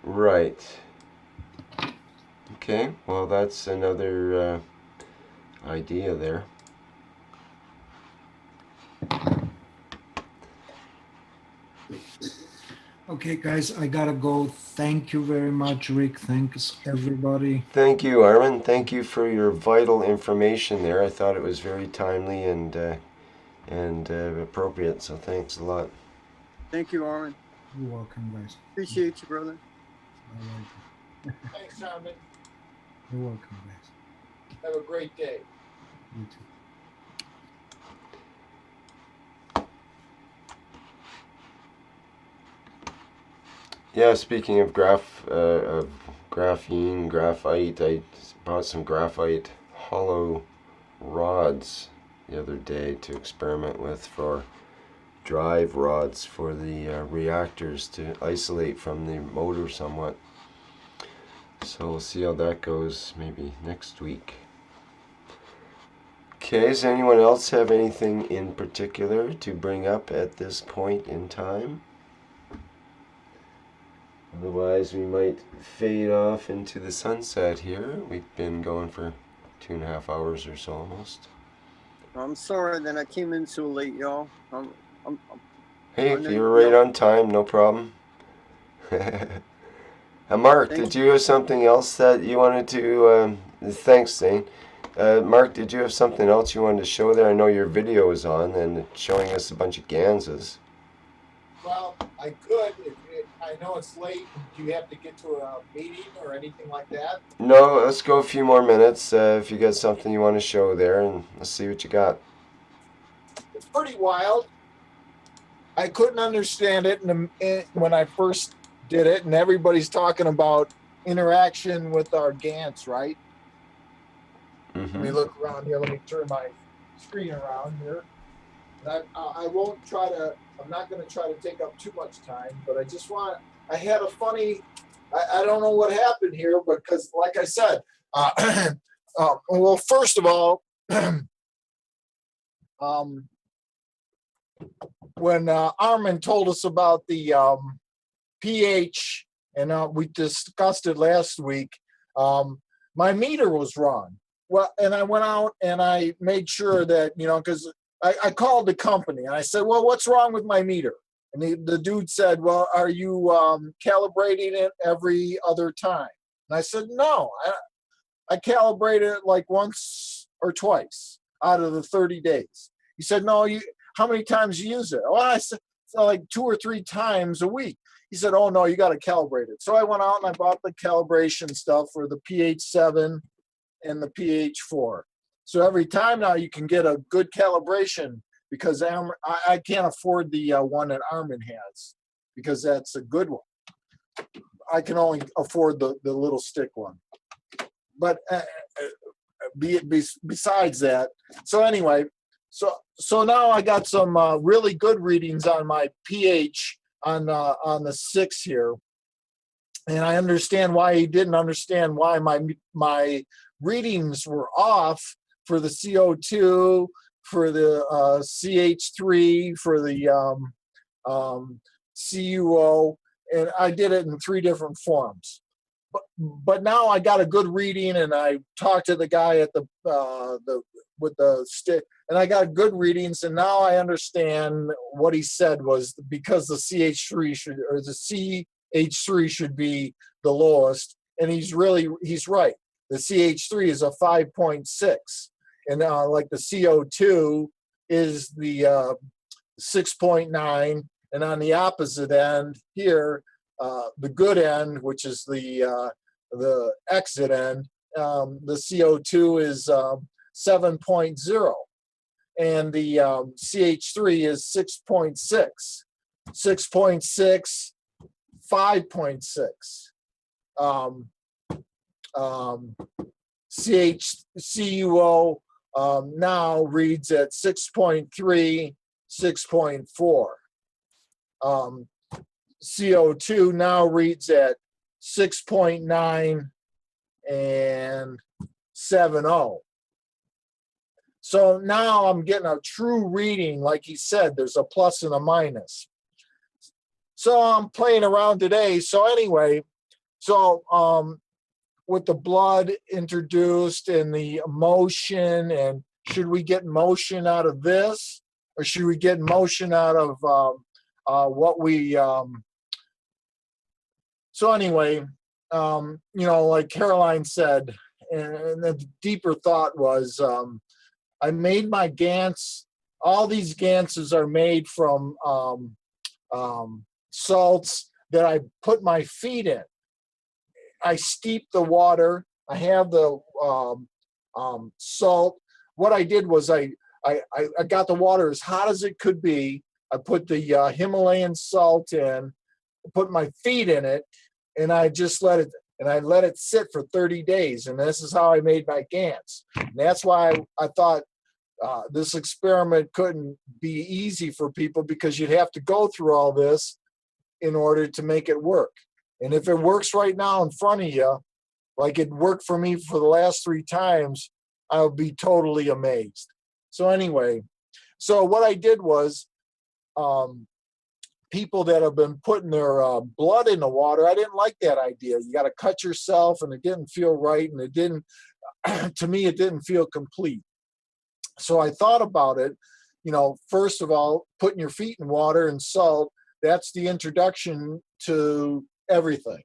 Right. Okay, well that's another idea there. Okay, guys, I gotta go. Thank you very much, Rick. Thanks, everybody. Thank you, Armin. Thank you for your vital information there. I thought it was very timely and appropriate. So thanks a lot. Thank you, Armin. You're welcome, guys. Appreciate you, brother. You're welcome. Thanks, Armin. You're welcome, guys. Have a great day. You too. Yeah, speaking of graphene, graphite, I bought some graphite hollow rods the other day to experiment with for drive rods for the reactors to isolate from the motor somewhat. So we'll see how that goes maybe next week. Okay, does anyone else have anything in particular to bring up at this point in time? Otherwise, we might fade off into the sunset here. We've been going for 2.5 hours or so almost. I'm sorry that I came in so late, y'all. Hey, I know you were right y'all- on time, no problem. Mark, Thank did you have something else that you wanted to... thanks, Zane. Mark, did you have something else you wanted to show there? I know your video is on and showing us a bunch of GANSes. Well, I could. I know it's late. Do you have to get to a meeting or anything like that? No, let's go a few more minutes if you got something you want to show there, and let's see what you got. It's pretty wild. I couldn't understand it when I first did it, and everybody's talking about interaction with our GANs, right? Let me look around here. Let me turn my screen around here. And I won't try to, I'm not going to try to take up too much time, but I had a funny, I don't know what happened here, because like I said, well, first of all, when Armin told us about the pH, and we discussed it last week, my meter was wrong. Well, and I went out and I made sure that, because I called the company and I said, well, what's wrong with my meter? And the dude said, well, are you calibrating it every other time? And I said, no, I calibrate it like once or twice out of the 30 days. He said, no, how many times you use it? Well, I said, so like 2 or 3 times a week. He said, oh, no, you got to calibrate it. So I went out and I bought the calibration stuff for the pH 7 and the pH 4. So every time now you can get a good calibration, because I can't afford the one that Armin has, because that's a good one. I can only afford the little stick one. But besides that, so anyway, so now I got some really good readings on my pH on the 6 here, and I understand why he didn't understand why my readings were off for the CO2, for the CH3, for the CuO, and I did it in 3 different forms. But now I got a good reading, and I talked to the guy at the with the stick, and I got good readings, and now I understand what he said was because the CH3 should be the lowest, and he's right. The CH3 is a 5.6, and like the CO2 is the 6.9, and on the opposite end here, the good end, which is the exit end, the CO2 is 7.0, and the CH3 is 6.6, 6.6, 5.6. CuO now reads at 6.3, 6.4. CO2 now reads at 6.9 and 7.0. So now I'm getting a true reading. Like he said, there's a plus and a minus. So I'm playing around today. So anyway, with the blood introduced and the motion, and should we get motion out of this, or should we get motion out of what we so anyway, like Caroline said, and the deeper thought was, I made my GANs. All these GANs are made from salts that I put my feet in. I steep the water. I have the salt. What I did was I got the water as hot as it could be. I put the Himalayan salt in, put my feet in it, and I just let it sit for 30 days. And this is how I made my GANs. And that's why I thought this experiment couldn't be easy for people, because you'd have to go through all this in order to make it work. And if it works right now in front of you, like it worked for me for the last 3 times, I'll be totally amazed. So anyway, so what I did was, people that have been putting their blood in the water, I didn't like that idea. You got to cut yourself, and it didn't feel right, and it didn't, to me, it didn't feel complete. So I thought about it. First of all, putting your feet in water and salt, that's the introduction to everything.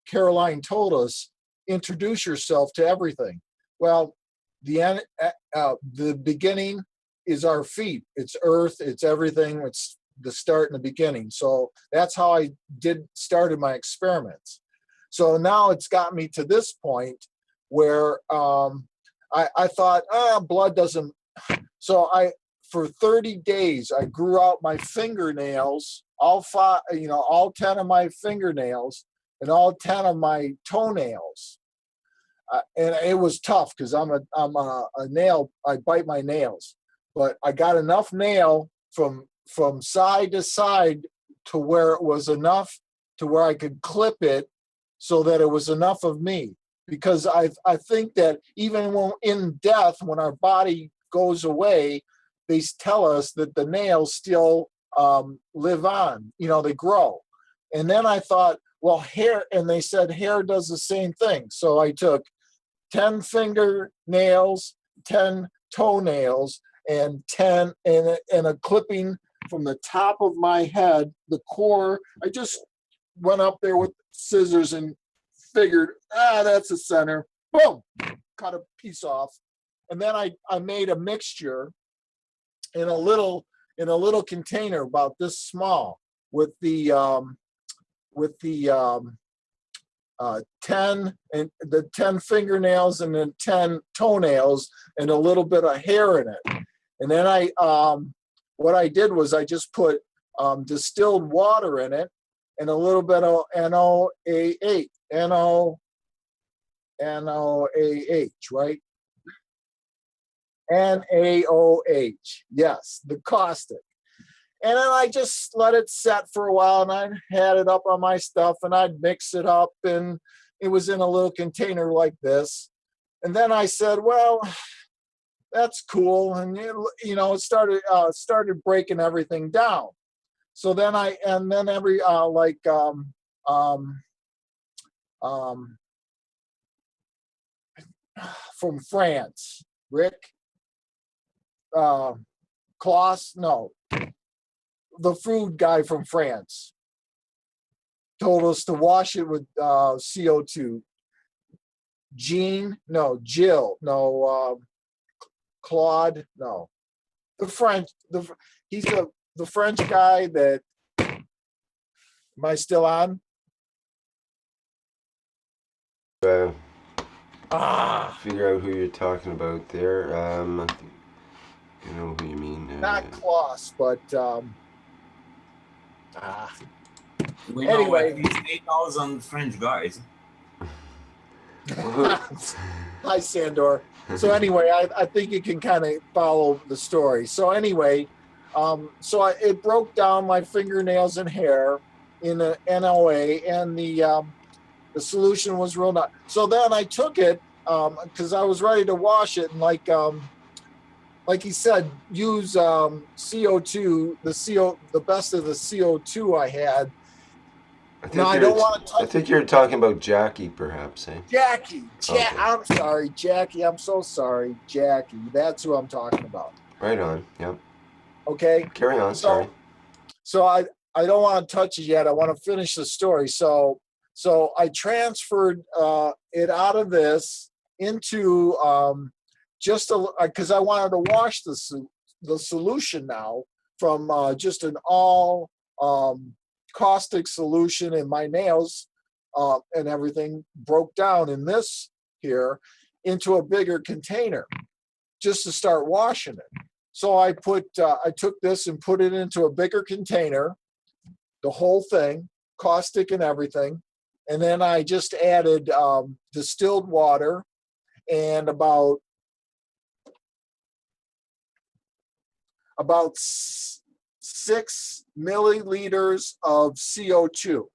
Caroline told us, introduce yourself to everything. Well, the beginning is our feet. It's earth, it's everything. It's the start and the beginning. So that's how I started my experiments. So now it's got me to this point where I thought, blood doesn't. So for 30 days, I grew out my fingernails, all 10 of my fingernails and all 10 of my toenails. And it was tough, because I'm a nail. I bite my nails, but I got enough nail from side to side to where it was enough to where I could clip it, so that it was enough of me. Because I think that even when in death, when our body goes away, they tell us that the nails still live on. They grow. And then I thought, well, hair, and they said hair does the same thing. So I took 10 fingernails, 10 toenails, and 10 and a clipping from the top of my head, the core. I just went up there with scissors and figured, that's the center. Boom, cut a piece off. And then I made a mixture in a little container about this small, with the 10 and the 10 fingernails and then 10 toenails and a little bit of hair in it. And then what I did was I just put distilled water in it and a little bit of NaOH, right? NaOH, yes, the caustic. And then I just let it set for a while, and I had it up on my stuff, and I'd mix it up, and it was in a little container like this. And then I said, well, that's cool. And it started breaking everything down. So then every from France, Rick, Klaus, no, the food guy from France told us to wash it with CO2. Jill, no, Claude, no. The French, he's the French guy that, am I still on? Figure out who you're talking about there. I think you know who you mean. Not Klaus, but We anyway. know at least 8,000 French guys. Hi, Sandor. So anyway, I think you can kind of follow the story. So anyway, it broke down my fingernails and hair in the NOA, and the solution was real nice. So then I took it because I was ready to wash it, and like he said, use CO2, the best of the CO2 I had. Now I don't want to I touch think you're talking about Jackie, perhaps, eh? Jackie. Okay. I'm sorry, Jackie. I'm so sorry, Jackie. That's who I'm talking about. Right on. Yep. Okay. Carry on. Sorry. So I don't want to touch it yet. I want to finish the story. So I transferred it out of this into just because I wanted to wash the solution now from just an all caustic solution, and my nails and everything broke down in this here into a bigger container just to start washing it. So I took this and put it into a bigger container, the whole thing, caustic and everything. And then I just added distilled water and about 6 milliliters of CO2.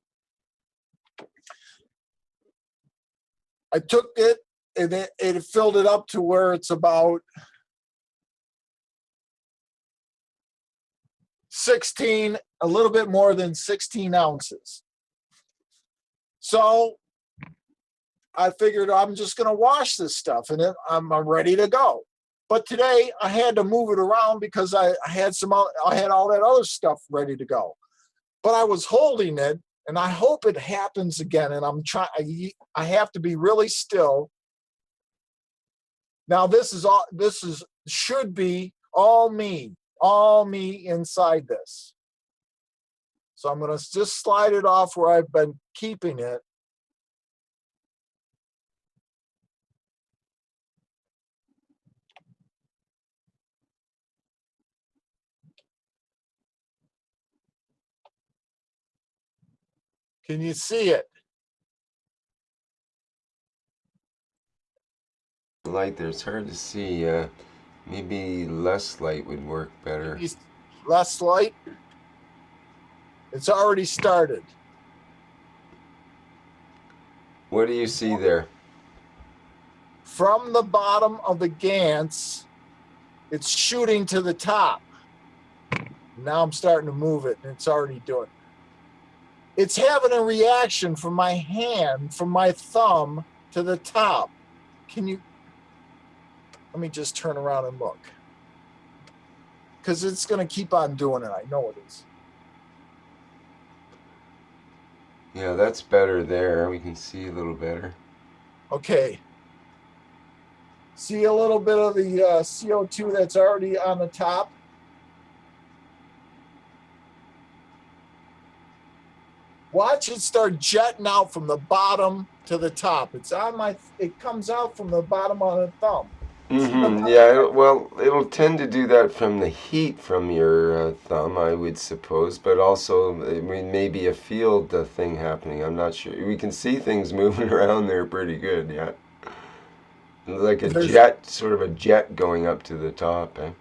I took it and it filled it up to where it's about 16, a little bit more than 16 ounces. So I figured I'm just going to wash this stuff and I'm ready to go. But today I had to move it around because I had all that other stuff ready to go. But I was holding it, and I hope it happens again. And I have to be really still. Now should be all me inside this. So I'm going to just slide it off where I've been keeping it. Can you see it? Light there. It's hard to see. Maybe less light would work better. Less light. It's already started. What do you see there? From the bottom of the GANs, it's shooting to the top. Now I'm starting to move it, and it's already doing it. It's having a reaction from my hand, from my thumb to the top. Let me just turn around and look. Because it's going to keep on doing it. I know it is. Yeah, that's better there. We can see a little better. Okay. See a little bit of the CO2 that's already on the top? Watch it start jetting out from the bottom to the top. It comes out from the bottom of the thumb. Yeah, well, it'll tend to do that from the heat from your thumb, I would suppose, but also maybe a field thing happening. I'm not sure. We can see things moving around there pretty good, yeah. Like sort of a jet going up to the top, eh?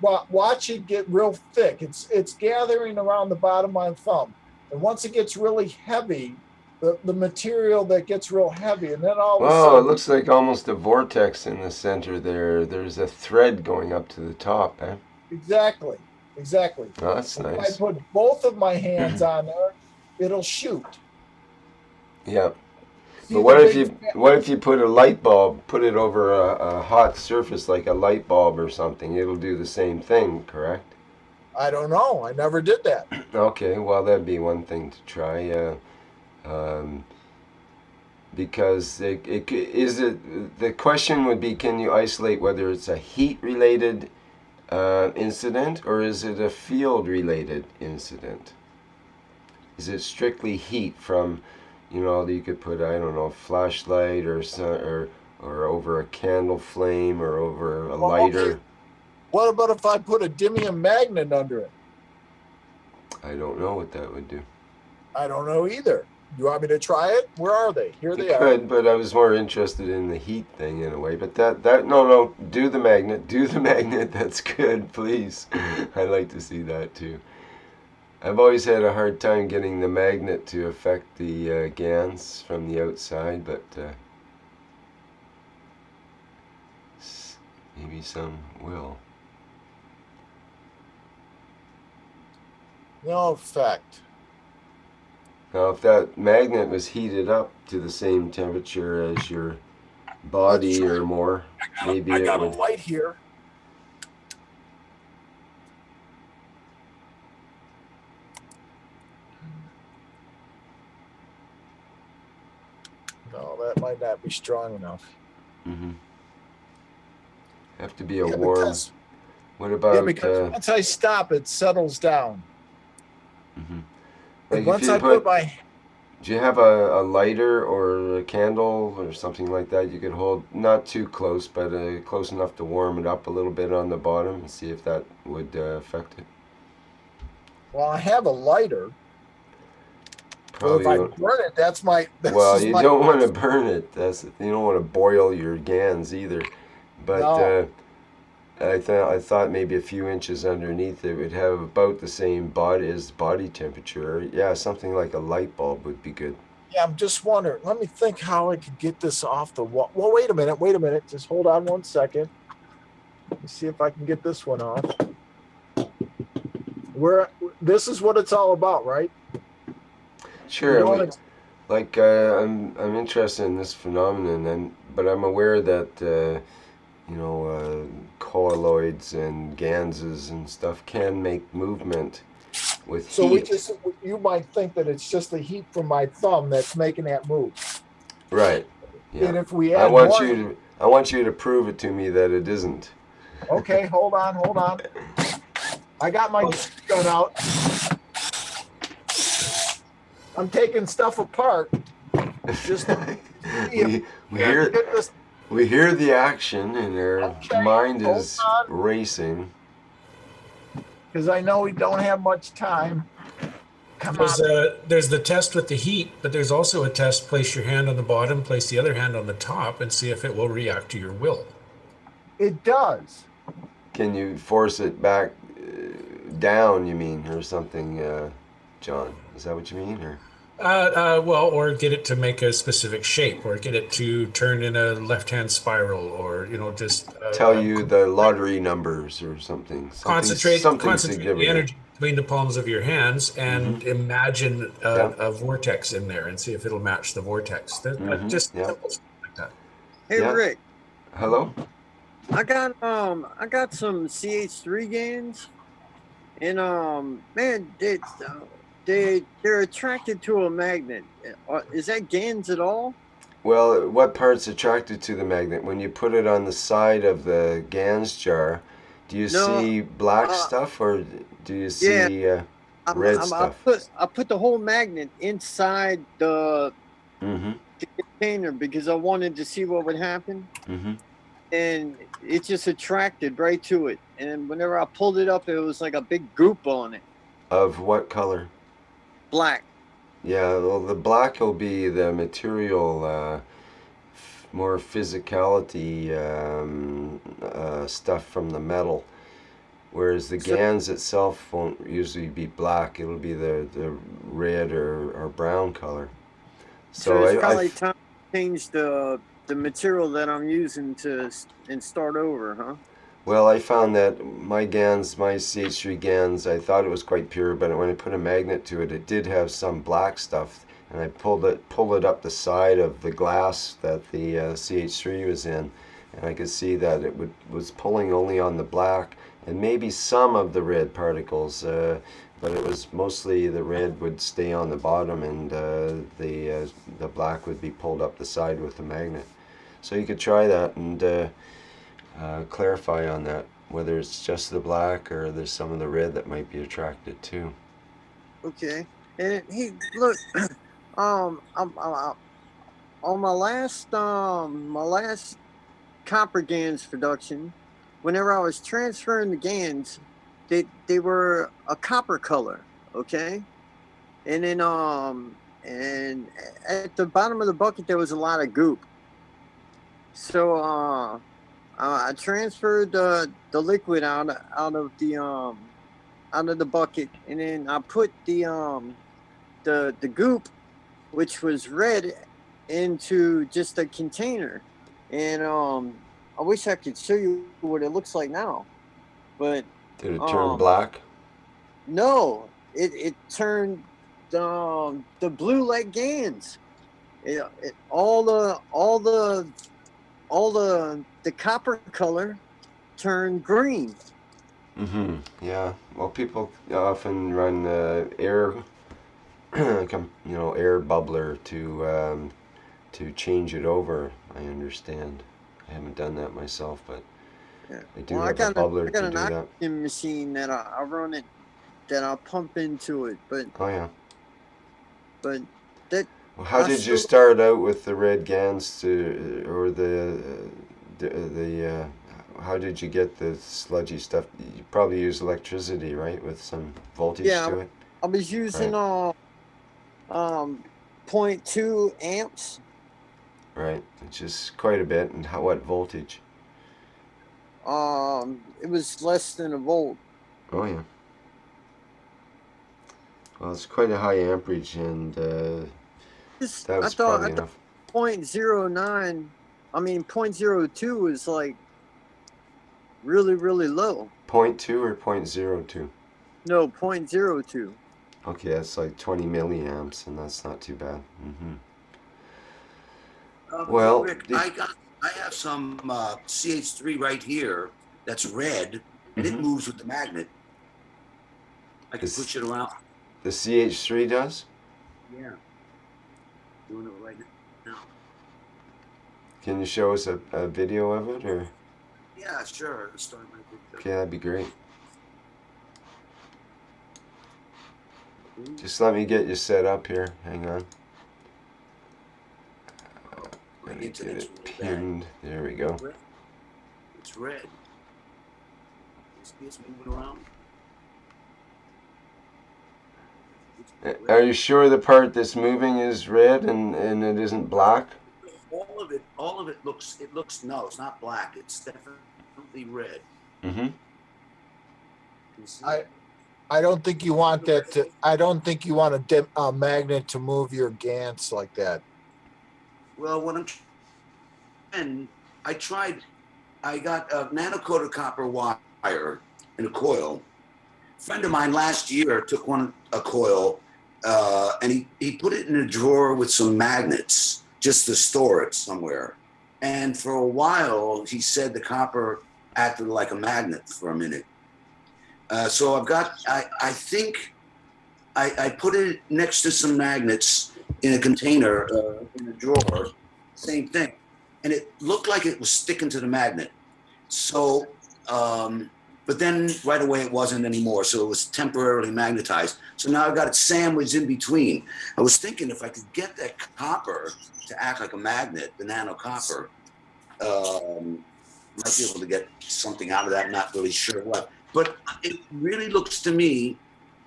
Watch it get real thick. It's gathering around the bottom of my thumb. And once it gets really heavy, the material that gets real heavy, and then all of a sudden... it looks like almost a vortex in the center there. There's a thread going up to the top, eh? Exactly. Oh, that's nice. If I put both of my hands on there, it'll shoot. Yeah. But what if you put a light bulb, put it over a hot surface like a light bulb or something? It'll do the same thing, correct? I don't know. I never did that. Okay, well that'd be one thing to try. Because the question would be, can you isolate whether it's a heat-related incident or is it a field-related incident? Is it strictly heat from, you could put, I don't know, flashlight or over a candle flame or over a lighter? Okay. What about if I put a dimming magnet under it? I don't know what that would do. I don't know either. You want me to try it? Where are they? Here they are. Could, but I was more interested in the heat thing in a way. But no, do the magnet. That's good, please. I'd like to see that too. I've always had a hard time getting the magnet to affect the GANs from the outside, but maybe some will. No effect. Now, if that magnet was heated up to the same temperature as your body or more, maybe I it got a would. light here. No, that might not be strong enough. Mm-hmm. Have to be a Yeah, warm. What yeah, about? because once I stop, it settles down. Mhm. And Like if once you I put put, my do you have a lighter or a candle or something like that you could hold not too close, but close enough to warm it up a little bit on the bottom and see if that would affect it? well, I have a lighter, but if Probably I don't. burn it, this Well, is you my don't want to burn it. You don't want to boil your GANs either. But no. I thought maybe a few inches underneath it would have about the same body temperature. Yeah, something like a light bulb would be good. Yeah, I'm just wondering. Let me think how I could get this off the wall. Well, wait a minute. Wait a minute. Just hold on 1 second. Let me see if I can get this one off. Where this is what it's all about, right? We Sure, don't. I'm interested in this phenomenon, but I'm aware that colloids and ganses and stuff can make movement with So we heat. just you might think that it's just the heat from my thumb that's making that move. Right. Yeah. And if we I add want more, you to I want you to prove it to me that it isn't. okay, hold on, hold on. I got my gun out. I'm taking stuff apart just to see if we we we can hear get this. we hear the action and our Okay, mind hold is on, racing. because I know we don't have much time. Come on. There's the test with the heat, but there's also a test. Place your hand on the bottom, place the other hand on the top, and see if it will react to your will. It does. Can you force it back down, you mean, or something, John? Is that what you mean? Or Well, or get it to make a specific shape, or get it to turn in a left-hand spiral, or just tell you the lottery numbers or something? Something concentrate the significant. energy between the palms of your hands Mm-hmm. and imagine Yeah. a vortex in there, and see if it'll match the vortex. Mm-hmm. Just Yeah. simple stuff like that. Hey Yeah. Rick, Hello? I got some CH3 GANs, and man, they're attracted to a magnet. Is that GANs at all? Well, what part's attracted to the magnet? When you put it on the side of the GANs jar, do you No, see black uh, stuff or do you yeah, see red stuff? I put the whole magnet inside Mm-hmm. the container because I wanted to see what would happen, Mm-hmm. and it just attracted right to it. And whenever I pulled it up, it was like a big goop on it, Of what color? black. Yeah, well, the black will be the material, more physicality stuff from the metal, whereas the So, GANs itself won't usually be black. It'll be the red or brown color. so So it's I probably time to change the material that I'm using and start over, huh? well, I found that my GANs, my CH3 GANs, I thought it was quite pure, but when I put a magnet to it, it did have some black stuff, and I pulled it up the side of the glass that the CH3 was in, and I could see that was pulling only on the black and maybe some of the red particles, but it was mostly the red would stay on the bottom, and the black would be pulled up the side with the magnet. So you could try that and. Clarify on that, whether it's just the black or there's some of the red that might be attracted too. Okay. And he look, I'm on my last copper GANs production. Whenever I was transferring the GANs, they were a copper color. Okay. And then and at the bottom of the bucket there was a lot of goop. So I transferred the liquid out of the bucket, and then I put the goop, which was red, into just a container. And I wish I could show you what it looks like now, but Did it turn um black? no, it turned the blue like GANs. All the copper color turned green. Mm-hmm. Yeah. Well, people often run air, air bubbler to change it over. I understand. I haven't done that myself, but Yeah. I do Well, have a bubbler I got to an do that. oxygen machine that I run it, that I pump into it, Oh yeah. but that Well, how I did you still start out with the red GANs to, or the how did you get the sludgy stuff? You probably use electricity, right, with some voltage yeah to it, I was using right? um 0.2 amps. Right, which is quite a bit. And what voltage? It was less than a volt. Oh yeah. Well, it's quite a high amperage, and Just that was probably I thought enough. 0.09, I mean 0.02 is like really low. 0.2 or 0.02? No, 0.02. Okay, that's like 20 milliamps, and that's not too bad. Hey, Well, Rick, I have some CH3 right here that's red, and it moves with the magnet. I can this push it around. the CH3 does. Yeah, doing it right now. Can you show us a video of it, or? Yeah, sure. Let's start my picture. Okay, that'd be great. Just let me get you set up here. Hang on. My Let me get internet's it really bad. pinned. There we go. It's red. It's moving around. Are you sure the part that's moving is red and it isn't black? All of it looks. No, it's not black. It's definitely red. Mm-hmm. I don't think you want that. I don't think you want a magnet to move your GANs like that. Well, when I tried. I got a nano-coated copper wire in a coil. A friend of mine last year took a coil, and he put it in a drawer with some magnets just to store it somewhere. And for a while, he said the copper acted like a magnet for a minute. So I think I put it next to some magnets in a container, in a drawer, same thing. And it looked like it was sticking to the magnet. So, but then right away it wasn't anymore. So it was temporarily magnetized. So now I've got it sandwiched in between. I was thinking if I could get that copper to act like a magnet, the nano copper, might be able to get something out of that. I'm not really sure what, but it really looks to me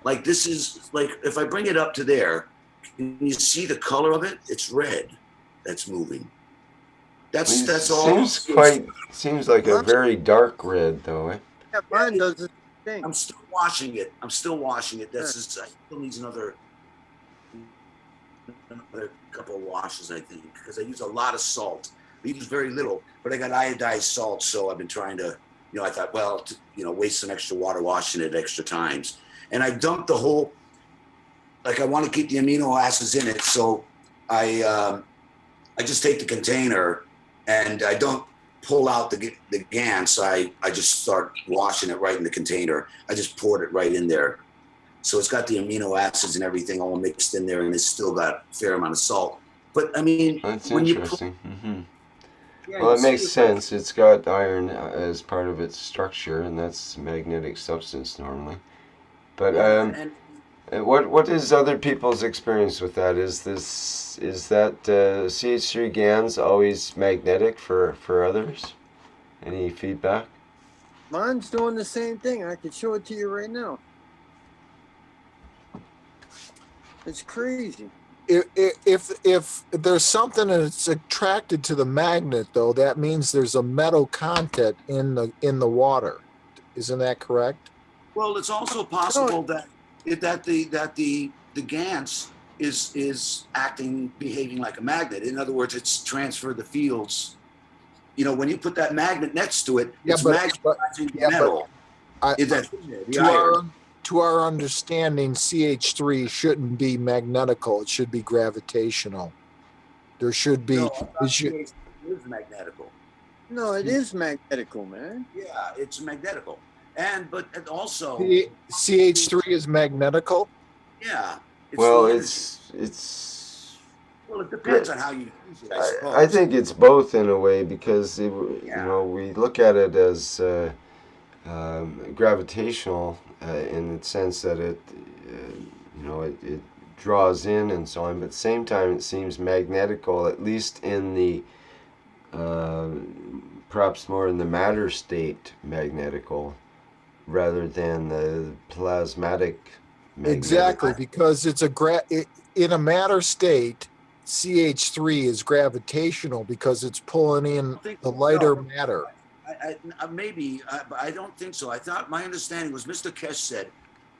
like this is like, if I bring it up to there, can you see the color of it? It's red that's moving. That's all. Seems like a very dark red, though. Eh? Yeah, mine does the same thing. I'm still washing it. That's just, I still needs another couple of washes, I think, because I use a lot of salt. I use very little, but I got iodized salt, so I've been trying to, I thought, well, waste some extra water washing it extra times. And I dumped the whole, like I want to keep the amino acids in it, so I just take the container and I don't pull out the GANs. I just start washing it right in the container. I just poured it right in there. So it's got the amino acids and everything all mixed in there, and it's still got a fair amount of salt. But I mean, That's when interesting. yeah, Well, you it see makes it, sense. It's got iron as part of its structure, and that's magnetic substance normally. But yeah, and what is other people's experience with that? Is that CH3 GANs always magnetic for others? Any feedback? Mine's doing the same thing. I can show it to you right now. It's crazy. If there's something that's attracted to the magnet, though, that means there's a metal content in the water. Isn't that correct? well, it's also possible that the GANs is behaving like a magnet. In other words, it's transferred the fields. When you put that magnet next to it, Yeah, it's but magnetizing the yeah, but metal. I, Is that the to iron? to our understanding, CH3 shouldn't be magnetical. It should be gravitational. There should be. No, I thought It should, CH3 is magnetical. No, it is magnetical, man. Yeah, it's magnetical. But it also, CH3 is magnetical. yeah, it's Well, the energy. it's Well, it depends on how you use it, I suppose. I think it's both in a way because Yeah. we look at it as gravitational in the sense that it draws in and so on, but at the same time it seems magnetical, at least in the uh, perhaps more in the matter state magnetical rather than the plasmatic magnetic. Exactly, because it's in a matter state. CH3 is gravitational because it's pulling in the lighter matter. Maybe, but I don't think so. I thought my understanding was Mr. Keshe said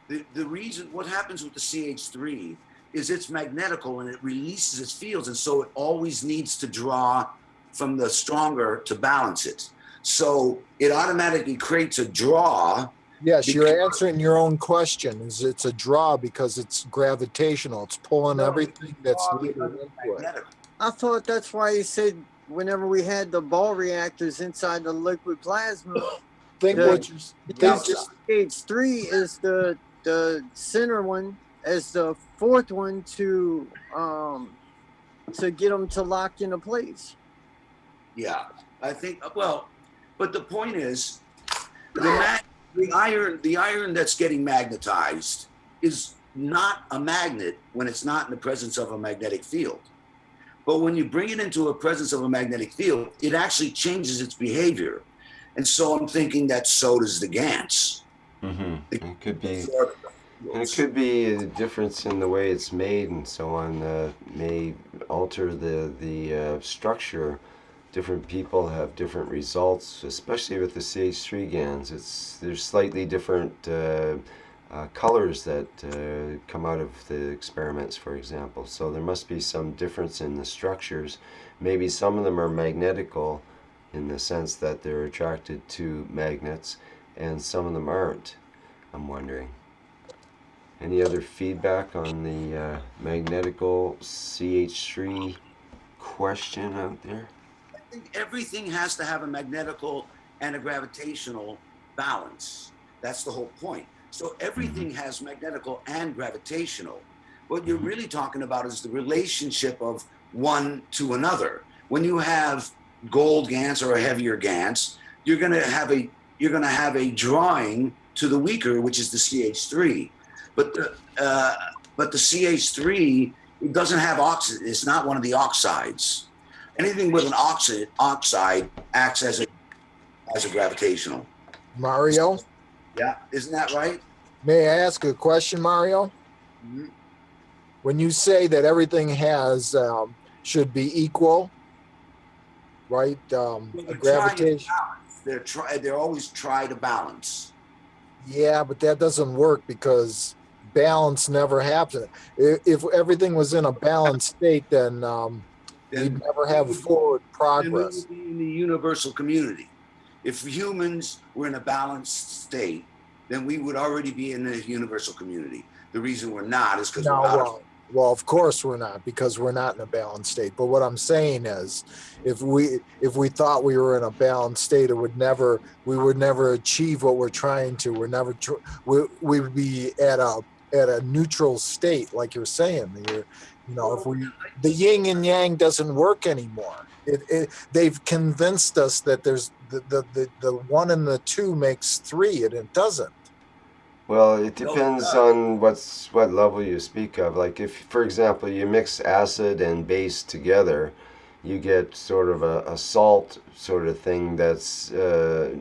the reason what happens with the CH3 is it's magnetical and it releases its fields, and so it always needs to draw from the stronger to balance it. So it automatically creates a draw. Yes, you're answering your own question. Is it's a draw because it's gravitational. It's pulling everything that's lighter into it. I thought that's why you said whenever we had the ball reactors inside the liquid plasma, H3 is the center one as the fourth one to get them to lock into place. Yeah, I think. Well, but the point is, the iron that's getting magnetized is not a magnet when it's not in the presence of a magnetic field. But when you bring it into a presence of a magnetic field, it actually changes its behavior. And so I'm thinking that so does the GANs. Mm-hmm. It could be, and it could be a difference in the way it's made and so on. May alter the structure. Different people have different results, especially with the CH3 GANs. There's slightly different colors that come out of the experiments, for example. So there must be some difference in the structures. Maybe some of them are magnetical in the sense that they're attracted to magnets, and some of them aren't. I'm wondering. Any other feedback on the magnetical CH3 question out there? I think everything has to have a magnetical and a gravitational balance. That's the whole point. So everything has magnetical and gravitational. What you're really talking about is the relationship of one to another. When you have gold GANs or a heavier GANs, you're going to have a drawing to the weaker, which is the CH3. But the CH3, it doesn't have oxide. It's not one of the oxides. Anything with an oxide acts as a gravitational. Mario? Yeah, isn't that right? May I ask a question, Mario? Mm-hmm. When you say that everything should be equal, right? Gravitation. They're always try to balance. Yeah, but that doesn't work because balance never happens. If everything was in a balanced state, then we'd never have forward progress. Then we would be in the universal community. If humans were in a balanced state, then we would already be in the universal community. The reason we're not is because we're out. Well, of course we're not, because we're not in a balanced state. But what I'm saying is, if we thought we were in a balanced state, we would never achieve what we're trying to. We would be at a neutral state, like you're saying. The yin and yang doesn't work anymore. They've convinced us that there's the one and the two makes three, and it doesn't. Well, it depends on what level you speak of. Like if, for example, you mix acid and base together, you get sort of a salt sort of thing that's neutral.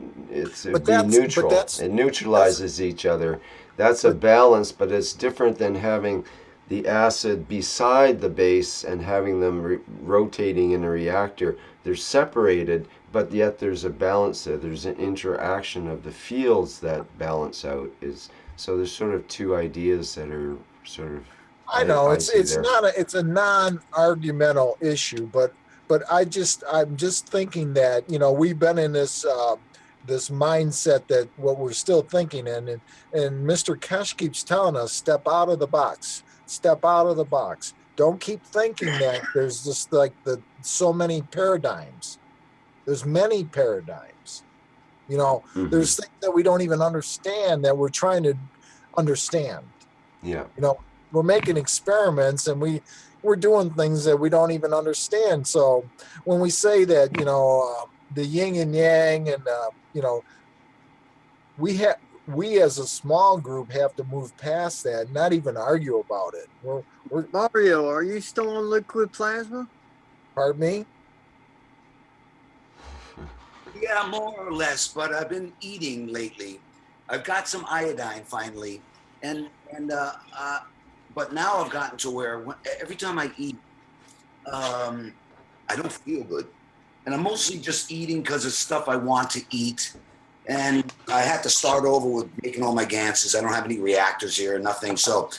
It neutralizes each other. That's a balance, but it's different than having the acid beside the base and having them rotating in a reactor. They're separated, but yet there's a balance there. There's an interaction of the fields that balance out. So there's sort of two ideas that are sort of. I know it's a non-argumental issue, but I'm just thinking that we've been in this this mindset that what we're still thinking in, and Mr. Keshe keeps telling us, step out of the box, step out of the box. Don't keep thinking that there's just like so many paradigms. There's many paradigms. You know, there's things that we don't even understand that we're trying to understand. Yeah. You know, we're making experiments and we're doing things that we don't even understand. So when we say that, you know, the yin and yang, and you know, we as a small group have to move past that, not even argue about it. We're Mario, are you still on liquid plasma? pardon me. Yeah, more or less, but I've been eating lately. I've got some iodine finally, but now I've gotten to where every time I eat, I don't feel good, and I'm mostly just eating because of stuff I want to eat, and I had to start over with making all my GANs. I don't have any reactors here, nothing. So,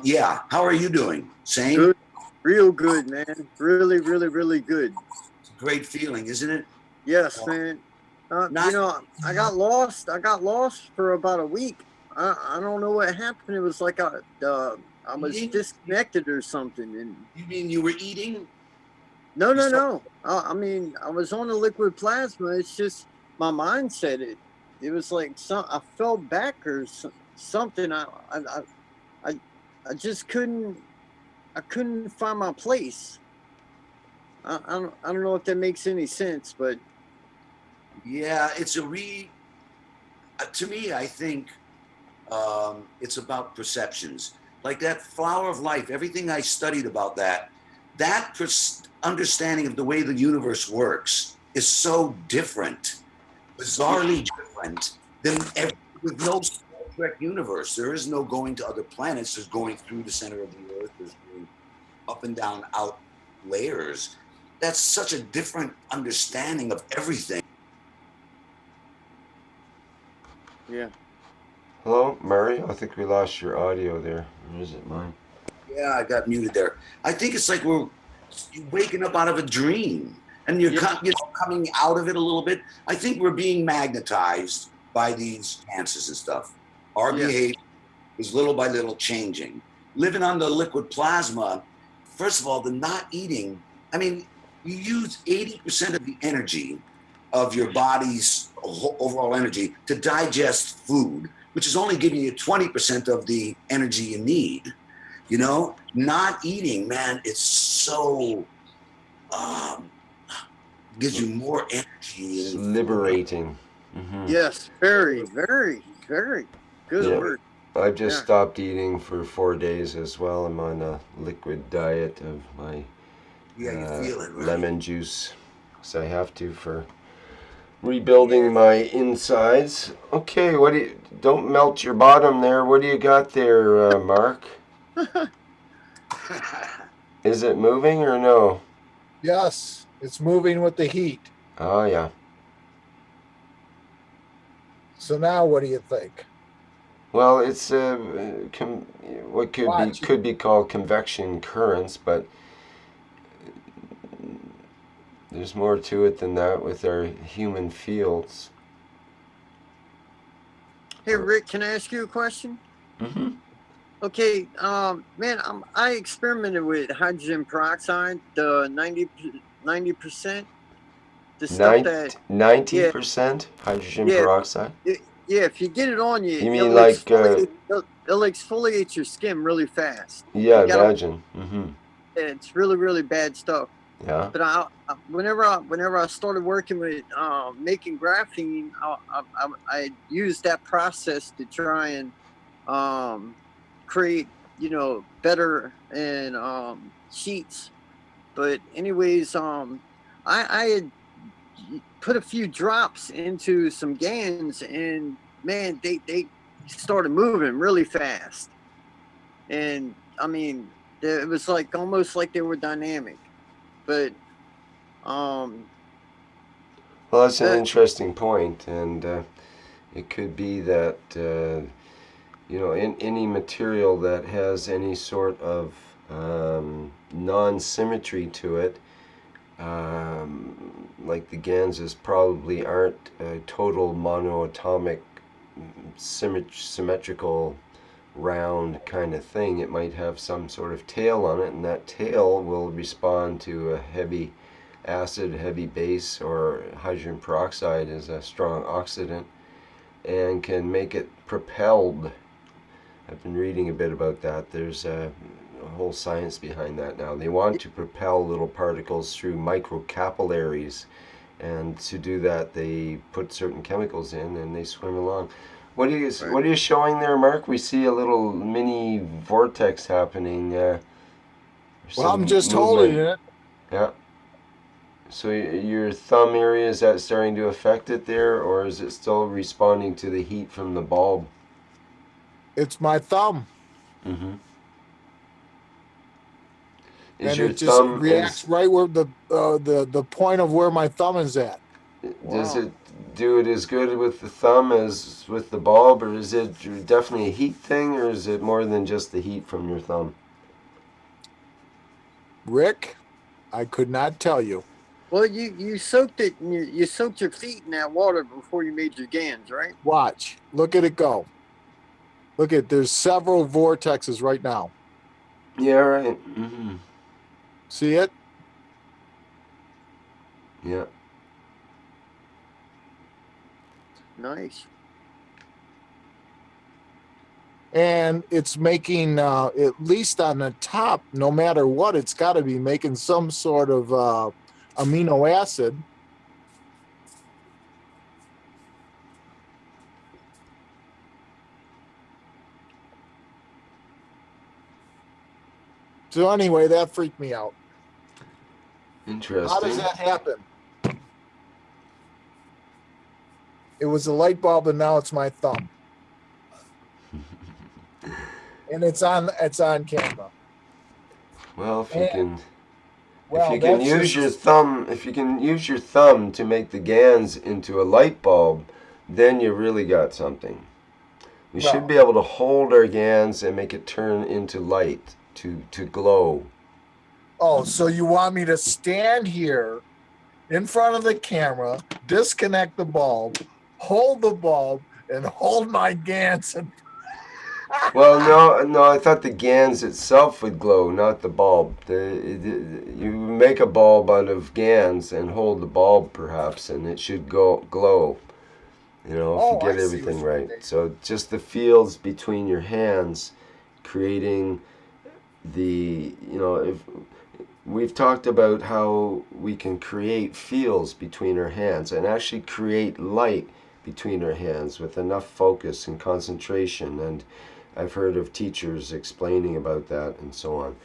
yeah. How are you doing? Same. Good, real good, man. Really, really, really good. It's a great feeling, isn't it? Yes, man. You know, I got lost. I got lost for about a week. I don't know what happened. It was like I was disconnected or something. And you mean you were eating? No. I mean, I was on the liquid plasma. It's just my mind said it. It was like I fell back or something. I just couldn't. I couldn't find my place. I don't know if that makes any sense, but yeah, it's to me, I think it's about perceptions. Like that flower of life, everything I studied about that understanding of the way the universe works is so different, bizarrely different than with no Star Trek universe. There is no going to other planets. There's going through the center of the Earth. There's going up and down out layers. That's such a different understanding of everything. yeah. Hello, Murray? I think we lost your audio there. Or is it mine? Yeah, I got muted there. I think it's like we're waking up out of a dream and you're coming out of it a little bit. I think we're being magnetized by these chances and stuff. Our behavior is little by little changing. Living on the liquid plasma, first of all, the not eating, I mean, you use 80% of the energy of your body's overall energy to digest food, which is only giving you 20% of the energy you need. You know, not eating, man, it's so gives you more energy. It's liberating. Yes, very, very, very good word. I've just stopped eating for 4 days as well. I'm on a liquid diet of my lemon juice, because I have to for rebuilding my insides. Okay, don't melt your bottom there. What do you got there, Mark? Is it moving or no? Yes, it's moving with the heat. Oh, yeah. So now what do you think? Well, it's what could be called convection currents, but there's more to it than that with our human fields. Hey, Rick, can I ask you a question? Mm-hmm. Okay, man, I experimented with hydrogen peroxide, the 90%. The stuff that 90% hydrogen peroxide? If you get it on you, You mean like it'll exfoliate your skin really fast. Yeah, imagine. Mm-hmm. It's really, really bad stuff. Yeah. But whenever I started working with making graphene, I used that process to try and create, better and sheets. But anyways, I had put a few drops into some GANs, and man, they started moving really fast. And I mean, it was like almost like they were dynamic. But well, that's an interesting point, and it could be that in any material that has any sort of non-symmetry to it, like the GANs probably aren't a total monoatomic, symmetrical, round kind of thing. It might have some sort of tail on it, and that tail will respond to a heavy acid, heavy base, or hydrogen peroxide is a strong oxidant, and can make it propelled. I've been reading a bit about that. There's a whole science behind that now. They want to propel little particles through microcapillaries, and to do that, they put certain chemicals in, and they swim along. What are you showing there, Mark? We see a little mini vortex happening. Well, I'm just holding it. Yeah. So your thumb area, is that starting to affect it there, or is it still responding to the heat from the bulb? It's my thumb. Mm-hmm. And it just reacts right where the point of where my thumb is at. Does it do it as good with the thumb as with the bulb, or is it definitely a heat thing, or is it more than just the heat from your thumb? Rick, I could not tell you. Well, you soaked it. You soaked your feet in that water before you made your GANs, right? Watch. Look at it go. Look at, there's several vortexes right now. Yeah, right. Mm-hmm. See it? Yeah. Nice. And it's making, at least on the top, no matter what, it's got to be making some sort of amino acid. So anyway, that freaked me out. Interesting. How does that happen? It was a light bulb, and now it's my thumb. And it's on camera. Well, if you can use your thumb to make the GANs into a light bulb, then you really got something. We should be able to hold our GANs and make it turn into light, to glow. Oh, so you want me to stand here in front of the camera, disconnect the bulb, hold the bulb, and hold my GANs? Well, no, I thought the GANs itself would glow, not the bulb. You make a bulb out of GANs and hold the bulb, perhaps, and it should glow. You know, if you get everything right. So just the fields between your hands, creating if we've talked about how we can create fields between our hands and actually create light between our hands with enough focus and concentration, and I've heard of teachers explaining about that and so on.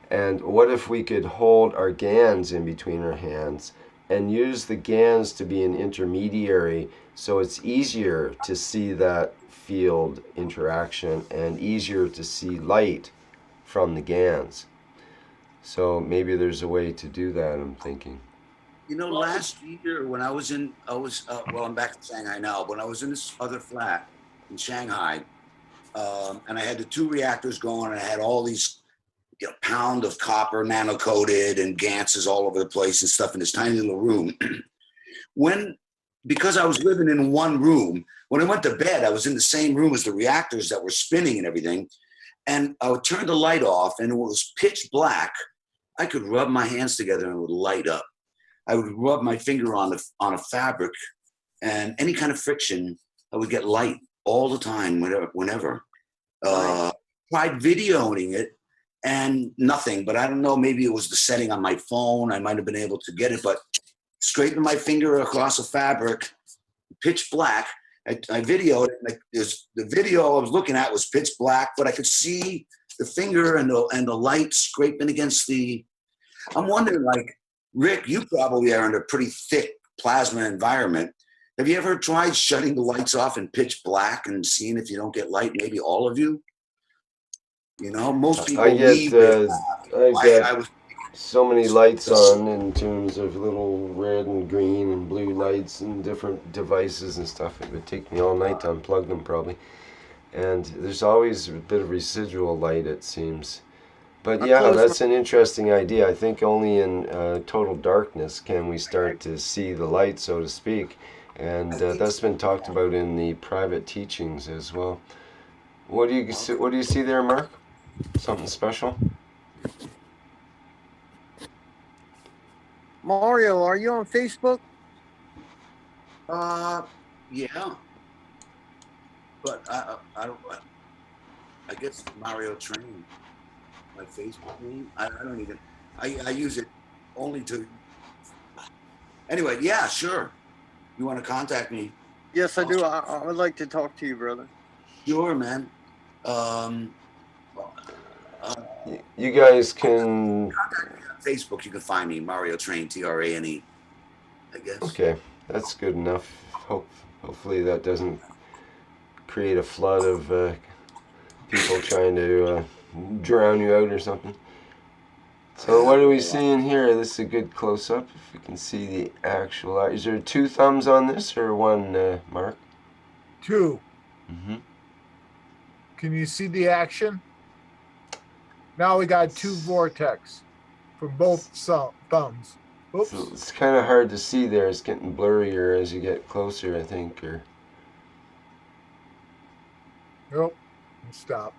And what if we could hold our GANs in between our hands and use the GANs to be an intermediary, so it's easier to see that field interaction and easier to see light from the GANs. So maybe there's a way to do that, I'm thinking. You know, last year when I'm back in Shanghai now, but when I was in this other flat in Shanghai, and I had the 2 reactors going, and I had all these pound of copper nano-coated and ganses all over the place and stuff in this tiny little room. Because I was living in one room, when I went to bed, I was in the same room as the reactors that were spinning and everything. And I would turn the light off, and it was pitch black. I could rub my hands together and it would light up. I would rub my finger on a fabric, and any kind of friction, I would get light all the time, whenever. Tried videoing it and nothing, but I don't know, maybe it was the setting on my phone. I might have been able to get it, but scraping my finger across a fabric, pitch black. I videoed it. The video I was looking at was pitch black, but I could see the finger and the light scraping against the. I'm wondering, like, Rick, you probably are in a pretty thick plasma environment. Have you ever tried shutting the lights off in pitch black and seeing if you don't get light? Maybe all of you. You know, most people I get so many lights on in terms of little red and green and blue lights and different devices and stuff. It would take me all night to unplug them probably. And there's always a bit of residual light, it seems. But I'll yeah, close that's an interesting idea. I think only in total darkness can we start to see the light, so to speak. And that's been talked about in the private teachings as well. What do you see there, Mark? Something special? Mario, are you on Facebook? Yeah, but I don't. I guess Mario Train, my Facebook name. I don't even. I use it only to. Anyway, yeah, sure. You want to contact me? Yes, I do. I would like to talk to you, brother. Sure, man. Um, You guys can. Facebook, you can find me, Mario Train, Trane, I guess. Okay, that's good enough. Hopefully that doesn't create a flood of people trying to drown you out or something. So what are we seeing here? This is a good close-up. If we can see the actual... Is there 2 thumbs on this or 1, Mark? 2. Mm-hmm. Can you see the action? Now we got 2 vortex from both thumbs. Oops. So it's kind of hard to see there. It's getting blurrier as you get closer, I think. Or Nope. Stop.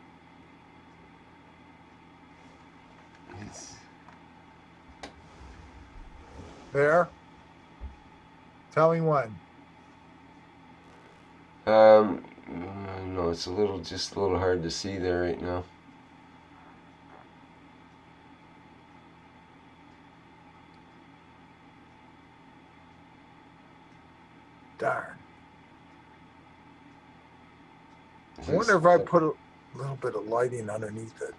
There. Tell me when. No, it's just a little hard to see there right now. Darn. I wonder if I put a little bit of lighting underneath it.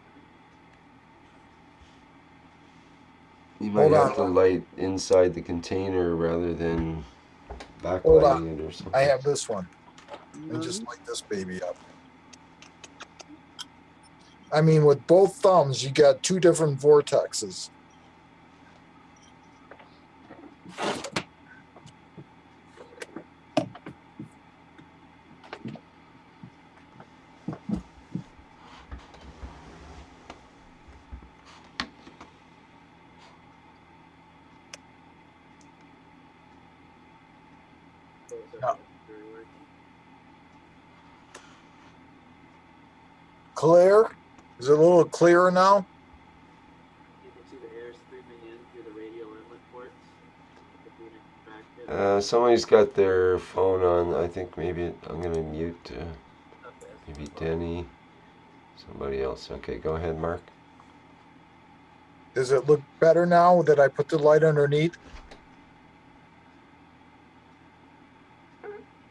You might have to light inside the container rather than backlighting it or something. I have this one. Let me just light this baby up. I mean, with both thumbs, you got 2 different vortexes. No. Clear? Is it a little clearer now? You can see the air streaming in through the radial inlet ports. Somebody's got their phone on. I think maybe I'm going to mute maybe Denny, somebody else. Okay, go ahead, Mark. Does it look better now that I put the light underneath?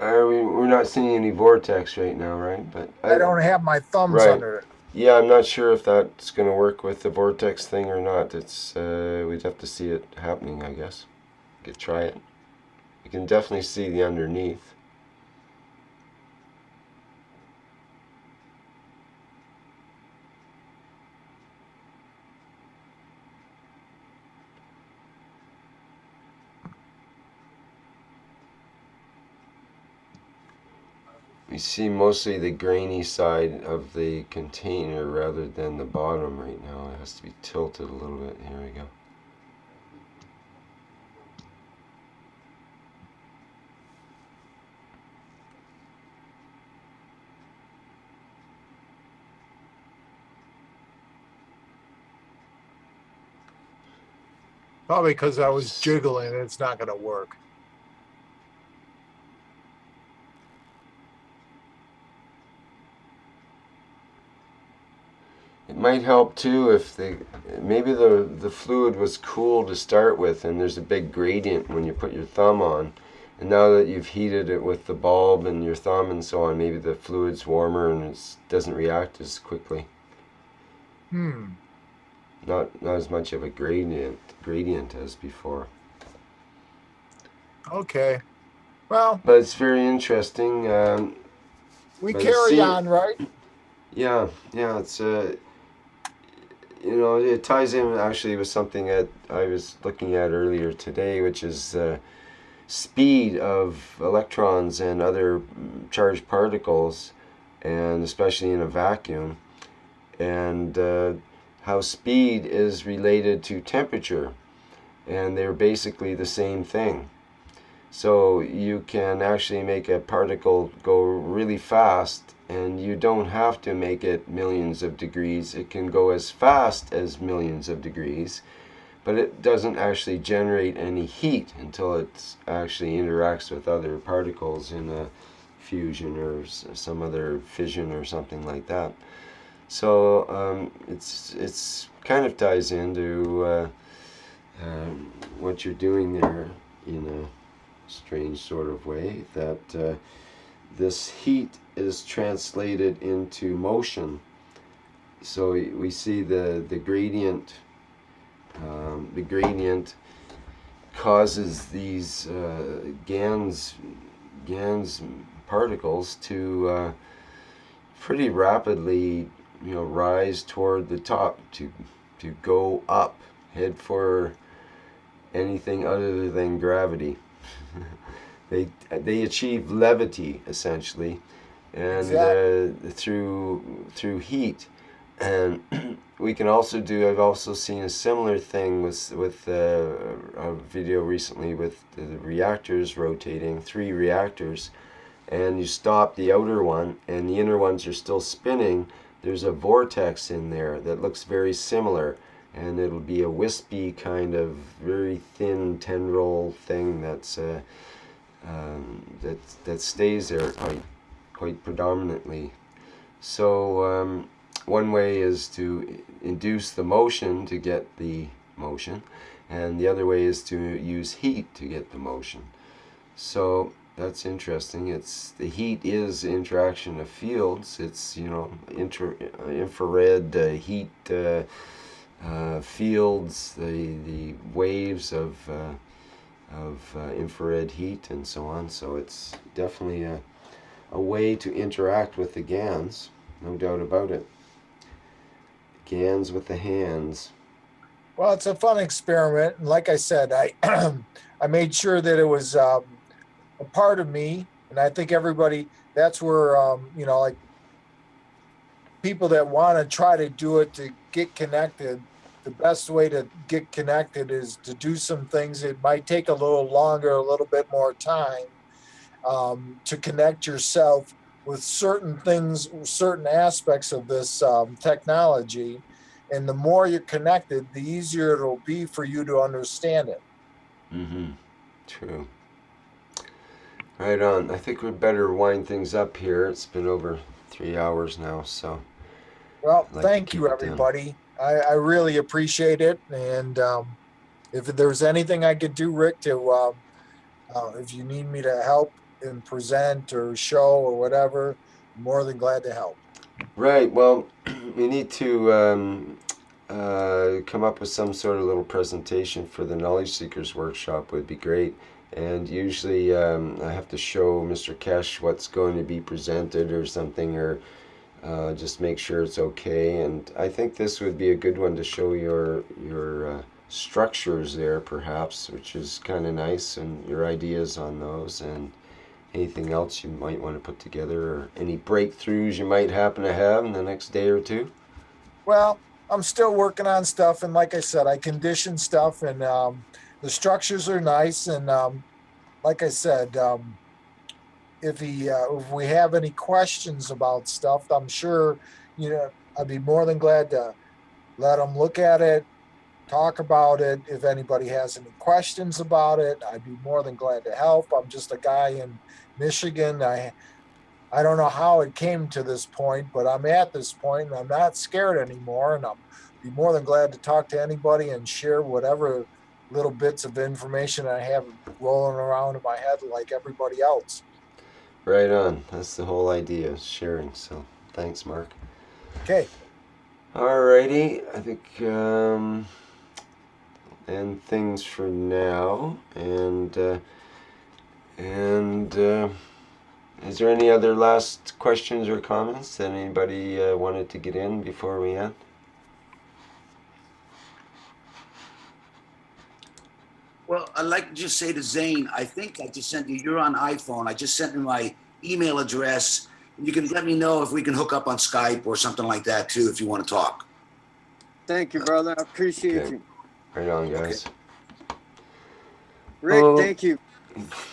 We're not seeing any vortex right now, right? But I don't have my thumbs right. under it. Yeah, I'm not sure if that's going to work with the vortex thing or not. It's we'd have to see it happening, I guess. We could try it. You can definitely see the underneath. We see mostly the grainy side of the container rather than the bottom right now. It has to be tilted a little bit. Here we go. Probably because I was jiggling and it's not going to work. It might help too if maybe the fluid was cool to start with and there's a big gradient when you put your thumb on. And now that you've heated it with the bulb and your thumb and so on, maybe the fluid's warmer and it doesn't react as quickly. Not as much of a gradient as before. Okay. Well, but it's very interesting. We carry on, right? Yeah, it's it ties in actually with something that I was looking at earlier today, which is speed of electrons and other charged particles, and especially in a vacuum. And how speed is related to temperature, and they're basically the same thing. So you can actually make a particle go really fast, and you don't have to make it millions of degrees. It can go as fast as millions of degrees, but it doesn't actually generate any heat until it actually interacts with other particles in a fusion or some other fission or something like that. So it's kind of ties into what you're doing there in a strange sort of way, that this heat is translated into motion. So we see the gradient. The gradient causes these GANs particles to pretty rapidly, rise toward the top, to go up, head for anything other than gravity. They achieve levity essentially, and through heat. And we can also do, I've also seen a similar thing with a video recently with the reactors rotating, 3 reactors, and you stop the outer one and the inner ones are still spinning. There's a vortex in there that looks very similar, and it'll be a wispy kind of very thin tendril thing that's that stays there quite predominantly. So one way is to induce the motion to get the motion, and the other way is to use heat to get the motion. So that's interesting. It's the heat is interaction of fields. It's infrared heat fields, the waves of infrared heat and so on. So it's definitely a way to interact with the GANs, no doubt about it. GANs with the hands. Well, it's a fun experiment, and like I said, I I made sure that it was a part of me, and I think everybody. That's where like people that want to try to do it to get connected. The best way to get connected is to do some things. It might take a little longer, a little bit more time to connect yourself with certain things, certain aspects of this technology. And the more you're connected, the easier it'll be for you to understand it. Mm-hmm. True. Right on. I think we'd better wind things up here. It's been over 3 hours now, so. Well, I'd like thank to you, keep it down. everybody. I really appreciate it. And if there's anything I could do, Rick, to if you need me to help and present or show or whatever, I'm more than glad to help. Right. Well, we need to come up with some sort of little presentation for the Knowledge Seekers Workshop. Would be great. And usually I have to show Mr. Keshe what's going to be presented or something, or just make sure it's okay. And I think this would be a good one to show your structures there, perhaps, which is kind of nice, and your ideas on those, and anything else you might want to put together, or any breakthroughs you might happen to have in the next day or two. Well, I'm still working on stuff, and like I said, I condition stuff, and the structures are nice. And like I said, if we have any questions about stuff, I'm sure I'd be more than glad to let them look at it, talk about it. If anybody has any questions about it, I'd be more than glad to help. I'm just a guy in Michigan. I don't know how it came to this point, but I'm at this point and I'm not scared anymore. And I'm be more than glad to talk to anybody and share whatever little bits of information I have rolling around in my head like everybody else. Right on. That's the whole idea, sharing. So thanks, Mark. Okay. Alrighty. I think end things for now. And is there any other last questions or comments that anybody wanted to get in before we end? Well, I'd like to just say to Zane, I think I just sent you, you're on iPhone. I just sent you my email address. You can let me know if we can hook up on Skype or something like that too, if you want to talk. Thank you, brother. I appreciate Okay. you. Right on, guys. Rick, Oh, thank you,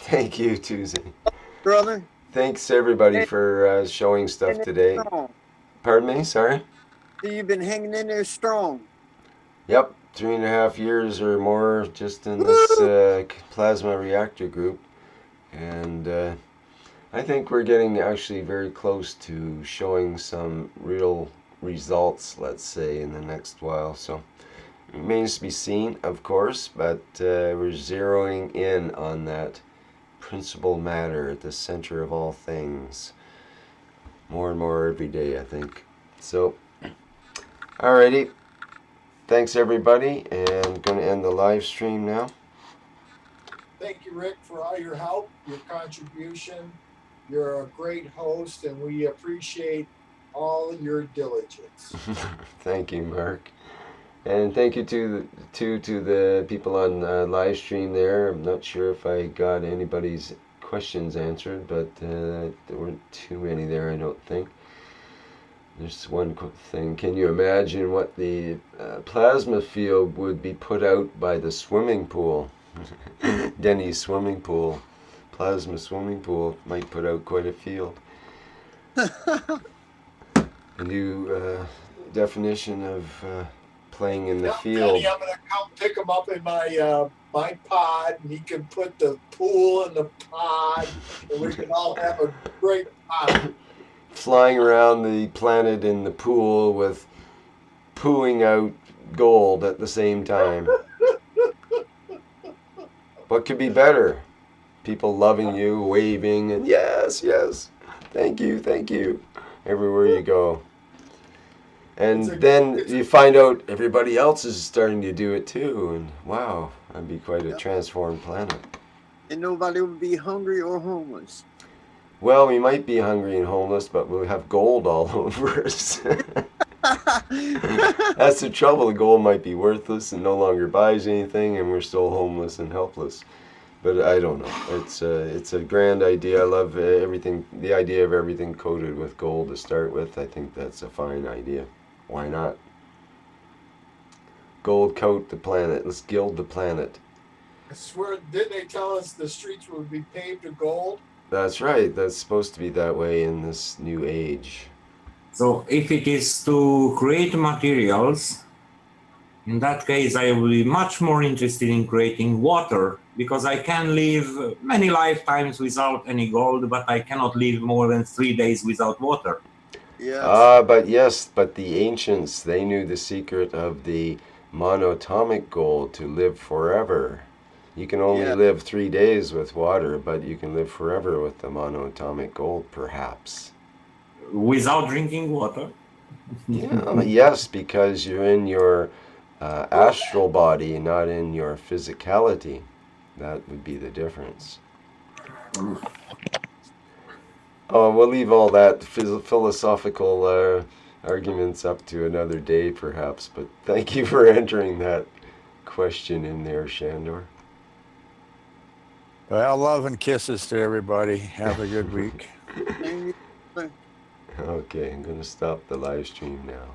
thank you, Tuesday. brother. Thanks everybody Hey, for showing stuff hanging in today. there strong. Pardon me, sorry? So you've been hanging in there strong. Yep, 3.5 years or more just in this Woo! plasma reactor group. And I think we're getting actually very close to showing some real results, let's say, in the next while. So it remains to be seen, of course, but we're zeroing in on that principal matter at the center of all things. More and more every day, I think. So, alrighty. Thanks, everybody, and I'm going to end the live stream now. Thank you, Rick, for all your help, your contribution. You're a great host, and we appreciate all your diligence. Thank you, Mark. And thank you to the people on live stream there. I'm not sure if I got anybody's questions answered, but there weren't too many there, I don't think. There's one thing. Can you imagine what the plasma field would be put out by the swimming pool? Denny's swimming pool, plasma swimming pool might put out quite a field. A new definition of playing in the field. Penny, I'm gonna come pick him up in my pod, and he can put the pool in the pod, and we can all have a great time. Flying around the planet in the pool with pooing out gold at the same time. What could be better? People loving you, waving, and yes, yes, thank you, everywhere you go. And then you find out everybody else is starting to do it too, and wow, that'd be quite a transformed planet. And nobody will be hungry or homeless. Well, we might be hungry and homeless, but we'll have gold all over us. That's the trouble. The gold might be worthless and no longer buys anything, and we're still homeless and helpless. But I don't know. It's a grand idea. I love everything. The idea of everything coated with gold to start with. I think that's a fine idea. Why not? Gold coat the planet. Let's gild the planet. I swear, didn't they tell us the streets would be paved with gold? That's right. That's supposed to be that way in this new age. So if it is to create materials, in that case, I will be much more interested in creating water, because I can live many lifetimes without any gold, but I cannot live more than 3 days without water. Yes. But the ancients, they knew the secret of the monatomic gold to live forever. You can only live 3 days with water, but you can live forever with the monatomic gold, perhaps. Without drinking water? Yeah, yes, because you're in your astral body, not in your physicality. That would be the difference. Oh, we'll leave all that philosophical arguments up to another day, perhaps. But thank you for entering that question in there, Shandor. Well, love and kisses to everybody. Have a good week. Okay, I'm going to stop the live stream now.